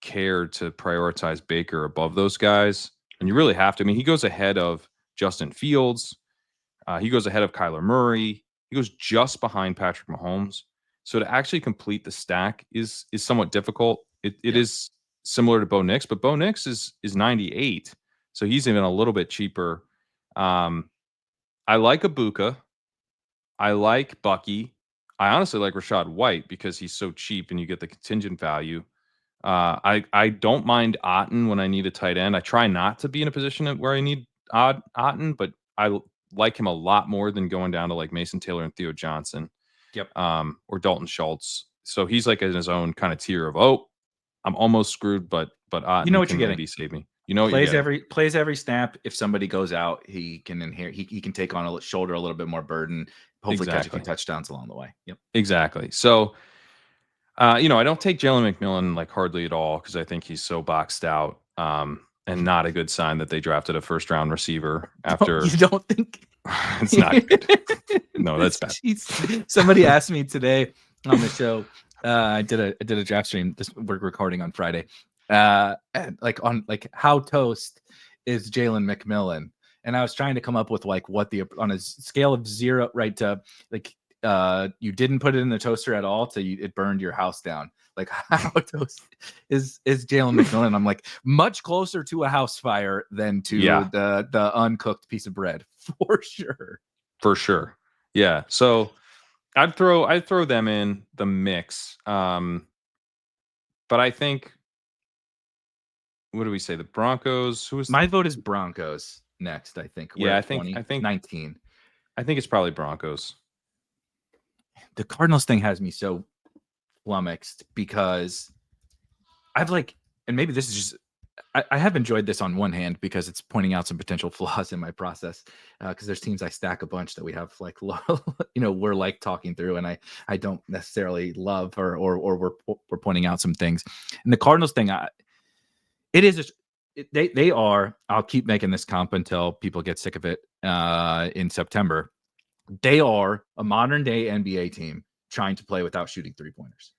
care to prioritize Baker above those guys. And you really have to. I mean, he goes ahead of Justin Fields. He goes ahead of Kyler Murray. He goes just behind Patrick Mahomes. So to actually complete the stack is somewhat difficult. It is similar to Bo Nix, but Bo Nix is 98. So he's even a little bit cheaper. I like Ibuka. I like Bucky. I honestly like Rachaad White because he's so cheap and you get the contingent value. I don't mind Otten when I need a tight end. I try not to be in a position where I need Otten, but I like him a lot more than going down to like Mason Taylor and Theo Johnson. Yep. Or Dalton Schultz. So he's like in his own kind of tier of, I'm almost screwed, but Otten what can you're maybe save me. Plays every snap. If somebody goes out, he can inherit. He can take on shoulder a little bit more burden. Hopefully, catch a few touchdowns along the way. Yep, exactly. So, I don't take Jalen McMillan like hardly at all because I think he's so boxed out, and not a good sign that they drafted a first round receiver after. You don't think it's not good? No, that's bad. Somebody asked me today on the show. I did a draft stream. We're recording on Friday. How toast is Jalen McMillan? and I was trying to come up with like what on a scale of 0 right to like you didn't put it in the toaster at all till it burned your house down. Like how toast is Jalen McMillan? I'm like much closer to a house fire than to the uncooked piece of bread for sure. For sure. Yeah. So I'd throw them in the mix. But I think, what do we say? The Broncos. My vote is Broncos next. I think. Yeah, I think 19. I think it's probably Broncos. The Cardinals thing has me so flummoxed because I've like, and maybe this is just, I have enjoyed this on one hand because it's pointing out some potential flaws in my process. Because there's teams I stack a bunch that we have like, we're like talking through, and I don't necessarily love or we're pointing out some things. And the Cardinals thing, it is just, they are. I'll keep making this comp until people get sick of it in September. They are a modern day NBA team trying to play without shooting 3-pointers.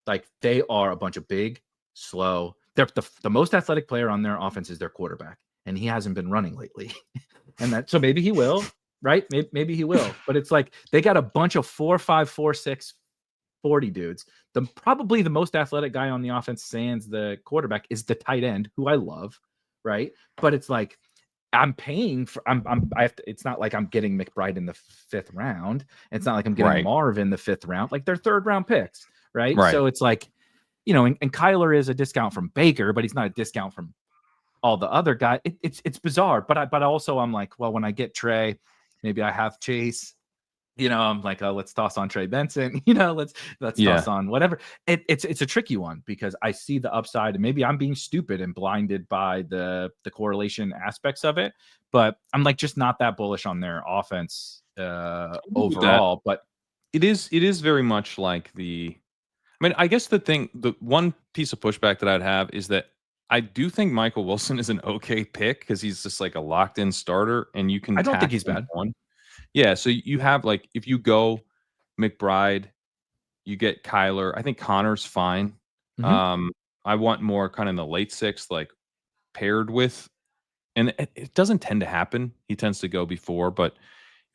Like they are a bunch of big, slow. They're the most athletic player on their offense is their quarterback, and he hasn't been running lately. And so maybe he will, right? Maybe he will. But it's like they got a bunch of 4'5", 4'6", 40 dudes. Probably the most athletic guy on the offense, sans the quarterback, is the tight end, who I love, right? But it's like I'm paying for. I have to, it's not like I'm getting McBride in the 5th round. It's not like I'm getting Marv in the 5th round. Like they're 3rd round picks, right? So it's like, and Kyler is a discount from Baker, but he's not a discount from all the other guys. It's bizarre, but also I'm like, well, when I get Trey, maybe I have Chase. I'm like, oh, let's toss on Trey Benson. Let's toss on whatever. It's a tricky one because I see the upside, and maybe I'm being stupid and blinded by the correlation aspects of it. But I'm like just not that bullish on their offense overall. But it is very much like I guess the one piece of pushback that I'd have is that I do think Michael Wilson is an okay pick because he's just like a locked in starter, and you can. I don't think he's bad. Yeah, so you have like if you go McBride, you get Kyler. I think Connor's fine. Mm-hmm. I want more kind of in the late 6th, like paired with, and it doesn't tend to happen. He tends to go before, but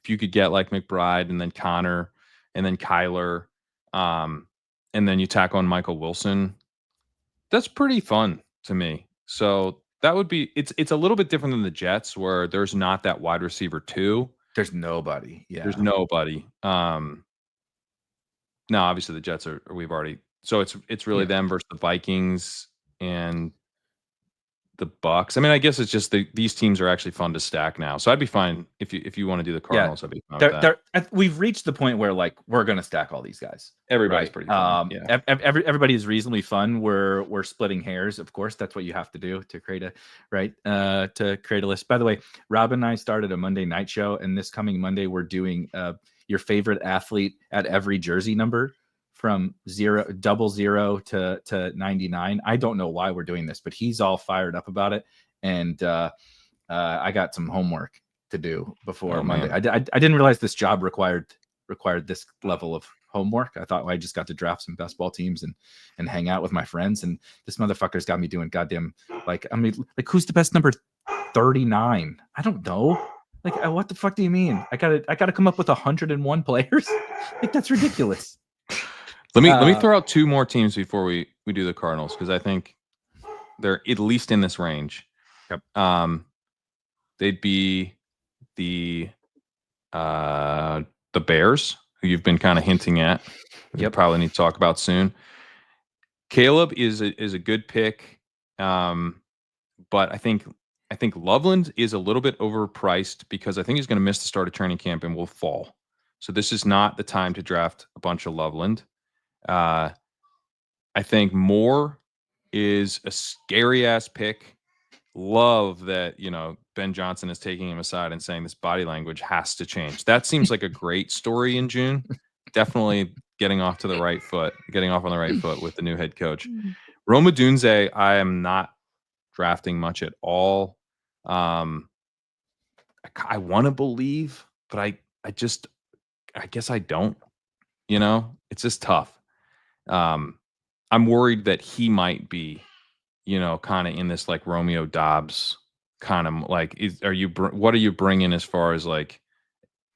if you could get like McBride and then Connor and then Kyler, and then you tack on Michael Wilson, that's pretty fun to me. So that would be it's a little bit different than the Jets where there's not that wide receiver 2. There's nobody. Yeah. There's nobody. Now obviously the Jets we've already, so it's really them versus the Vikings and the Bucks. I guess it's just these teams are actually fun to stack now. So I'd be fine if you want to do the Cardinals. I'd be fine with that. We've reached the point where like we're gonna stack all these guys. Everybody's pretty fun. Everybody is reasonably fun. We're splitting hairs, of course. That's what you have to do to create a list. By the way, Rob and I started a Monday night show, and this coming Monday we're doing your favorite athlete at every jersey number from 00 to 99. I don't know why we're doing this, but he's all fired up about it. And I got some homework to do before Monday. I didn't realize this job required this level of homework. I thought I just got to draft some best ball teams and hang out with my friends. And this motherfucker's got me doing goddamn, who's the best number 39? I don't know. What the fuck do you mean? I gotta come up with 101 players. That's ridiculous. Let me throw out 2 more teams before we do the Cardinals, because I think they're at least in this range. Yep. They'd be the Bears, who you've been kind of hinting at. You probably need to talk about soon. Caleb is a good pick, but I think Loveland is a little bit overpriced because I think he's going to miss the start of training camp and will fall. So this is not the time to draft a bunch of Loveland. I think Moore is a scary ass pick. Love that, Ben Johnson is taking him aside and saying this body language has to change. That seems like a great story in June. Definitely getting off on the right foot with the new head coach. Rome Odunze, I am not drafting much at all. I want to believe, but I guess I don't. It's just tough. I'm worried that he might be, kind of in this like Romeo Dobbs kind of like, what are you bringing as far as like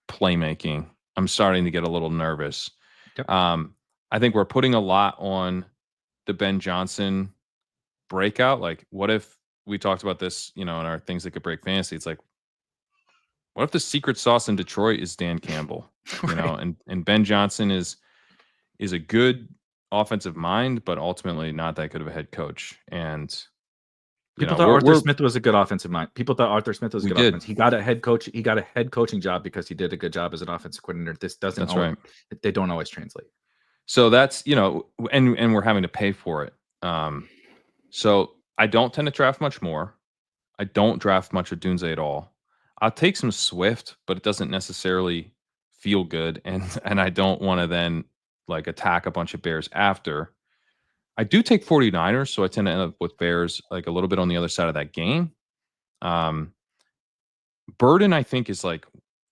playmaking? I'm starting to get a little nervous. Yep. I think we're putting a lot on the Ben Johnson breakout. Like, what if we talked about this, in our things that could break fantasy? It's like, what if the secret sauce in Detroit is Dan Campbell? Right. And Ben Johnson is a good offensive mind, but ultimately not that good of a head coach. And People thought Arthur Smith was a good offensive mind. People thought Arthur Smith was a good offense. He got a head coach. He got a head coaching job because he did a good job as an offensive coordinator. This doesn't. That's right. They don't always translate. So that's and we're having to pay for it. So I don't tend to draft much more. I don't draft much of Dunze at all. I'll take some Swift, but it doesn't necessarily feel good, and I don't want to then like attack a bunch of Bears after. I do take 49ers, so I tend to end up with Bears like a little bit on the other side of that game. Burden, I think, is like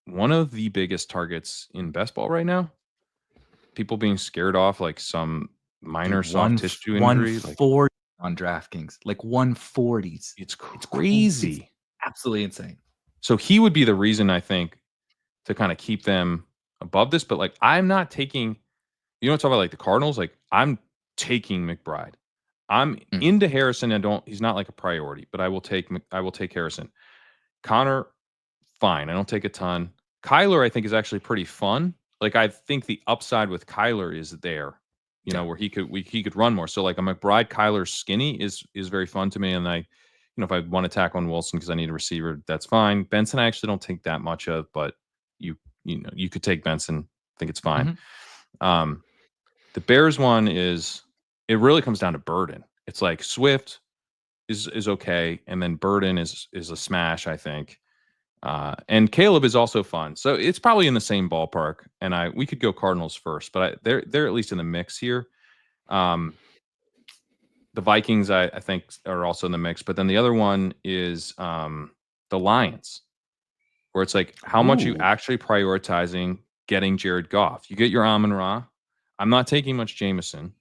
one of the biggest targets in best ball right now. People being scared off like some minor soft tissue injury. 140 on DraftKings, like 140s. It's crazy. It's absolutely insane. So he would be the reason, I think, to kind of keep them above this. But like, I'm not taking, talk about like the Cardinals. Like, I'm taking McBride. I'm into Harrison. He's not like a priority, but I will take Harrison. Connor, fine. I don't take a ton. Kyler, I think, is actually pretty fun. Like, I think the upside with Kyler is there, where he could run more. So like a McBride, Kyler skinny is very fun to me. And I, if I want to tack on Wilson because I need a receiver, that's fine. Benson, I actually don't take that much of, but you could take Benson. I think it's fine. The Bears one it really comes down to Burden. It's like Swift is okay, and then Burden is a smash, I think. And Caleb is also fun, so it's probably in the same ballpark. And we could go Cardinals first, but they're at least in the mix here. The Vikings, I think, are also in the mix, but then the other one is the Lions, where it's like how much you actually prioritizing getting Jared Goff. You get your Amon-Ra. I'm not taking much Jameson,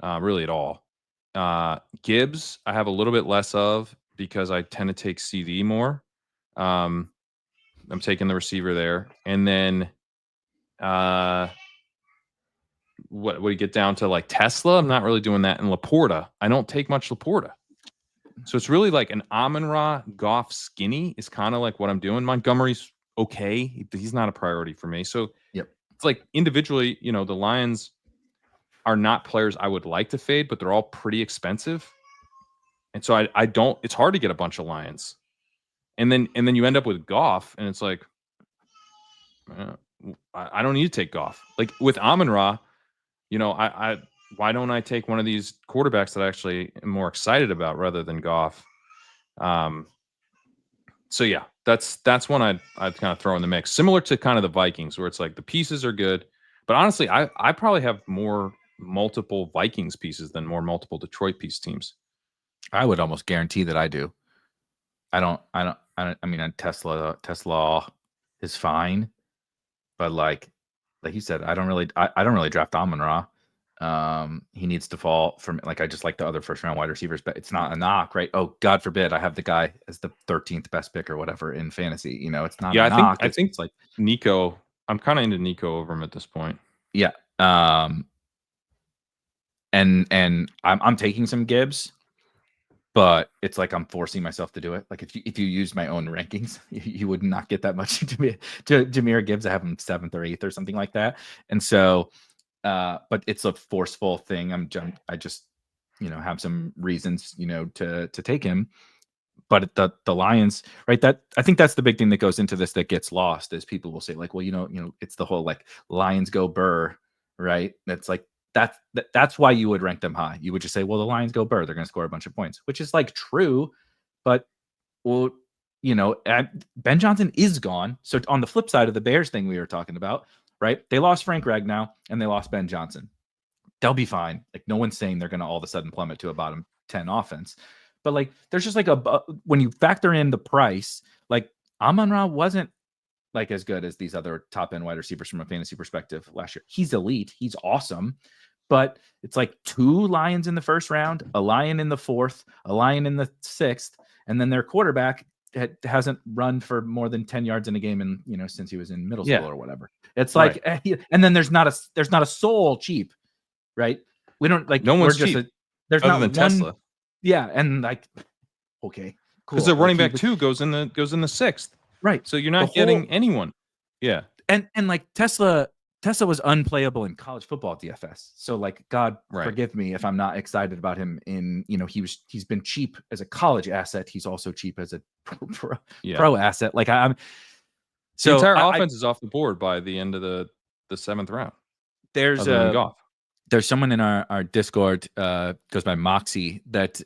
really at all. Gibbs, I have a little bit less of because I tend to take CD more. I'm taking the receiver there. And then what do you get down to, like Tesla? I'm not really doing that. And Laporta, I don't take much Laporta. So it's really like an Amon-Ra, Goff, skinny is kind of like what I'm doing. Montgomery's okay. He's not a priority for me. So it's like individually, the Lions are not players I would like to fade, but they're all pretty expensive. And so I don't, it's hard to get a bunch of Lions. And then you end up with Goff, and it's like, I don't need to take Goff. Like with Amon-Ra, why don't I take one of these quarterbacks that I actually am more excited about rather than Goff? So yeah, that's one I'd kind of throw in the mix. Similar to kind of the Vikings, where it's like the pieces are good, but honestly, I probably have more multiple Vikings pieces than more multiple Detroit piece teams. I would almost guarantee that I do. I mean, Tesla is fine, but like you said, I don't really draft Amon-Ra. He needs to fall from, like, I just like the other first round wide receivers, but it's not a knock, right? Oh, God forbid I have the guy as the 13th best pick or whatever in fantasy. It's not a knock. I think it's like Nico. I'm kind of into Nico over him at this point. Yeah. And I'm taking some Gibbs, but it's like I'm forcing myself to do it. Like if you use my own rankings, you would not get that much to Jahmyr Gibbs. I have him 7th or 8th or something like that. And so, but it's a forceful thing. I just, have some reasons, to take him. But the Lions, right? That I think that's the big thing that goes into this that gets lost is people will say like, well, it's the whole like Lions go Burr, right? That's like that's why you would rank them high. You would just say, well, the Lions go Burr, they're going to score a bunch of points, which is like true, but well, Ben Johnson is gone. So on the flip side of the Bears thing we were talking about, right? They lost Frank Ragnow and they lost Ben Johnson. They'll be fine. Like no one's saying they're going to all of a sudden plummet to a bottom 10 offense. But like, there's just like when you factor in the price, like Amon-Ra wasn't like as good as these other top end wide receivers from a fantasy perspective last year. He's elite. He's awesome. But it's like 2 Lions in the first round, a Lion in the 4th, a Lion in the 6th, and then their quarterback hasn't run for more than 10 yards in a game in, since he was in middle Yeah. school or whatever. It's like, and then there's not a soul cheap, right? We don't like, No we're one's just cheap there's other not than one. Tesla. Yeah, and like, okay, cool. Because the Like, running back 2 goes in the 6th. right. So you're not getting anyone. Yeah. And like Tesla was unplayable in college football at DFS. So like, God forgive me if I'm not excited about him in, he's been cheap as a college asset. He's also cheap as a pro asset. Like the entire offense is off the board by the end of the 7th round. There's someone in our Discord, goes by Moxie, that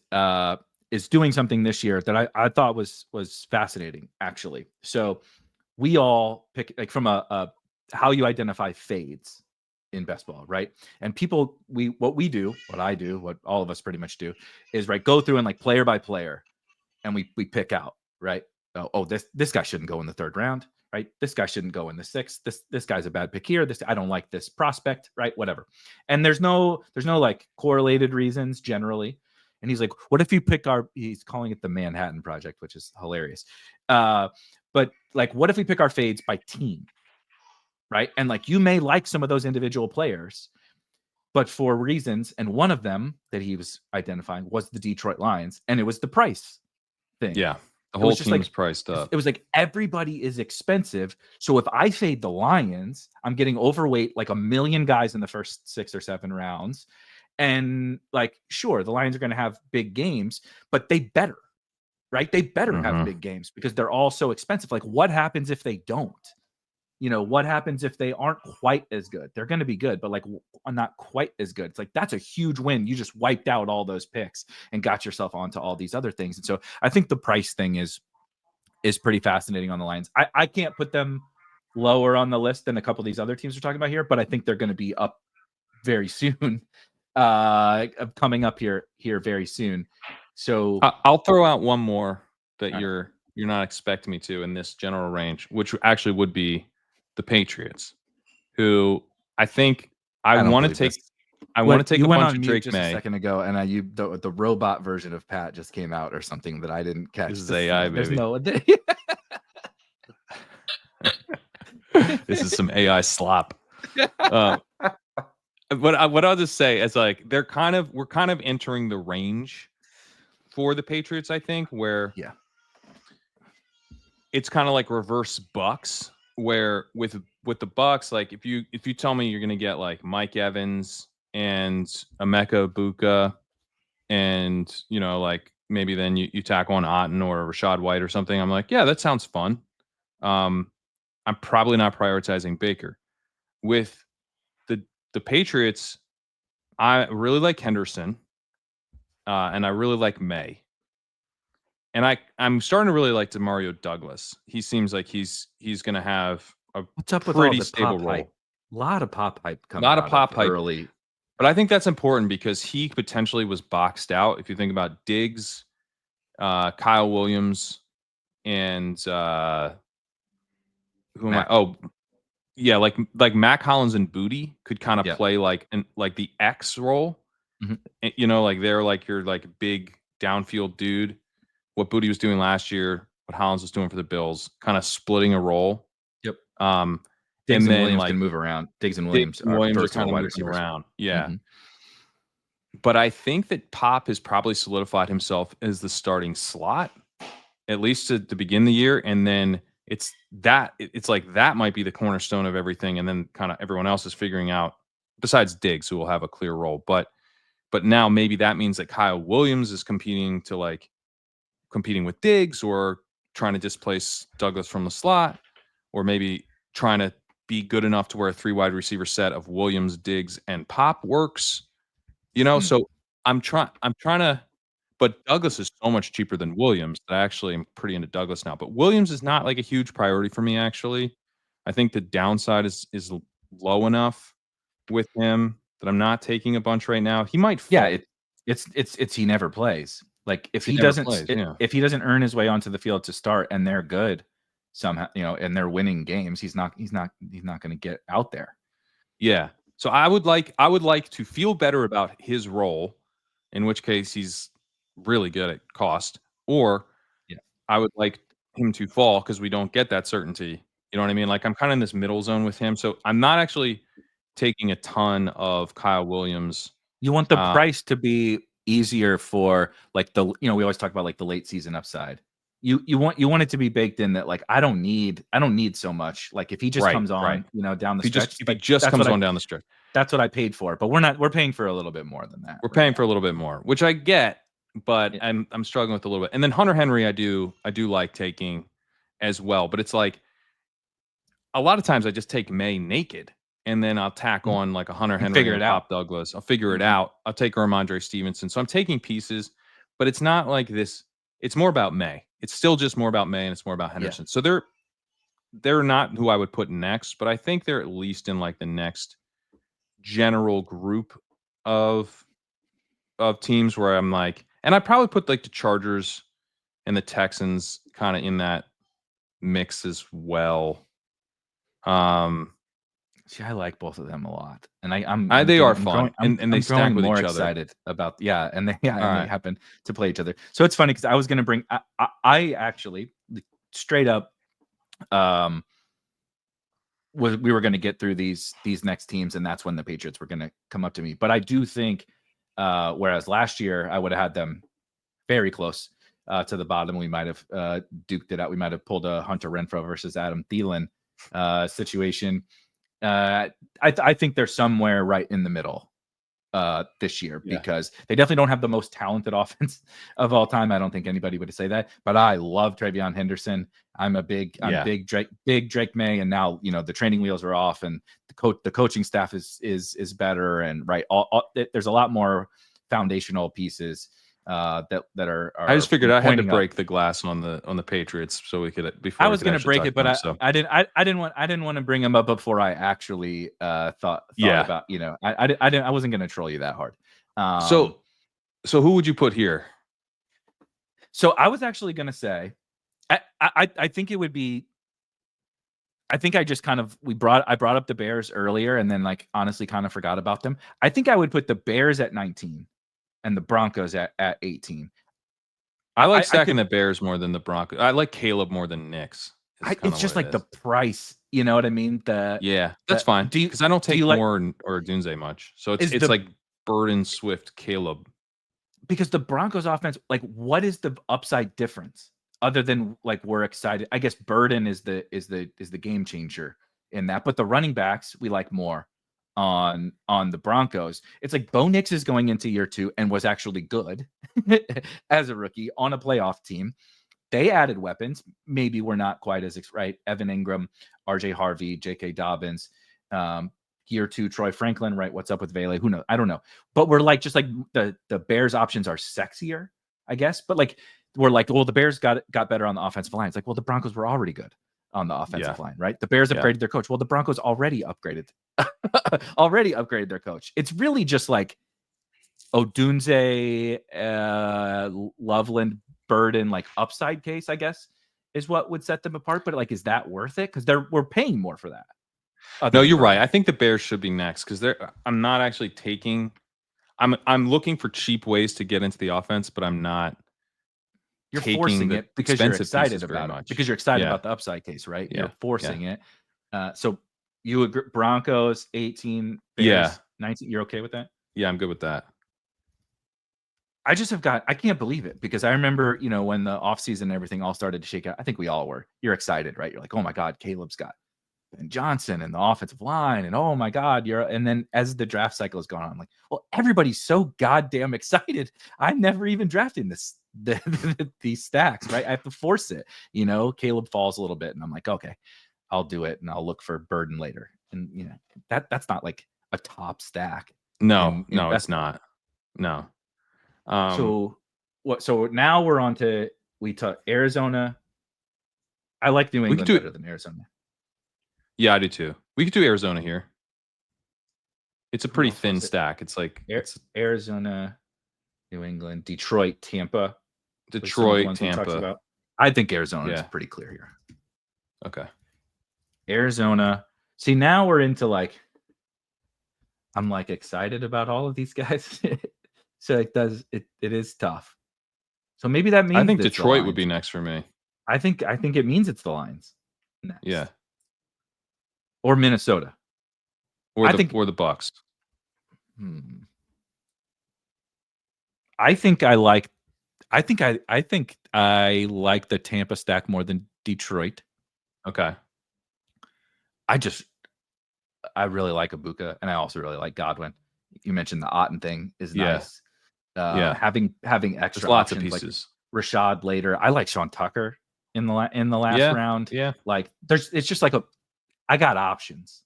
is doing something this year that I thought was fascinating, actually. So we all pick, like, from a how you identify fades in best ball, right? And people, what I do, what all of us pretty much do, is go through and like player by player, and we pick out, right? Oh, this guy shouldn't go in the 3rd round, right? This guy shouldn't go in the 6th. This guy's a bad pick here. I don't like this prospect, right? Whatever. And there's no like correlated reasons generally. And he's like, what if you pick he's calling it the Manhattan Project, which is hilarious. But like, what if we pick our fades by team, right? And like, you may like some of those individual players, but for reasons, and one of them that he was identifying was the Detroit Lions, and it was the price thing. Yeah. The whole team's priced up. It was like, everybody is expensive. So if I fade the Lions, I'm getting overweight like a million guys in the first 6 or 7 rounds. And like, sure, the Lions are going to have big games, but they better, right? They better have big games because they're all so expensive. Like, what happens if they don't? What happens if they aren't quite as good? They're going to be good, but like not quite as good. It's like, that's a huge win. You just wiped out all those picks and got yourself onto all these other things. And so I think the price thing is pretty fascinating on the Lions. I can't put them lower on the list than a couple of these other teams we're talking about here, but I think they're going to be up very soon, coming up here very soon. So I'll throw out one more that you're not expecting me to in this general range, which actually would be the Patriots, who I think I want to take. I want to take a bunch of Drake just May. A second ago, and the robot version of Pat just came out or something that I didn't catch. This is AI, baby. This is some AI slop. What I'll just say is, like, we're kind of entering the range for the Patriots, I think, where it's kind of like reverse Bucks, where with the Bucks, like, if you tell me you're gonna get like Mike Evans and Emeka Egbuka, and like maybe then you tack on Otton or Rashad White or something, I'm like, yeah, that sounds fun. I'm probably not prioritizing Baker. With the Patriots, I really like Henderson, and I really like May. And I'm starting to really like Demario Douglas. He seems like he's going to have a pretty stable role. A lot of pop hype coming out. A lot of pop hype early. But I think that's important because he potentially was boxed out. If you think about Diggs, Kyle Williams, and who am I? Oh, yeah, like Mac Hollins and Booty could kind of play like the X role. Mm-hmm. Like they're like your like big downfield dude. What Booty was doing last year, what Hollins was doing for the Bills, kind of splitting a role. Yep. Diggs and Williams can move around. Diggs and Williams are versatile wide receivers around. Yeah. Mm-hmm. But I think that Pop has probably solidified himself as the starting slot, at least to begin the year. And then it's like that might be the cornerstone of everything. And then kind of everyone else is figuring out, besides Diggs, who will have a clear role. But now maybe that means that Kyle Williams is competing with Diggs, or trying to displace Douglas from the slot, or maybe trying to be good enough to where a 3 wide receiver set of Williams, Diggs, and Pop works. So I'm trying to, but Douglas is so much cheaper than Williams that I actually am pretty into Douglas now. But Williams is not like a huge priority for me, actually. I think the downside is low enough with him that I'm not taking a bunch right now. He might fall. Yeah, it's he never plays. Like if he doesn't earn his way onto the field to start, and they're good somehow, and they're winning games, he's not going to get out there. Yeah. So I would like to feel better about his role, in which case he's really good at cost, or I would like him to fall because we don't get that certainty. You know what I mean? Like I'm kind of in this middle zone with him, so I'm not actually taking a ton of Kyle Williams. You want the price to be easier for like the, we always talk about like the late season upside. You want it to be baked in that like I don't need so much. Like if he just comes on, down the stretch, if he just comes on down the stretch. That's what I paid for. But we're paying for a little bit more than that. We're paying for a little bit more, which I get, but I'm struggling with a little bit. And then Hunter Henry, I do like taking as well, but it's like a lot of times I just take May naked. And then I'll tack on like a Hunter Henry and Pop Douglas. I'll figure it out. I'll take Ramondre Stevenson. So I'm taking pieces, but it's not like this. It's more about May. It's still just more about May, and it's more about Henderson. So they're not who I would put next, but I think they're at least in like the next general group of teams where I'm like, and I probably put like the Chargers and the Texans kind of in that mix as well. See, I like both of them a lot, and they are fun, and they stack with more each other. Excited about and they happen to play each other. So it's funny because I was going to bring I actually straight up we were going to get through these next teams, and that's when the Patriots were going to come up to me. But I do think whereas last year I would have had them very close to the bottom, we might have duked it out. We might have pulled a Hunter Renfrow versus Adam Thielen situation. I think they're somewhere right in the middle this year because they definitely don't have the most talented offense of all time. I don't think anybody would say that, but I love Travion Henderson. I'm big Drake May, and now the training wheels are off, and the coaching staff is better, and there's a lot more foundational pieces that are. I just figured I had to break the glass on the Patriots so we could. Before I was going to break it, but I didn't want to bring them up before I actually thought about. I wasn't going to troll you that hard. So who would you put here? So I was actually going to say, I think it would be. I think I just I brought up the Bears earlier, and then like honestly kind of forgot about them. I think I would put the Bears at 19. And the Broncos at 18. I like stacking the Bears more than the Broncos. I like Caleb more than Knicks. It's just like the price. You know what I mean? That's fine. Because I don't take Moore or Dunze much. So it's like Burden, Swift, Caleb. Because the Broncos offense, like, what is the upside difference other than like we're excited? I guess Burden is the game changer in that, but the running backs we like more. On the Broncos, it's like Bo Nix is going into year 2 and was actually good as a rookie on a playoff team. They added weapons. Maybe we're not quite as right. Evan Ingram, RJ Harvey, J.K. Dobbins, year 2, Troy Franklin, right? What's up with Vele? Who knows? I don't know. But we're like, just like the Bears options are sexier, I guess. But like, we're like, well, the Bears got better on the offensive line. It's like, well, the Broncos were already good on the offensive line, right? The Bears upgraded their coach. Well, the Broncos already upgraded their coach. It's really just like Odunze, Loveland, Burden, like upside case, I guess, is what would set them apart. But like, is that worth it? Because we're paying more for that. No, you're right. I think the Bears should be next because I'm not actually taking. I'm looking for cheap ways to get into the offense, but I'm not. You're forcing it because you're excited about it. Because you're excited about the upside case, right? Yeah. You're forcing it. So you agree, Broncos 18, Bears 19. You're okay with that? Yeah, I'm good with that. I can't believe it because I remember, when the offseason and everything all started to shake out. I think we all were. You're excited, right? You're like, oh my God, Caleb's got Ben Johnson and the offensive line, and oh my God, and then as the draft cycle is going on, I'm like, well, everybody's so goddamn excited. I'm never even drafting these stacks, right? I have to force it. Caleb falls a little bit, and I'm like, okay, I'll do it, and I'll look for Burden later. And that's not like a top stack. No, it's not. No. So now we're on to we took Arizona. I like New England better than Arizona. Yeah, I do too. We could do Arizona here. It's a pretty thin stack. It's like Arizona, New England, Detroit, Tampa. Tampa. I think Arizona is pretty clear here. Okay. Arizona. See, now we're into like, I'm like excited about all of these guys. So it is tough. So maybe that means I think Detroit would be next for me. I think it means it's the Lions next. Yeah. Or Minnesota. Or the Bucks. I think I like the Tampa stack more than Detroit. Okay. I really like Ibuka, and I also really like Godwin. You mentioned the Otten thing is nice. Yeah. Having extra There's lots options of pieces. Like Rashad later. I like Sean Tucker in the last round. Yeah. Like it's just like I got options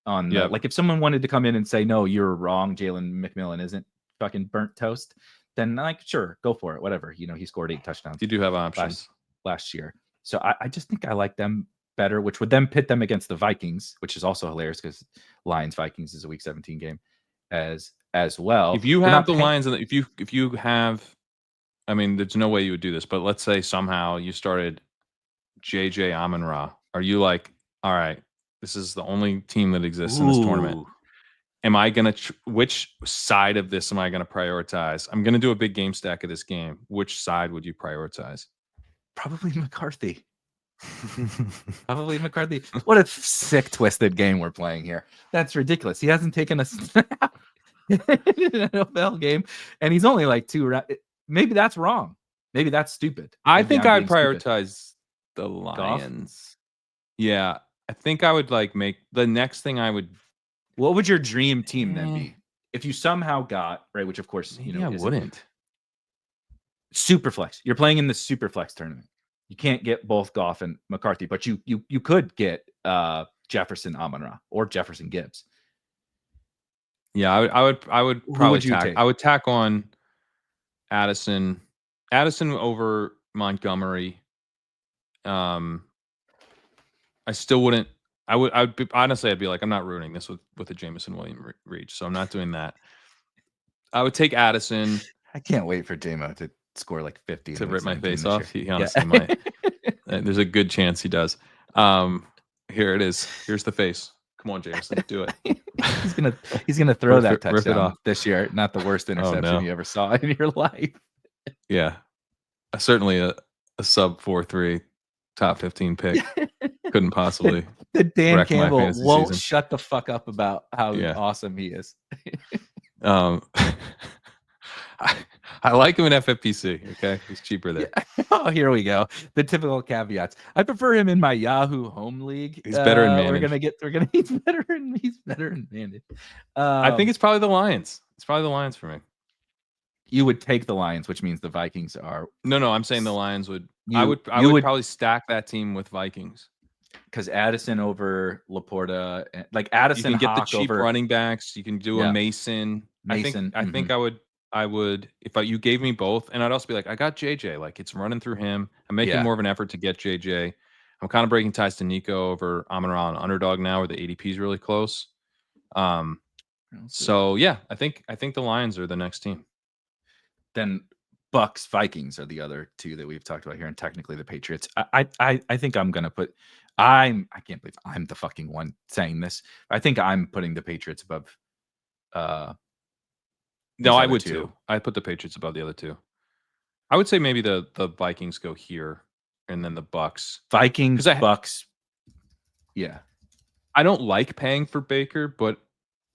on like if someone wanted to come in and say, no, you're wrong, Jalen McMillan isn't fucking burnt toast, then like sure, go for it. Whatever. He scored 8 touchdowns. You do have options last year. So I just think I like them better, which would then pit them against the Vikings, which is also hilarious because Lions Vikings is a week 17 game as well. If you have the Lions, and if you have, I mean, there's no way you would do this, but let's say somehow you started JJ Amon-Ra. Are you like, all right, this is the only team that exists in this tournament? Am I gonna which side of this am I gonna prioritize? I'm gonna do a big game stack of this game. Which side would you prioritize? Probably McCarthy. Probably McCarthy. What a sick, twisted game we're playing here. That's ridiculous. He hasn't taken a snap in an NFL game, and he's only like 2 rounds. Maybe that's wrong. Maybe that's stupid. I think I'd prioritize the Lions. Goff? Yeah, I think I would like make the next thing I would. What would your dream team then be if you somehow got right? Which of course I wouldn't. Superflex. You're playing in the Superflex tournament. You can't get both Goff and McCarthy, but you could get Jefferson Amon-Ra or Jefferson Gibbs. Yeah, I would probably tack. I would tack on Addison over Montgomery. I still wouldn't. I'd be, honestly, I'd be like, I'm not ruining this with a Jameson Williams reach, so I'm not doing that. I would take Addison. I can't wait for JMO to score like 50 to rip my face off. He honestly might. There's a good chance he does. Here it is. Here's the face. Come on, Jameson, do it. he's gonna throw that touchdown this year. Not the worst interception you ever saw in your life. Yeah, certainly a sub 4.3 top 15 pick. Couldn't possibly. The Dan Campbell won't shut the fuck up about how awesome he is. I like him in FFPC. Okay, he's cheaper there. Yeah. Oh, here we go. The typical caveats. I prefer him in my Yahoo home league. He's better in managed. He's better in managed. I think it's probably the Lions. It's probably the Lions for me. You would take the Lions, which means the Vikings are. No. I'm saying the Lions would. I would probably stack that team with Vikings. Because Addison over Laporta, like Addison, you can get the cheap running backs. You can do a Mason. I think I would if you gave me both, and I'd also be like, I got JJ. Like it's running through him. I'm making more of an effort to get JJ. I'm kind of breaking ties to Nico over Amon-Ra and underdog now, where the ADP is really close. So yeah, I think the Lions are the next team. Then Bucks, Vikings are the other two that we've talked about here, and technically the Patriots. I think I'm gonna put. I can't believe I'm the fucking one saying this. I think I'm putting the Patriots above. No, I would too. I put the Patriots above the other two. I would say maybe the Vikings go here, and then the Bucks. Bucks. Yeah, I don't like paying for Baker, but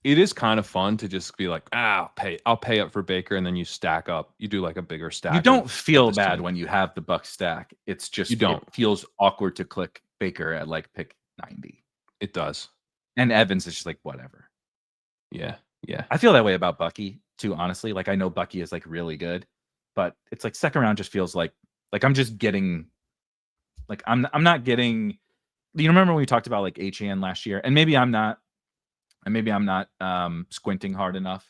it is kind of fun to just be like, I'll pay up for Baker, and then you stack up. You do like a bigger stack. You don't feel bad when you have the Bucks stack. It's just it feels awkward to click Baker at like pick 90. It does. And Evans is just like whatever. Yeah. I feel that way about Bucky too, honestly. Like I know Bucky is like really good, but it's like second round just feels like I'm just getting like I'm not getting. You remember when we talked about like HN last year, and maybe I'm not squinting hard enough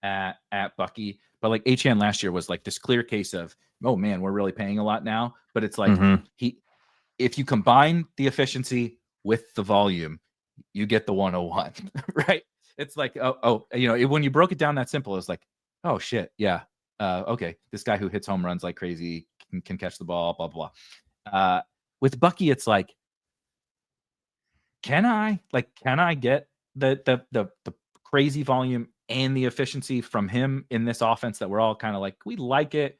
at Bucky, but like HN last year was like this clear case of, oh man, we're really paying a lot now. But it's like if you combine the efficiency with the volume, you get the 101, right? It's like, when you broke it down that simple, it's like, oh shit, yeah, okay, this guy who hits home runs like crazy can catch the ball, blah blah. With Bucky, it's like, can I get the crazy volume and the efficiency from him in this offense that we're all kind of like, we like it.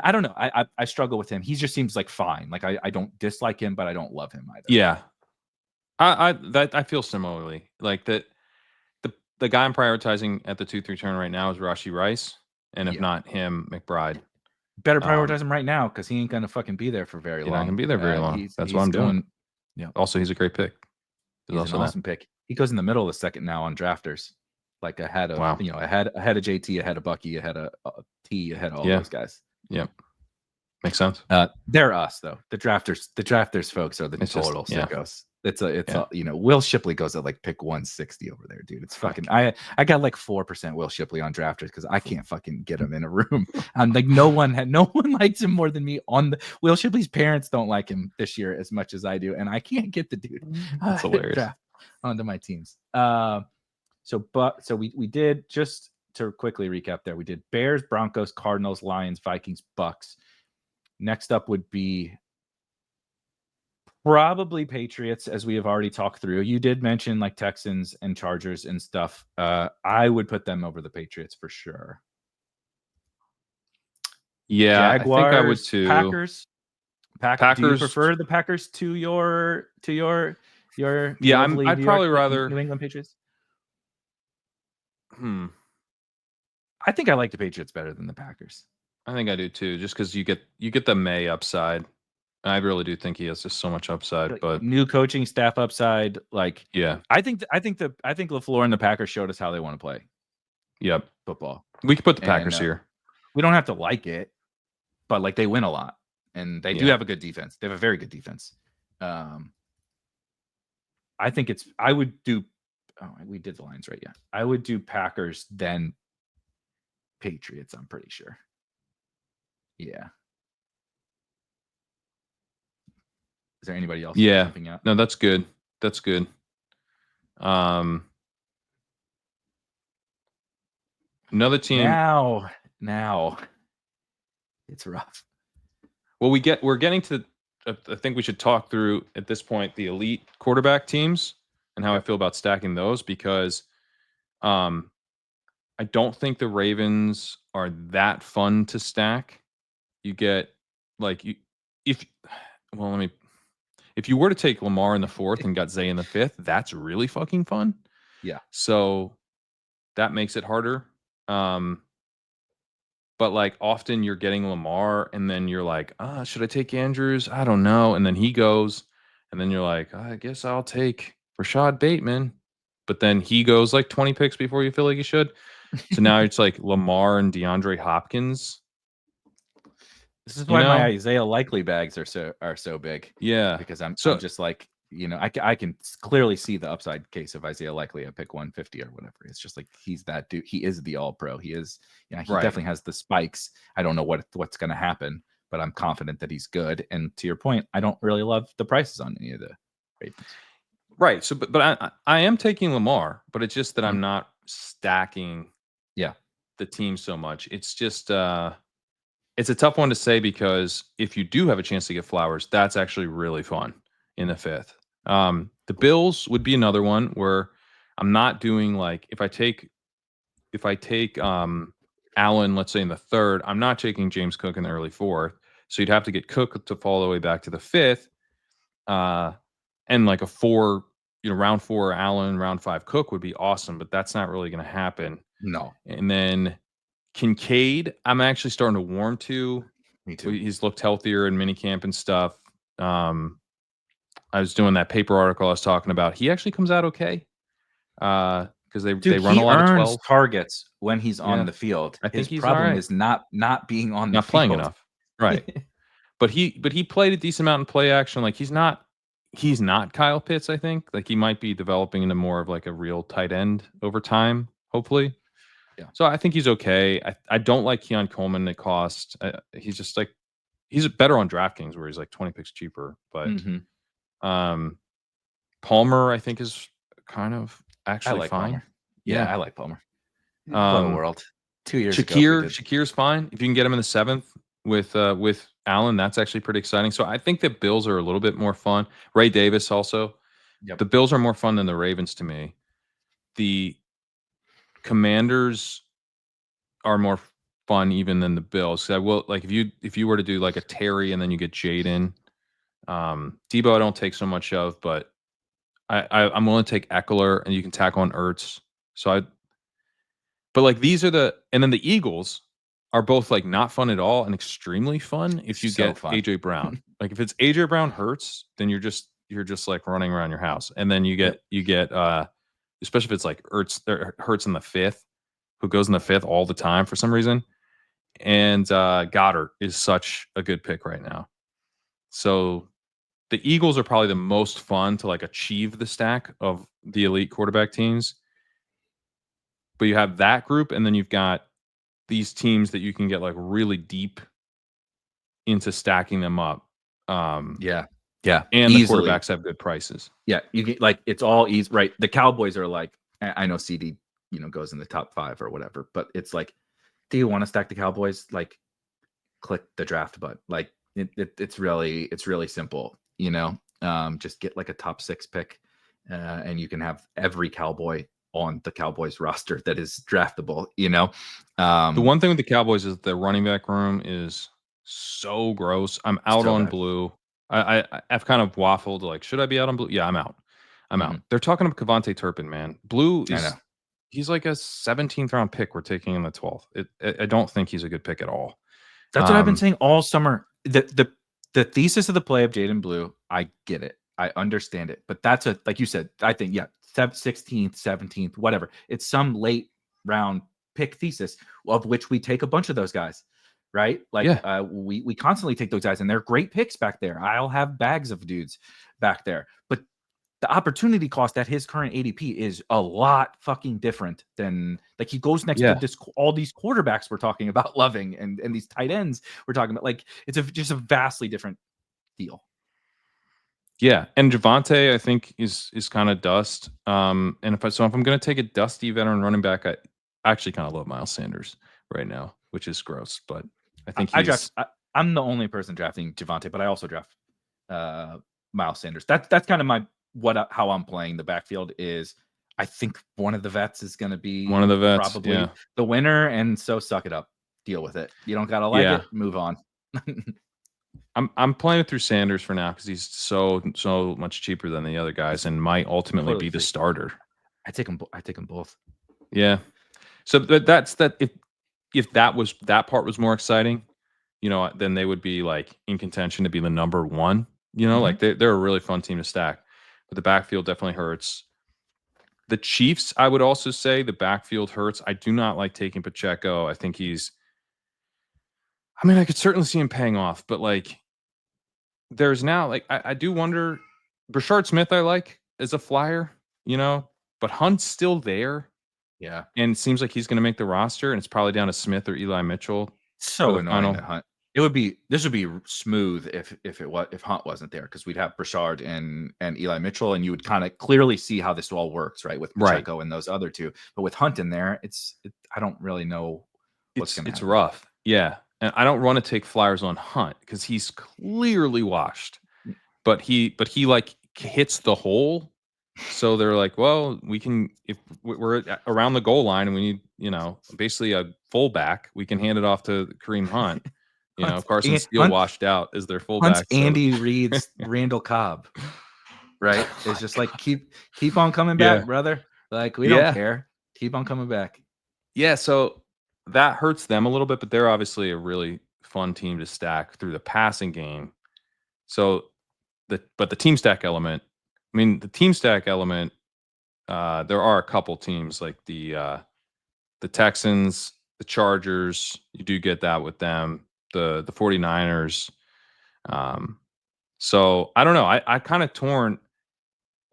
I don't know. I struggle with him. He just seems like fine. Like I don't dislike him, but I don't love him either. Yeah. I feel similarly. Like that the guy I'm prioritizing at the 2-3 turn right now is Rashee Rice. And if not him, McBride. Better prioritize him right now because he ain't gonna fucking be there for very long. He's not gonna be there very long. That's what I'm doing. Yeah. Also, he's a great pick. He's an awesome pick. He goes in the middle of the second now on drafters, like ahead of ahead of JT, ahead of Bucky, ahead of T, ahead of all those guys. Yep. Makes sense. They're us though. The drafters folks are the total sickos. It's Will Shipley goes at like pick 160 over there, dude. It's fucking I got like 4% Will Shipley on drafters because I can't fucking get him in a room. I'm like no one likes him more than me on the Will Shipley's parents don't like him this year as much as I do, and I can't get the dude That's hilarious onto my teams. So we did, just to quickly recap there, we did Bears, Broncos, Cardinals, Lions, Vikings, Bucks. Next up would be probably Patriots, as we have already talked through. You did mention like Texans and Chargers and stuff. I would put them over the Patriots for sure. Yeah, Jaguars, I think I would too. Packers. Do you prefer the Packers to your yeah? I'd probably rather New England Patriots. I think I like the Patriots better than the Packers. I think I do too, just because you get the May upside. I really do think he has just so much upside, but new coaching staff upside. Like, yeah, I think LaFleur and the Packers showed us how they want to play. Yep, football. We could put the Packers here. We don't have to like it, but like they win a lot, and they do have a good defense. They have a very good defense. I think I would do. Oh, we did the Lions right? Yeah, I would do Packers then Patriots. I'm pretty sure. Yeah. Is there anybody else? Yeah. No, that's good. That's good. Another team. Now it's rough. Well, we're getting to. I think we should talk through at this point the elite quarterback teams and how I feel about stacking those, because I don't think the Ravens are that fun to stack. You get if you were to take Lamar in the 4th and got Zay in the 5th, that's really fucking fun. Yeah. So that makes it harder. But like often you're getting Lamar and then you're like, should I take Andrews? I don't know. And then he goes, and then you're like, I guess I'll take Rashad Bateman. But then he goes like 20 picks before you feel like you should. So now it's like Lamar and DeAndre Hopkins. This is why my Isaiah Likely bags are so big. Yeah, because I'm just like, I can clearly see the upside case of Isaiah Likely at pick 150 or whatever. It's just like he's that dude. He is the All Pro. He is. He definitely has the spikes. I don't know what's going to happen, but I'm confident that he's good. And to your point, I don't really love the prices on any of the Ravens. Right. So, but I am taking Lamar, but it's just that I'm not stacking. The team so much. It's just it's a tough one to say, because if you do have a chance to get Flowers, that's actually really fun in the 5th. The Bills would be another one where I'm not doing like if I take Allen, let's say in the 3rd, I'm not taking James Cook in the early 4th. So you'd have to get Cook to fall all the way back to the 5th. And like a 4, round 4 Allen, round 5 Cook would be awesome, but that's not really going to happen. No. And then Kincaid, I'm actually starting to warm to. Me too. He's looked healthier in minicamp and stuff. I was doing that paper article I was talking about. He actually comes out okay. Because they run a lot of 12 targets when he's on the field. I think his problem is not being on the field. Not playing enough. Right. But he played a decent amount in play action. Like he's not Kyle Pitts, I think. Like he might be developing into more of like a real tight end over time, hopefully. Yeah. So I think he's okay. I don't like Keon Coleman at cost. He's just like, he's better on DraftKings where he's like 20 picks cheaper. But Palmer, I think, is kind of actually fine. Palmer. Yeah, I like Palmer. What a world. 2 years ago. Shakir's fine. If you can get him in the 7th with Allen, that's actually pretty exciting. So I think the Bills are a little bit more fun. Ray Davis also. Yep. The Bills are more fun than the Ravens to me. The Commanders are more fun even than the Bills. So I will like if you were to do like a Terry and then you get Jaden, Debo I don't take so much of, but I'm willing to take Eckler and you can tack on Ertz. But like these are and then the Eagles are both like not fun at all and extremely fun if you get fun. AJ Brown. Like if it's AJ Brown Hurts, then you're just like running around your house. And then you get especially if it's like Hurts in the fifth, who goes in the fifth all the time for some reason. And Goddard is such a good pick right now. So the Eagles are probably the most fun to like achieve the stack of the elite quarterback teams. But you have that group, and then you've got these teams that you can get like really deep into stacking them up. Yeah. And easily. The quarterbacks have good prices. Yeah, you get like it's all easy, right? The Cowboys are like, I know CD, goes in the top 5 or whatever, but it's like, do you want to stack the Cowboys? Like, click the draft button. Like, it's really simple. Just get like a top 6 pick, and you can have every Cowboy on the Cowboys roster that is draftable. The one thing with the Cowboys is the running back room is so gross. I'm out on bad. Blue. I've kind of waffled like, should I be out on Blue? Yeah, I'm out. I'm out. They're talking about Kevontae Turpin, man. Blue is he's like a 17th round pick we're taking in the 12th. I don't think he's a good pick at all. That's what I've been saying all summer. The thesis of the play of Jaden Blue, I get it. I understand it. But that's like you said, I think, 16th, 17th, whatever. It's some late round pick thesis of which we take a bunch of those guys, right? Like we constantly take those guys and they're great picks back there. I'll have bags of dudes back there. But the opportunity cost at his current ADP is a lot fucking different than like he goes next to all these quarterbacks we're talking about loving and these tight ends we're talking about. Like it's just a vastly different deal. Yeah, and Javonte I think is kind of dust. And if I'm going to take a dusty veteran running back, I actually kind of love Miles Sanders right now, which is gross, but I think I'm the only person drafting Javonte, but I also draft Miles Sanders. That's kind of how I'm playing the backfield is. I think one of the vets is going to be one of the vets, probably the winner, and so suck it up, deal with it. You don't gotta like it, move on. I'm playing it through Sanders for now because he's so much cheaper than the other guys and might ultimately be the starter. I take them both. Yeah. So that's that. If that part was more exciting, then they would be like in contention to be the number one. Like they're a really fun team to stack. But the backfield definitely hurts. The Chiefs, I would also say the backfield hurts. I do not like taking Pacheco. I think I could certainly see him paying off, but like there's now like I do wonder. Brashard Smith I like as a flyer, but Hunt's still there. Yeah. And it seems like he's going to make the roster, and it's probably down to Smith or Eli Mitchell. So annoying that Hunt. This would be smooth if Hunt wasn't there, because we'd have Brashard and Eli Mitchell, and you would kind of clearly see how this all works, right? With Pacheco and those other two. But with Hunt in there, I don't really know what's going to happen. It's rough. Yeah. And I don't want to take flyers on Hunt because he's clearly washed. But he like hits the hole. So they're like, well, we can, if we're around the goal line and we need, basically a fullback, we can hand it off to Kareem Hunt. Carson Steele washed out as their fullback. Hunt's Andy Reid's Randall Cobb, right? It's just like keep on coming back, brother. Like we don't care. Keep on coming back. Yeah, so that hurts them a little bit, but they're obviously a really fun team to stack through the passing game. So the team stack element. The team stack element. There are a couple teams like the Texans, the Chargers. You do get that with them. The 49ers. So I don't know. I kind of torn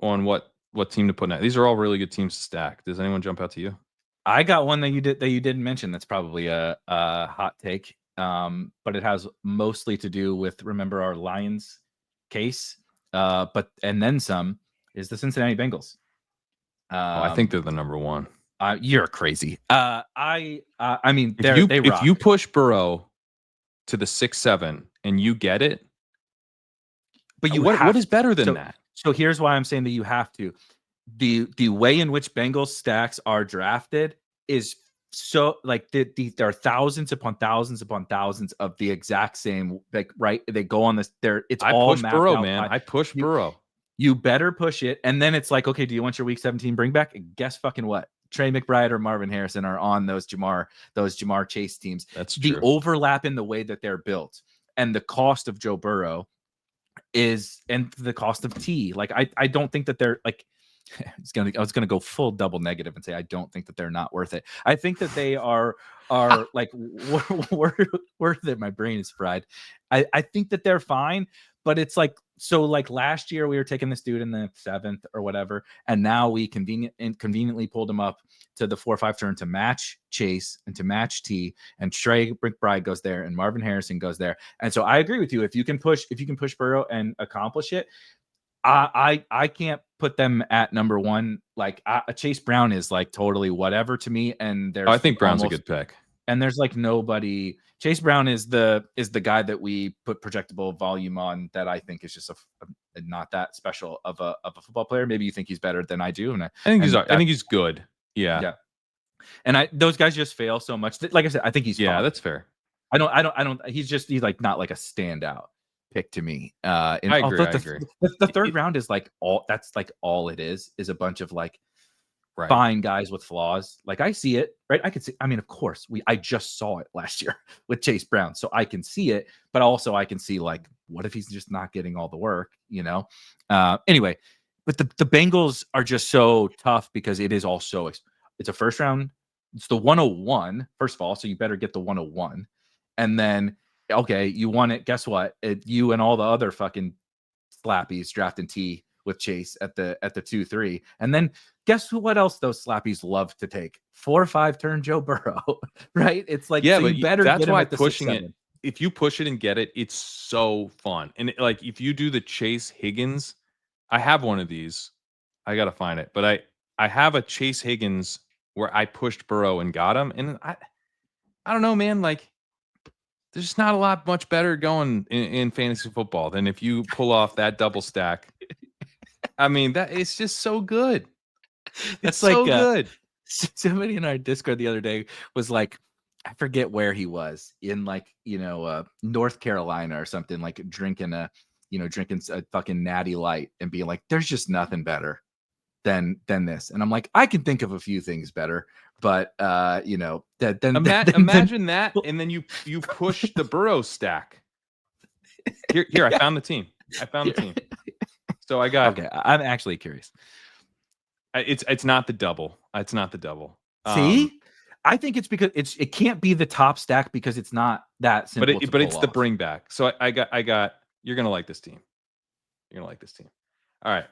on what team to put in. These are all really good teams to stack. Does anyone jump out to you? I got one that you didn't mention. That's probably a hot take. But it has mostly to do with, remember our Lions case, and then some, is the Cincinnati Bengals. I think they're the number one. You're crazy. If you push Burrow to the 6-7 and you get it, but what is better than that? So here's why I'm saying that you have to. The way in which Bengals stacks are drafted is so like there are thousands upon thousands upon thousands of the exact same, like, right? They go on this. It's all push mapped Burrow, out. man. I push Burrow. You better push it. And then it's like, okay, do you want your week 17 bring back? And guess fucking what? Trey McBride or Marvin Harrison are on those Jamar Chase teams. That's the true. overlap in the way that they're built and the cost of Joe Burrow and the cost of T. Like, I don't think that they're like, I was gonna go full double negative and say I don't think that they're not worth it. I think that they are like worth it. My brain is fried. I think that they're fine, but it's like, so like last year we were taking this dude in the 7th or whatever, and now we conveniently pulled him up to the 4 or 5 turn to match Chase and to match T, and Trey McBride goes there and Marvin Harrison goes there. And so I agree with you. If you can push Burrow and accomplish it, I can't put them at number one. Like, Chase Brown is like totally whatever to me. And I think Brown's a good pick. And there's like nobody. Chase Brown is the guy that we put projectable volume on that I think is just not that special of a football player. Maybe you think he's better than I do, and I think he's good. Yeah. And those guys just fail so much. Like I said, I think he's fine. That's fair. I don't. He's like not like a standout pick to me. I agree. The third round is like all it is a bunch of like fine guys with flaws. Like, I see it, right? I can see. I mean, of course, I just saw it last year with Chase Brown, so I can see it. But also, I can see, like, what if he's just not getting all the work? Anyway, but the Bengals are just so tough because it is also it's a first round. It's the 101 first of all, so you better get the 101, and then. Okay, you won it. Guess what? You and all the other fucking slappies drafting T with Chase at the 2-3, and then guess what else those slappies love to take? 4 or 5 turn Joe Burrow, right? It's like, so you better. That's get him why at the pushing 6-7. it. If you push it and get it, it's so fun. And like, if you do the Chase Higgins, I have one of these. I gotta find it, but I have a Chase Higgins where I pushed Burrow and got him, and I don't know, man. Like, there's just not a lot much better going in fantasy football than if you pull off that double stack. I mean, that it's just so good. It's like so good. Somebody in our Discord the other day was like, I forget where he was in, like, North Carolina or something, like drinking a fucking Natty Light and being like, there's just nothing better than this. And I'm like, I can think of a few things better. But imagine that, and then you push the Burrow stack. Here, I found the team. So I got. Okay, I'm actually curious. It's not the double. It's not the double. See, I think it's because it can't be the top stack because it's not that simple. But it's the bring back. So I got. You're gonna like this team. All right,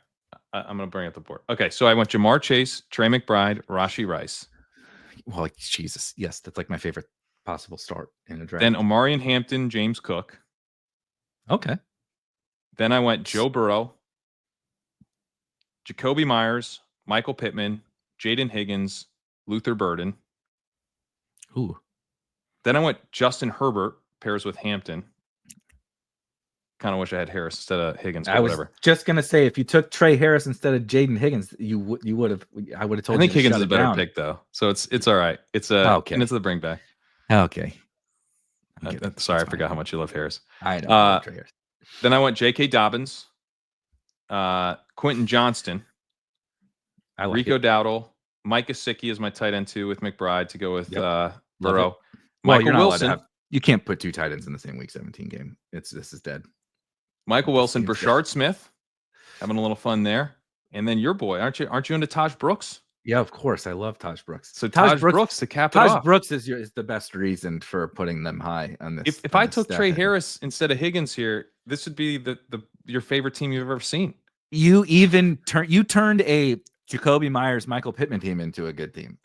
I'm gonna bring up the board. Okay, so I went Jamar Chase, Trey McBride, Rashee Rice. Well, like, Jesus, yes, that's like my favorite possible start in a draft. Then Omarion Hampton, James Cook. Okay. Then I went Joe Burrow, Jacoby Myers, Michael Pittman, Jaden Higgins, Luther Burden. Ooh. Then I went Justin Herbert, pairs with Hampton. Kind of wish I had Harris instead of Higgins, but whatever. I was just gonna say, if you took Trey Harris instead of Jaden Higgins, you would have. I would have told you. I think Higgins is a better pick, though. So it's all right. It's okay. And it's the bring back. Okay. Sorry, I forgot how much you love Harris. I know. Trey Harris. Then I went J.K. Dobbins, Quentin Johnston, Rico Dowdle, Mike Gesicki is my tight end 2 with McBride to go with Burrow. Michael Wilson. You can't put 2 tight ends in the same week 17 game. This is dead. Michael Wilson, Brashard Smith, having a little fun there, and then your boy, aren't you into Taj Brooks? Yeah, of course, I love Taj Brooks. So Taj Brooks to cap it off. Taj Brooks is the best reason for putting them high on this. If I took Trey Harris instead of Higgins here, this would be your favorite team you've ever seen. You even turned a Jacoby Myers, Michael Pittman team into a good team.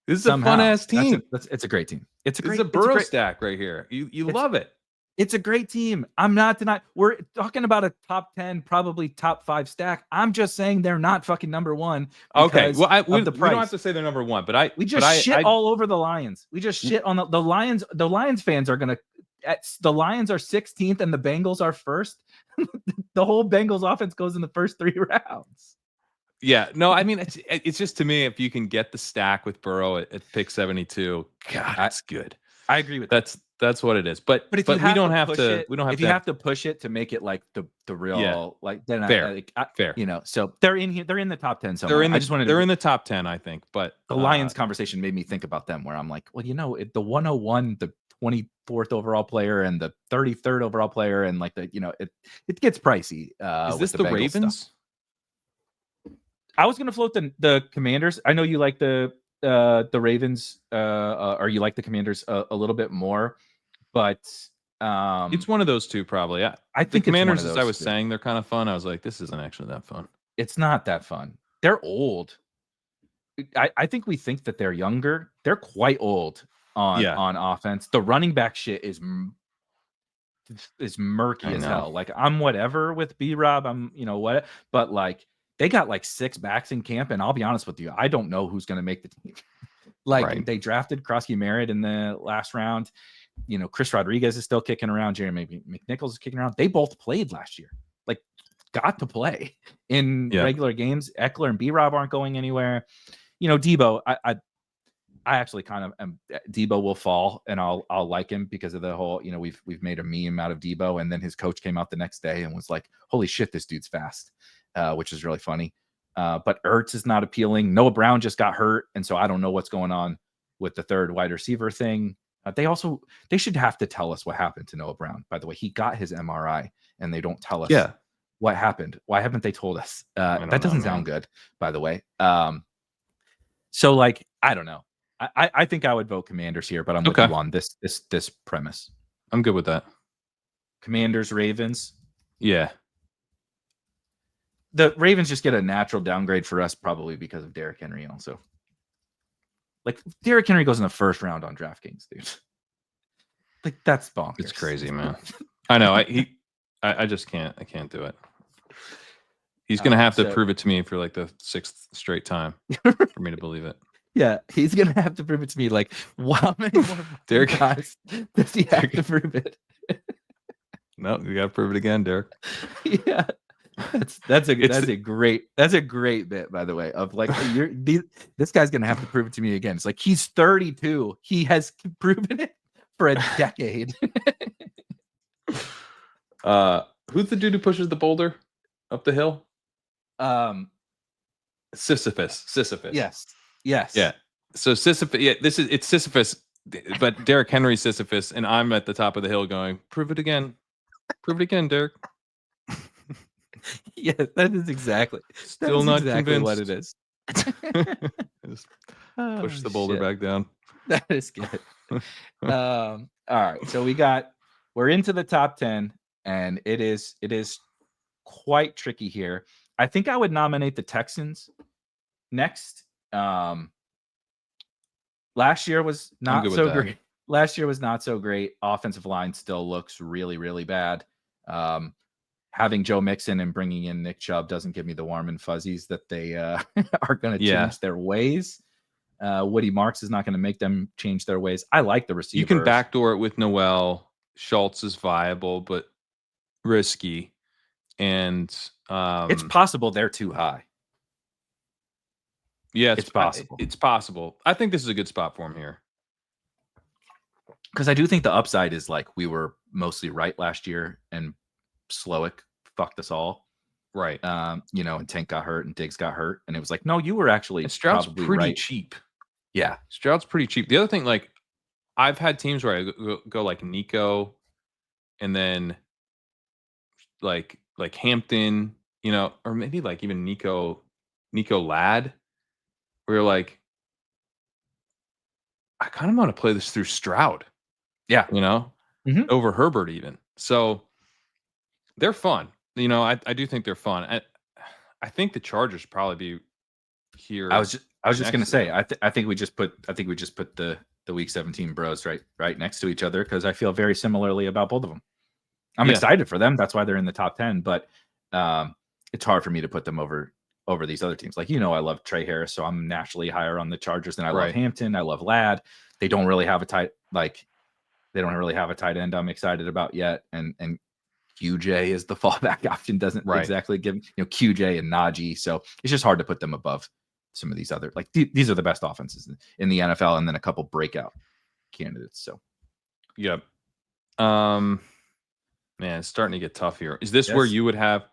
This is a fun ass team. It's a great team. It's a Burrow stack right here. You love it. It's a great team. I'm not denying. We're talking about a top 10, probably top 5 stack. I'm just saying they're not fucking number 1. Okay. Well, we don't have to say they're number 1, but we just shit all over the Lions. We just shit on the Lions. The Lions fans are gonna. The Lions are 16th and the Bengals are 1st. The whole Bengals offense goes in the first 3 rounds. Yeah, no, I mean it's just to me, if you can get the stack with Burrow at pick 72, God, it's good. I agree with that's what it is. But if we don't have to. We don't have if to you have to push it to make it like the real like then fair. Fair. You know, so they're in here. They're in the top 10 somewhere. They're in the top 10, I think. But the Lions conversation made me think about them, where I'm like, well, you know, the 101, the 24th overall player, and the 33rd overall player, and like the it gets pricey. Is this the Ravens? Stuff. I was gonna float the Commanders. I know you like the Ravens, or you like the Commanders a little bit more, but it's one of those two probably. I think the Commanders, as I was saying, they're kind of fun. I was like, this isn't actually that fun. It's not that fun. They're old. I think we think that they're younger. They're quite old on offense. The running back shit is murky as hell. Like, I'm whatever with B-Rob. I'm what, but like they got like 6 backs in camp, and I'll be honest with you, I don't know who's going to make the team. They drafted Krosky Merritt in the last round. Chris Rodriguez is still kicking around. Jeremy McNichols is kicking around. They both played last year. Like, got to play in regular games. Eckler and B-Rob aren't going anywhere. Debo, I actually kind of am. Debo will fall, and I'll like him because of the whole. We've made a meme out of Debo, and then his coach came out the next day and was like, "Holy shit, this dude's fast," which is really funny. But Ertz is not appealing. Noah Brown just got hurt, and so I don't know what's going on with the third wide receiver thing. They should have to tell us what happened to Noah Brown. By the way, he got his MRI, and they don't tell us what happened. Why haven't they told us? That doesn't sound good, by the way. So like, I don't know. I think I would vote Commanders here, but I'm with you on this premise. I'm good with that. Commanders, Ravens. Yeah. The Ravens just get a natural downgrade for us, probably because of Derrick Henry also. Like, Derrick Henry goes in the first round on DraftKings, dude. Like, that's bonkers. It's crazy, man. I know. I just can't. I can't do it. He's gonna have to prove it to me for like the 6th straight time for me to believe it. Yeah, he's gonna have to prove it to me. Like, how many more Derrick guys does he have to prove it? No, you gotta prove it again, Derrick. Yeah, that's a great bit, by the way. Of like, this guy's gonna have to prove it to me again. It's like, he's 32. He has proven it for a decade. Who's the dude who pushes the boulder up the hill? Sisyphus. Yes. Yeah. So Sisyphus. Yeah, it's Sisyphus, but Derrick Henry Sisyphus, and I'm at the top of the hill going, "Prove it again, Derrick." Yeah, that is exactly. Still not exactly convinced what it is. Just push the boulder back down. That is good. All right, so we're into the top 10, and it is quite tricky here. I think I would nominate the Texans next. Last year was not so great. Last year was not so great. Offensive line still looks really, really bad. Having Joe Mixon and bringing in Nick Chubb doesn't give me the warm and fuzzies that they are going to change their ways. Woody Marks is not going to make them change their ways. I like the receivers. You can backdoor it with Noel. Schultz is viable, but risky. And it's possible they're too high. Yeah, it's possible. It's possible. I think this is a good spot for him here. Because I do think the upside is like, we were mostly right last year, and Slowick fucked us all. Right. And Tank got hurt and Diggs got hurt. And it was like, no, you were actually and Stroud's probably pretty right. cheap. Yeah. Stroud's pretty cheap. The other thing, like, I've had teams where I go like Nico and then like Hampton, or maybe like even Nico Ladd, where you're like, I kind of want to play this through Stroud. Yeah. Over Herbert even. So they're fun. I do think they're fun. I think the Chargers should probably be here. I was just gonna say, I think we just put the Week 17 bros right next to each other, because I feel very similarly about both of them. I'm excited for them. That's why they're in the top 10. But it's hard for me to put them over these other teams. Like, I love Trey Harris, so I'm naturally higher on the Chargers than I love Hampton. I love Ladd. They don't really have a tight end I'm excited about yet. And QJ is the fallback option. Doesn't exactly give QJ and Najee. So it's just hard to put them above some of these other these are the best offenses in the NFL, and then a couple breakout candidates. So, yep. Man, it's starting to get tough here. Is this where you would have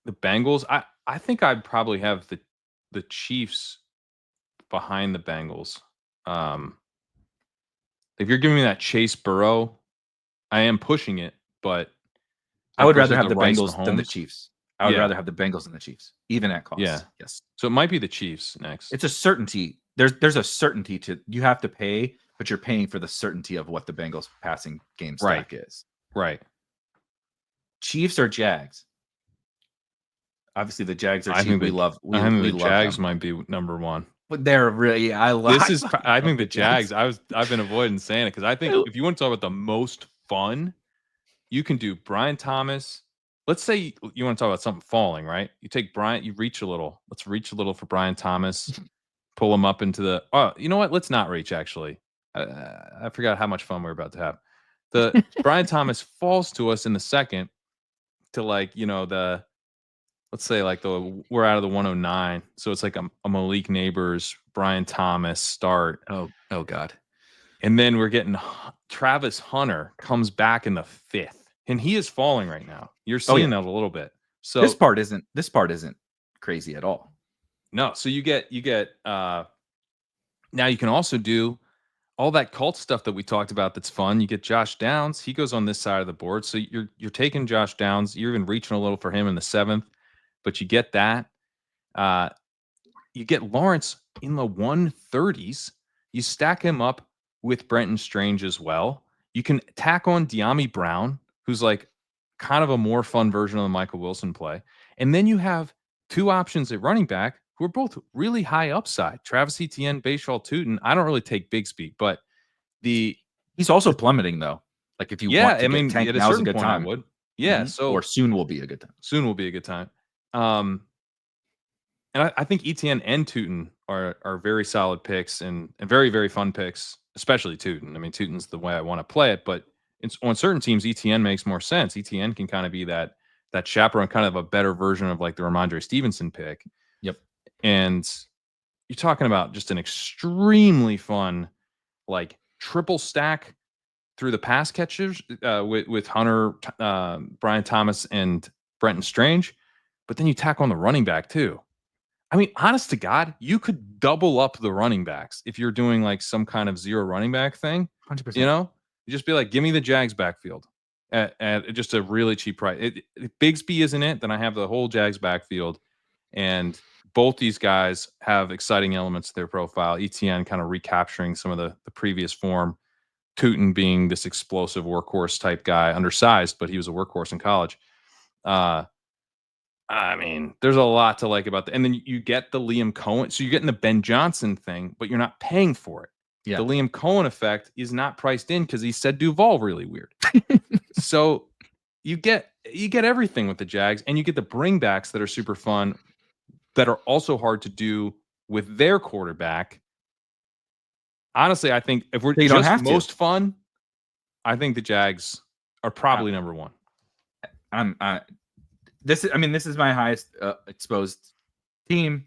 the Bengals? I think I'd probably have the Chiefs behind the Bengals. If you're giving me that Chase Burrow, I am pushing it, but I would rather have the Bengals than the Chiefs. I would rather have the Bengals than the Chiefs, even at cost. Yeah. Yes. So it might be the Chiefs next. It's a certainty. There's a certainty to you have to pay, but you're paying for the certainty of what the Bengals passing game stack is. Right. Chiefs or Jags? Obviously, the Jags are cheap. I think the Jags might be number one. But they're really. I think the Jags. I've been avoiding saying it because I think if you want to talk about the most fun, you can do Brian Thomas. Let's say you want to talk about something falling, right? You take Brian. You reach a little. Let's reach a little for Brian Thomas. Pull him up into the. Oh, you know what? Let's not reach. Actually, I forgot how much fun we're about to have. The Brian Thomas falls to us in the second to the. Let's say we're out of the 109, so it's like a Malik Neighbors, Brian Thomas start. Oh God! And then we're getting Travis Hunter comes back in the 5th, and he is falling right now. You're seeing that a little bit. So this part isn't crazy at all. No, so you get now you can also do all that cult stuff that we talked about. That's fun. You get Josh Downs. He goes on this side of the board, so you're taking Josh Downs. You're even reaching a little for him in the 7th. But you get that. You get Lawrence in the 130s. You stack him up with Brenton Strange as well. You can tack on De'Ami Brown, who's like kind of a more fun version of the Michael Wilson play. And then you have two options at running back who are both really high upside. Travis Etienne, Bashaw Tootin. I don't really take Bigsby, but he's also plummeting though. Like if you want to get tanked, now's a good time. I would. Yeah. Mm-hmm. So or soon will be a good time. Soon will be a good time. And I think Etienne and Tootin are very solid picks and very, very fun picks, especially Tootin. I mean, Tootin's the way I want to play it, but on certain teams, Etienne makes more sense. Etienne can kind of be that chaperone, kind of a better version of like the Ramondre Stevenson pick. Yep. And you're talking about just an extremely fun, like triple stack through the pass catchers with Hunter, Brian Thomas, and Brenton Strange. But then you tack on the running back too. I mean, honest to God, you could double up the running backs if you're doing like some kind of zero running back thing. 100%. You just be like, give me the Jags backfield at just a really cheap price. If Bigsby isn't it, then I have the whole Jags backfield. And both these guys have exciting elements to their profile. Etienne kind of recapturing some of the previous form. Tootin being this explosive workhorse type guy, undersized, but he was a workhorse in college. I mean, there's a lot to like about that. And then you get the Liam Cohen. So you're getting the Ben Johnson thing, but you're not paying for it. Yeah. The Liam Cohen effect is not priced in because he said Duval really weird. So you get everything with the Jags, and you get the bringbacks that are super fun, that are also hard to do with their quarterback. Honestly, I think if we're just most fun, I think the Jags are probably number one. This is my highest exposed team.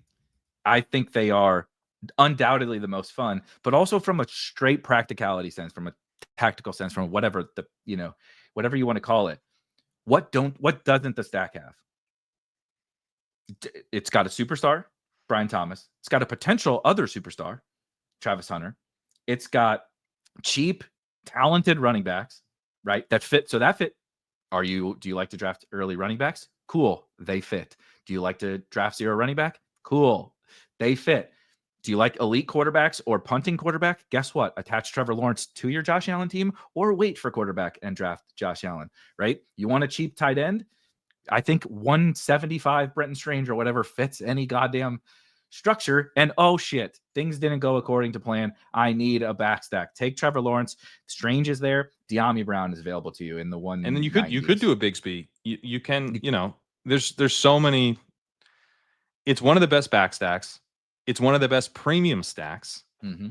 I think they are undoubtedly the most fun, but also from a straight practicality sense, from a tactical sense, from whatever whatever you want to call it. What doesn't the stack have? It's got a superstar, Brian Thomas. It's got a potential other superstar, Travis Hunter. It's got cheap, talented running backs, right? That fit. So that fit. Do you like to draft early running backs? Cool. They fit. Do you like to draft zero running back? Cool. They fit. Do you like elite quarterbacks or punting quarterback? Guess what? Attach Trevor Lawrence to your Josh Allen team, or wait for quarterback and draft Josh Allen, right? You want a cheap tight end? I think 175 Brenton Strange or whatever fits any goddamn structure. And oh shit, things didn't go according to plan. I need a back stack. Take Trevor Lawrence. Strange is there. De'Ami Brown is available to you in the one. And then you could do a Bigsby. You can, there's so many. It's one of the best back stacks. It's one of the best premium stacks. Mm-hmm.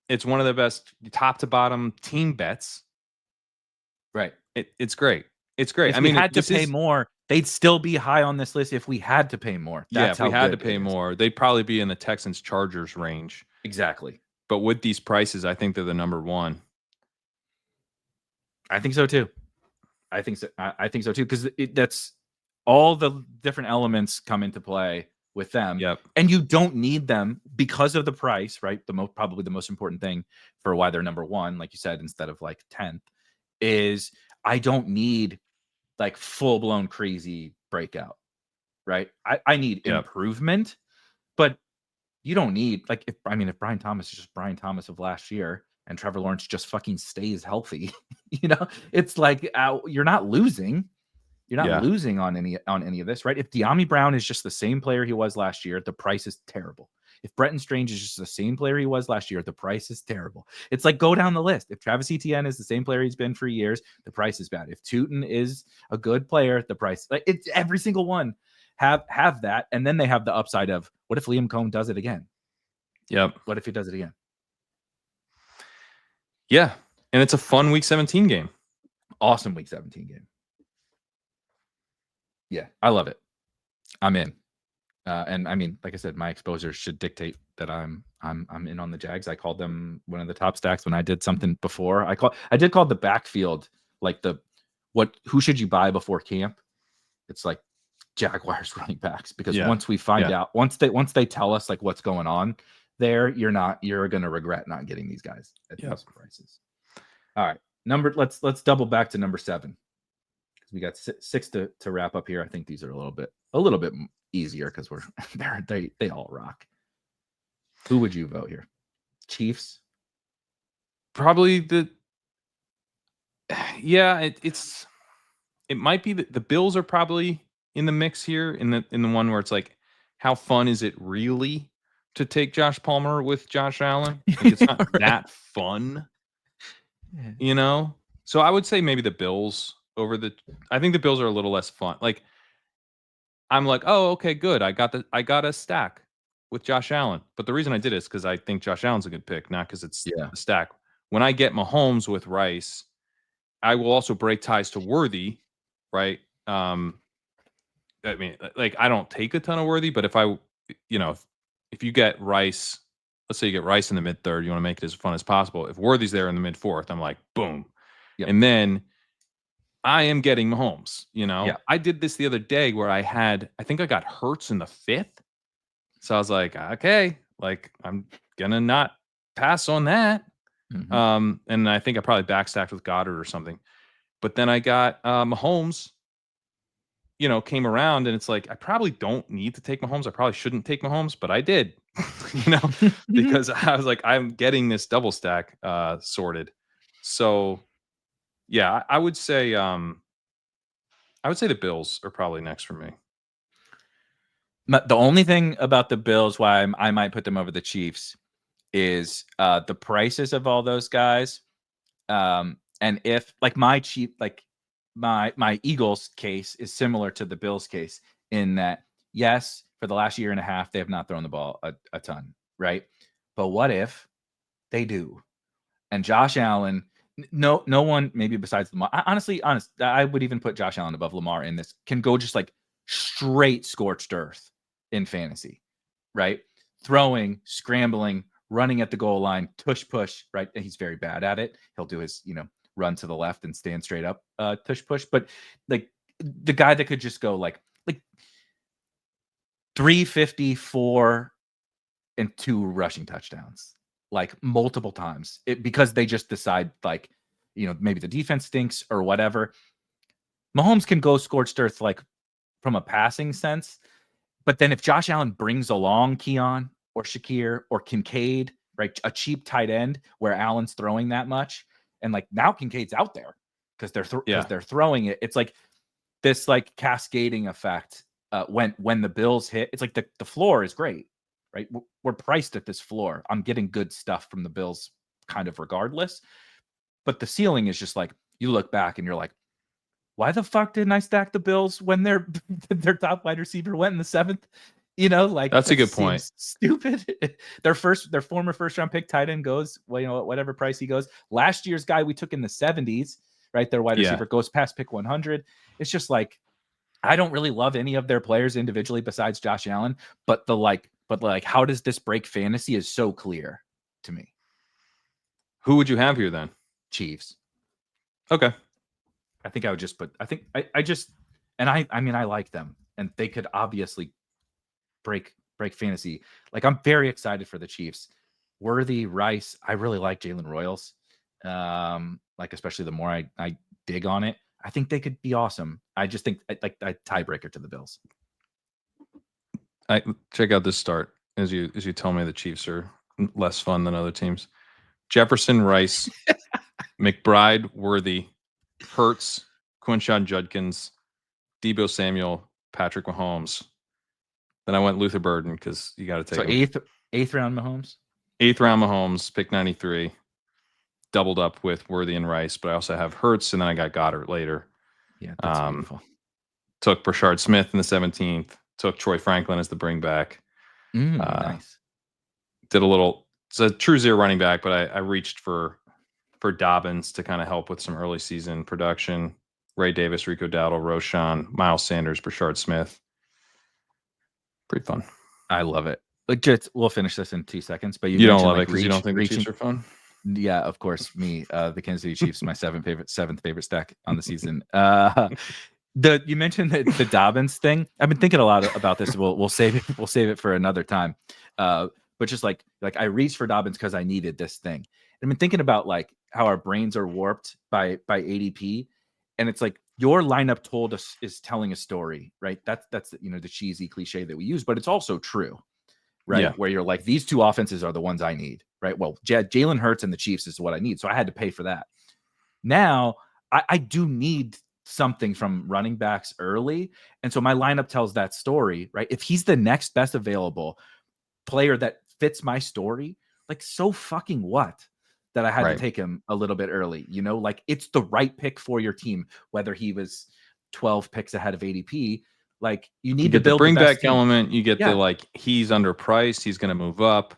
It's one of the best top to bottom team bets. Right. It's great. It's great. If I we mean, had to pay more, they'd still be high on this list if we had to pay more. That's if we how had to good pay it is. more, they'd probably be in the Texans Chargers range. Exactly. But with these prices, I think they're the number one. I think so too. I think so too, because that's all the different elements come into play with them. Yep. And you don't need them because of the price, right? Probably the most important thing for why they're number one, like you said, instead of like 10th, is I don't need like full blown crazy breakout, right? I need improvement, but you don't need like if Brian Thomas is just Brian Thomas of last year and Trevor Lawrence just fucking stays healthy, it's like you're not losing. You're not losing on any of this, right? If De'Ami Brown is just the same player he was last year, the price is terrible. If Bretton Strange is just the same player he was last year, the price is terrible. It's like go down the list. If Travis Etienne is the same player he's been for years, the price is bad. If Tootin is a good player, the price, like it's every single one have that, and then they have the upside of what if Liam Cohn does it again? Yep. What if he does it again? Yeah, and it's a fun Week 17 game. Awesome Week 17 game. Yeah, I love it. I'm in. And I mean, like I said, my exposure should dictate that I'm in on the Jags. I called them one of the top stacks when I did something before. I did call the backfield like who should you buy before camp? It's like Jaguars running backs, because once we find out, once they tell us like what's going on there, you're gonna regret not getting these guys at these prices. All right, let's double back to number 7. We got 6 to wrap up here. I think these are a little bit easier because they all rock. Who would you vote here? Chiefs? Probably it might be the Bills are probably in the mix here in the one where it's like, how fun is it really to take Josh Palmer with Josh Allen? Like, it's not that fun, So I would say maybe the Bills I think the Bills are a little less fun. Like, I'm like, oh, okay, good. I got a stack with Josh Allen. But the reason I did it is because I think Josh Allen's a good pick, not because it's a stack. When I get Mahomes with Rice, I will also break ties to Worthy, right? I mean, like, I don't take a ton of Worthy, but if you get Rice, let's say you get Rice in the mid third, you want to make it as fun as possible. If Worthy's there in the mid fourth, I'm like, boom. Yep. And then I am getting Mahomes, I did this the other day where I think I got Hurts in the 5th. So I was like, okay, like I'm gonna not pass on that. Mm-hmm. And I think I probably backstacked with Goddard or something. But then I got Mahomes, came around, and it's like, I probably don't need to take Mahomes. I probably shouldn't take Mahomes, but I did, because I was like, I'm getting this double stack sorted. So yeah, I would say the Bills are probably next for me. The only thing about the Bills why I might put them over the Chiefs is the prices of all those guys. And if like my Eagles case is similar to the Bills case in that, yes, for the last year and a half, they have not thrown the ball a ton, right? But what if they do? And Josh Allen, no one, maybe besides Lamar, I would even put Josh Allen above Lamar in this, can go just like straight scorched earth in fantasy, right? Throwing, scrambling, running at the goal line, push, right? And he's very bad at it. He'll do his, run to the left and stand straight up, push. But like the guy that could just go like 354 and 2 rushing touchdowns, like multiple times, because they just decide like, maybe the defense stinks or whatever. Mahomes can go scorched earth like from a passing sense, but then if Josh Allen brings along Keon or Shakir or Kincaid, right, a cheap tight end where Allen's throwing that much, and like now Kincaid's out there because they're throwing it. It's like this like cascading effect when the Bills hit. It's like the floor is great, right? We're priced at this floor. I'm getting good stuff from the Bills kind of regardless, but the ceiling is just like, you look back and you're like, why the fuck didn't I stack the Bills when their top wide receiver went in the 7th? Like that's a good point. Stupid. Their former first round pick tight end goes, well, whatever price he goes. Last year's guy we took in the 70s, right? Their wide receiver goes past pick 100. It's just like, I don't really love any of their players individually besides Josh Allen, but how does this break fantasy is so clear to me. Who would you have here then? Chiefs. Okay. I think I would just put, I mean, I like them, and they could obviously break fantasy. Like, I'm very excited for the Chiefs. Worthy, Rice. I really like Jalen Royals. Like, especially the more I dig on it, I think they could be awesome. I just think a tiebreaker to the Bills. I check out this start as you tell me the Chiefs are less fun than other teams. Jefferson, Rice, McBride, Worthy, Hurts, Quinshon Judkins, Deebo Samuel, Patrick Mahomes. Then I went Luther Burden because you got to take him. Eighth round Mahomes. 8th round Mahomes, pick 93. Doubled up with Worthy and Rice, but I also have Hurts, and then I got Goddard later. Yeah, that's beautiful. Took Brashard Smith in the 17th. Took Troy Franklin as the bring back. Nice. Did a little. It's a true zero running back, but I reached for Dobbins to kind of help with some early season production. Ray Davis, Rico Dowdle, Roshan, Miles Sanders, Brashard Smith. Pretty fun. I love it. Like, we'll finish this in 2 seconds, but you don't love it because you don't think the Chiefs are fun. Yeah, of course. Me, the Kansas City Chiefs, my seventh favorite stack on the season. You mentioned the Dobbins thing. I've been thinking a lot about this. We'll save it. We'll save it for another time. But just like I reached for Dobbins because I needed this thing. I've been thinking about like how our brains are warped by ADP, and it's like your lineup told us is telling a story, right? That's the cheesy cliche that we use, but it's also true, right? Yeah. Where you're like, these two offenses are the ones I need, right? Well, Jalen Hurts and the Chiefs is what I need, so I had to pay for that. Now I do need something from running backs early, and so my lineup tells that story, right? If he's the next best available player that fits my story, like, so fucking what that I had to take him a little bit early, like it's the right pick for your team, whether he was 12 picks ahead of ADP. Like, you need to build the bring back team. element. You get the like, he's underpriced, he's going to move up.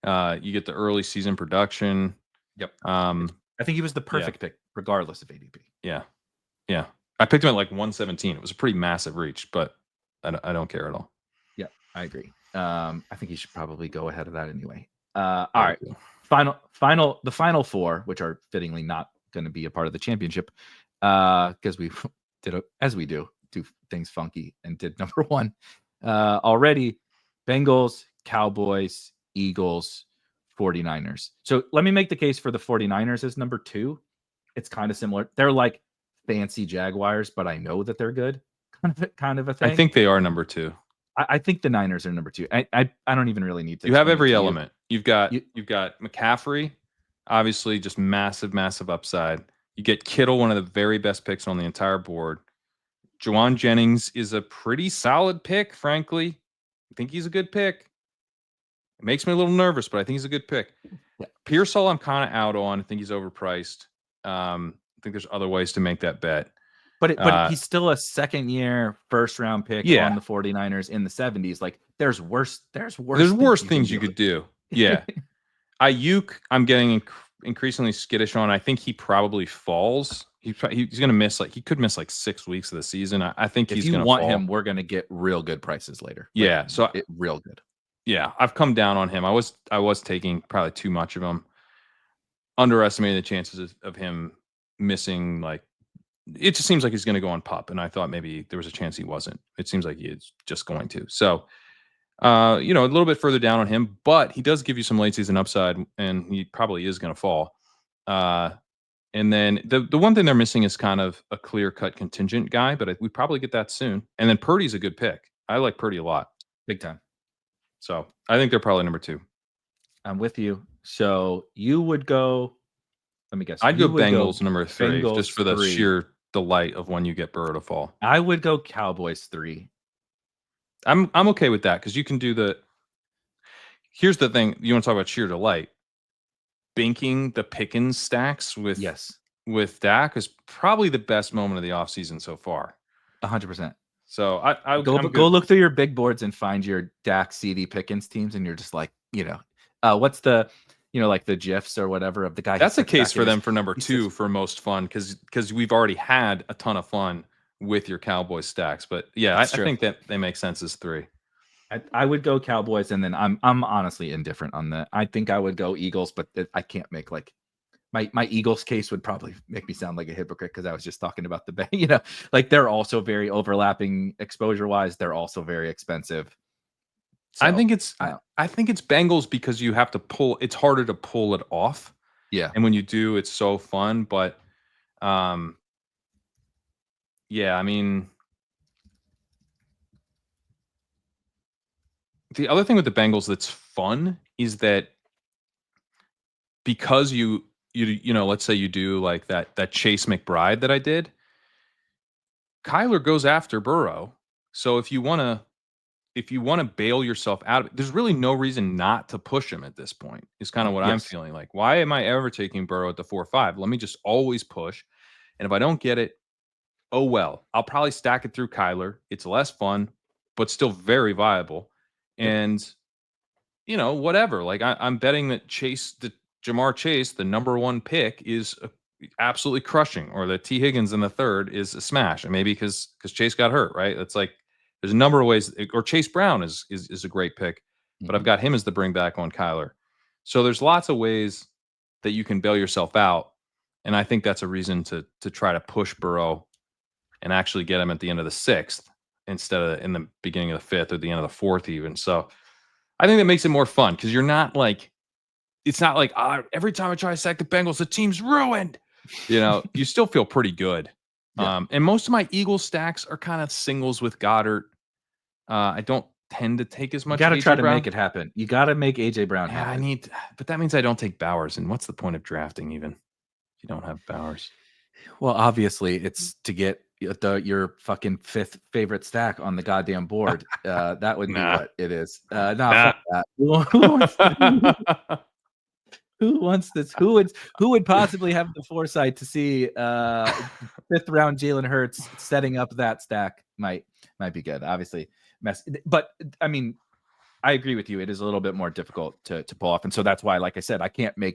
You get the early season production. Yep. I think he was the perfect pick regardless of ADP. Yeah. I picked him at like 117. It was a pretty massive reach, but I don't care at all. Yeah, I agree. I think he should probably go ahead of that anyway. All right. The final four, which are fittingly not going to be a part of the championship, because we did as we do things funky and did number one already. Bengals, Cowboys, Eagles, 49ers. So let me make the case for the 49ers as number two. It's kind of similar. They're like fancy Jaguars, but I know that they're good. Kind of a thing. I think they are number two. I think the Niners are number two. I don't even really need to. You have every element. You've got McCaffrey, obviously just massive upside. You get Kittle, one of the very best picks on the entire board. Juwan Jennings is a pretty solid pick, frankly. I think he's a good pick. It makes me a little nervous, but I think he's a good pick. Yeah. Pearsall, I'm kind of out on. I think he's overpriced. I think there's other ways to make that bet. But he's still a second-year first-round pick on the 49ers in the 70s. Like, there's worse things you could do. Yeah. Ayuk, I'm getting increasingly skittish on. I think he probably falls. He's going to miss he could miss 6 weeks of the season. I think he's going to fall. If you want him, we're going to get real good prices later. Yeah, so real good. Yeah, I've come down on him. I was taking probably too much of him, underestimating the chances of him missing. It just seems like he's going to go on PUP, and I thought maybe there was a chance he wasn't. It seems like he is just going to. So, a little bit further down on him, but he does give you some late season upside, and he probably is going to fall. And then the one thing they're missing is kind of a clear-cut contingent guy, but we probably get that soon. And then Purdy's a good pick. I like Purdy a lot. Big time. So I think they're probably number two. I'm with you. So you would go, let me guess. I'd go Bengals number three, just for the sheer delight of when you get Burrow to fall. I would go Cowboys 3. I'm okay with that because you can do here's the thing. You want to talk about sheer delight. Banking the Pickens stacks with Dak is probably the best moment of the offseason so far. 100%. So I go look through your big boards and find your Dak, CD, Pickens teams, and you're just like, what's the like the GIFs or whatever of the guy. That's a case for them for number 2 for most fun because we've already had a ton of fun with your Cowboys stacks. But yeah, I think that they make sense as 3. I would go Cowboys, and then I'm honestly indifferent on that. I think I would go Eagles, but I can't make like my Eagles case would probably make me sound like a hypocrite because I was just talking about the like they're also very overlapping exposure wise. They're also very expensive. So, I think it's Bengals because you have to pull. It's harder to pull it off. Yeah, and when you do, it's so fun. But yeah, I mean, the other thing with the Bengals that's fun is that because you let's say you do like that Chase McBride that I did, Kyler goes after Burrow. So if you want to bail yourself out of it, there's really no reason not to push him at this point. Is kind of what I'm feeling like. Why am I ever taking Burrow at the 4-5? Let me just always push. And if I don't get it, oh well. I'll probably stack it through Kyler. It's less fun, but still very viable. And whatever. Like I'm betting that Jamar Chase, the number 1 pick, is absolutely crushing, or that T. Higgins in the 3rd is a smash. And maybe because Chase got hurt, right? It's like there's a number of ways. Or Chase Brown is a great pick, but I've got him as the bring back on Kyler. So there's lots of ways that you can bail yourself out, and I think that's a reason to try to push Burrow and actually get him at the end of the 6th instead of in the beginning of the 5th or the end of the 4th even. So I think that makes it more fun because you're not like, it's not like every time I try to sack the Bengals, the team's ruined. You still feel pretty good. Yeah. And most of my Eagles stacks are kind of singles with Goddard. I don't tend to take as much. You got to try to make it happen. You got to make AJ Brown happen. But that means I don't take Bowers. And what's the point of drafting even if you don't have Bowers? Well, obviously it's to get your fucking 5th favorite stack on the goddamn board. That would be what it is. Fuck that. Who wants this? Who would possibly have the foresight to see 5th round Jalen Hurts setting up that stack? Might be good. Obviously, but I mean, I agree with you. It is a little bit more difficult to pull off, and so that's why, like I said, I can't. I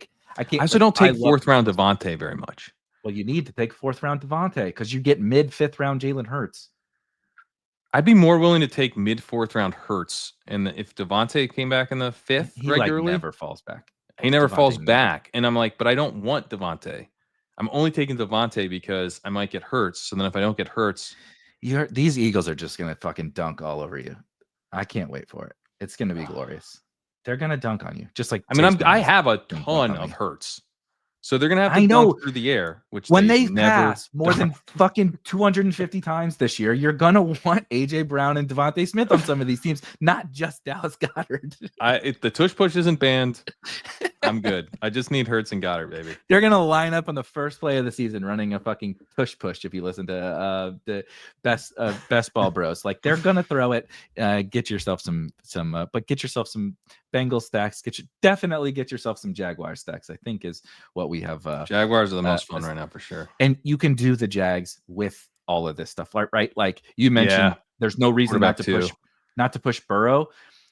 also don't take 4th round Devontae very much. Well, you need to take 4th round Devontae because you get mid 5th round Jalen Hurts. I'd be more willing to take mid 4th round Hurts, and if Devontae came back in the 5th regularly, he never falls back. He never falls back, and I'm like, but I don't want Devontae. I'm only taking Devontae because I might get Hurts. So then, if I don't get Hurts, these Eagles are just gonna fucking dunk all over you. I can't wait for it. It's gonna be glorious. They're gonna dunk on you, just like I have a ton of Hurts. So they're gonna have to dunk through the air, which when they pass more than fucking 250 times this year, you're gonna want AJ Brown and Devontae Smith on some of these teams, not just Dallas Goedert. The tush push isn't banned. I'm good. I just need Hurts and Goddard, baby. They're gonna line up on the first play of the season running a fucking tush push. If you listen to the best ball bros, like they're gonna throw it. Get yourself some but get yourself some Bengals stacks. Definitely get yourself some Jaguar stacks. I think is what we have. Jaguars are the most fun right now for sure. And you can do the Jags with all of this stuff, right? Like you mentioned, there's no reason not to push Burrow.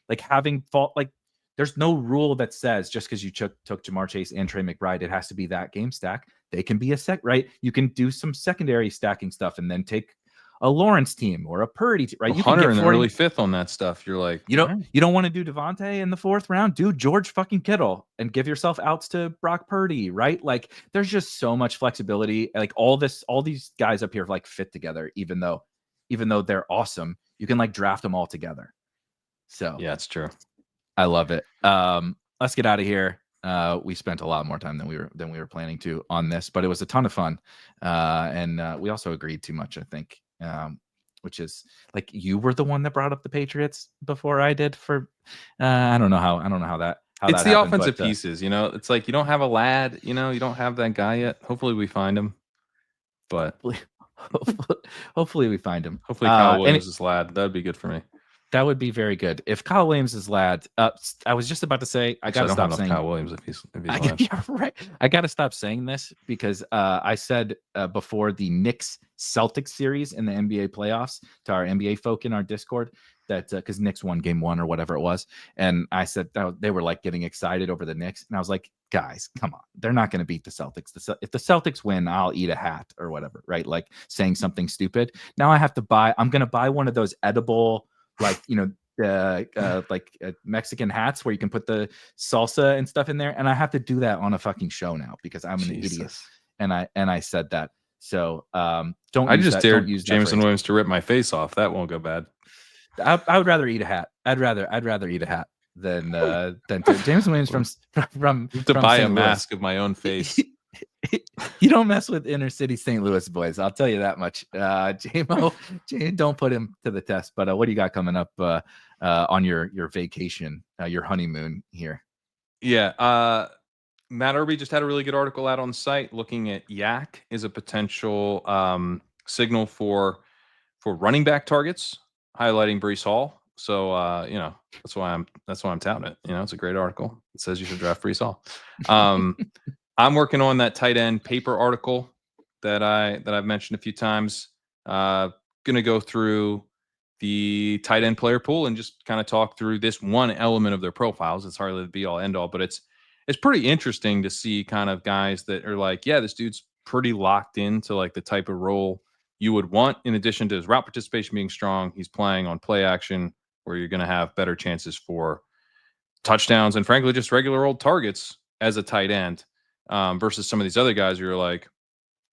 Like having fault, like there's no rule that says just because you took Jamar Chase and Trey McBride, it has to be that game stack. They can be right? You can do some secondary stacking stuff and then take a Lawrence team or a Purdy team, right? You can get in the early 5th on that stuff. You're like, you don't want to do Devontae in the 4th round, do George fucking Kittle and give yourself outs to Brock Purdy, right? Like there's just so much flexibility. Like all these guys up here like fit together, even though they're awesome, you can like draft them all together. So yeah, it's true. I love it. Let's get out of here. We spent a lot more time than we were planning to on this, but it was a ton of fun. And we also agreed too much, I think. Which is like you were the one that brought up the Patriots before I did for I don't know how that it's the happened, offensive pieces, it's like you don't have a lad, you don't have that guy yet. Hopefully we find him, but hopefully we find him. Hopefully Kyle Williams is lad. That'd be good for me. That would be very good. If Kyle Williams is lad, I was just about to say, I got to stop saying Kyle Williams if he's lad. Yeah, right. I got to stop saying this because I said before the Knicks Celtics series in the NBA playoffs to our NBA folk in our Discord that because Knicks won game 1 or whatever it was, and I said they were like getting excited over the Knicks, and I was like, guys, come on, they're not going to beat the Celtics. If the Celtics win, I'll eat a hat or whatever, right? Like saying something stupid. Now I'm going to buy one of those edible, like, Mexican hats where you can put the salsa and stuff in there, and I have to do that on a fucking show now because I'm an idiot, and I said that. So don't. I just dared Jameson Williams to rip my face off. That won't go bad. I would rather eat a hat. I'd rather eat a hat than Jameson Williams from to buy a mask of my own face. You don't mess with inner city St. Louis boys. I'll tell you that much. Don't put him to the test. But what do you got coming up on your vacation, your honeymoon here? Yeah. Matt Irby just had a really good article out on the site looking at Yak as a potential signal for running back targets, highlighting Breece Hall. So that's why I'm touting it. It's a great article. It says you should draft Breece Hall. I'm working on that tight end paper article that I've mentioned a few times. Gonna go through the tight end player pool and just kind of talk through this one element of their profiles. It's hardly the be all end all, but it's pretty interesting to see kind of guys that are like, yeah, this dude's pretty locked into like the type of role you would want. In addition to his route participation being strong, he's playing on play action where you're going to have better chances for touchdowns and frankly just regular old targets as a tight end versus some of these other guys. You're like,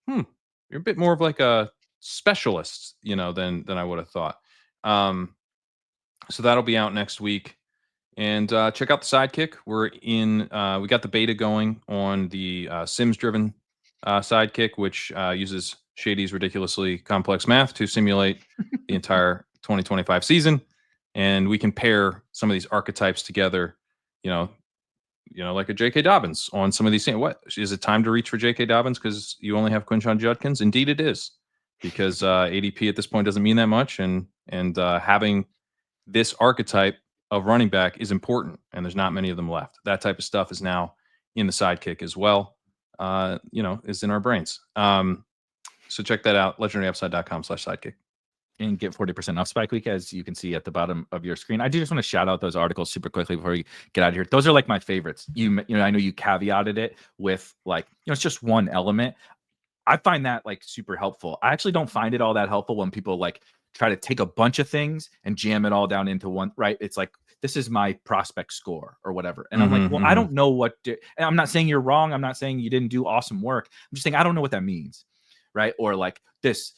you're a bit more of like a specialist, than I would have thought. So that'll be out next week. And check out the Sidekick. We got the beta going on the Sims-driven Sidekick, which uses Shady's ridiculously complex math to simulate the entire 2025 season. And we can pair some of these archetypes together, like a J.K. Dobbins on some of these things. What is it time to reach for J.K. Dobbins because you only have Quinshon Judkins? Indeed, it is, because ADP at this point doesn't mean that much, and having this archetype of running back is important, and there's not many of them left. That type of stuff is now in the Sidekick as well. Is in our brains. So check that out, legendaryupside.com/sidekick. And get 40% off Spike Week, as you can see at the bottom of your screen. I do just want to shout out those articles super quickly before we get out of here. Those are like my favorites. I know you caveated it with like, it's just one element. I find that like super helpful. I actually don't find it all that helpful when people like try to take a bunch of things and jam it all down into one, right? It's like, this is my prospect score or whatever. And I'm like, well, I don't know and I'm not saying you're wrong. I'm not saying you didn't do awesome work. I'm just saying, I don't know what that means. Right. Or like this,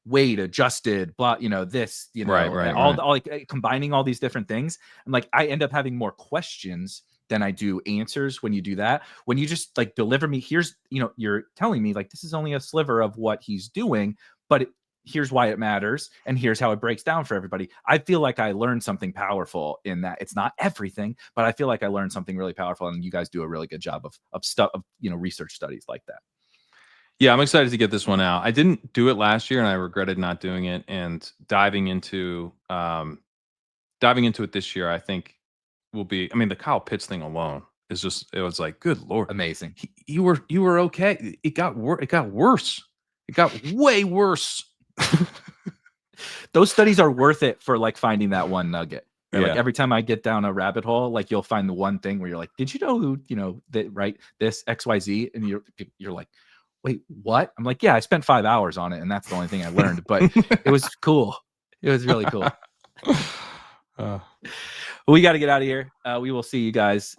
weight adjusted, blah, this, right. All like combining all these different things. And like, I end up having more questions than I do answers when you do that. When you just like deliver me, here's, you're telling me like, this is only a sliver of what he's doing, but here's why it matters. And here's how it breaks down for everybody. I feel like I learned something powerful in that. It's not everything, but I feel like I learned something really powerful. And you guys do a really good job of stuff, research studies like that. Yeah, I'm excited to get this one out. I didn't do it last year and I regretted not doing it, and diving into it this year, I think will be, the Kyle Pitts thing alone is just, it was like, good Lord. Amazing. You were okay. It got worse. It got way worse. Those studies are worth it for like finding that one nugget. Right? Yeah. Like every time I get down a rabbit hole, like you'll find the one thing where you're like, did you know who, that, right? This XYZ. And you're like, wait, what? I'm like, yeah, I spent 5 hours on it, and that's the only thing I learned. But it was cool. It was really cool. We got to get out of here. We will see you guys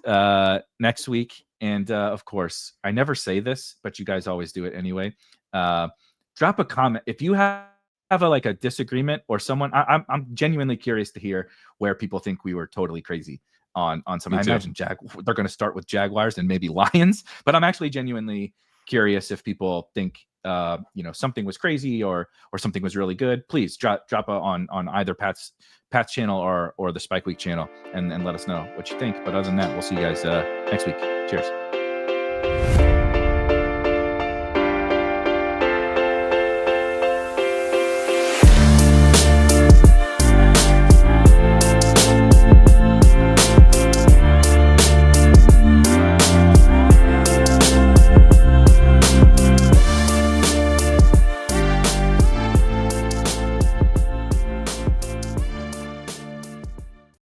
next week. And of course, I never say this, but you guys always do it anyway. Drop a comment if you have a disagreement or someone. I'm genuinely curious to hear where people think we were totally crazy on some. I imagine they're going to start with Jaguars and maybe Lions, but I'm actually genuinely curious if people think something was crazy or something was really good. Please drop on either Pat's channel or the Spike Week channel and let us know what you think. But other than that, we'll see you guys next week. Cheers.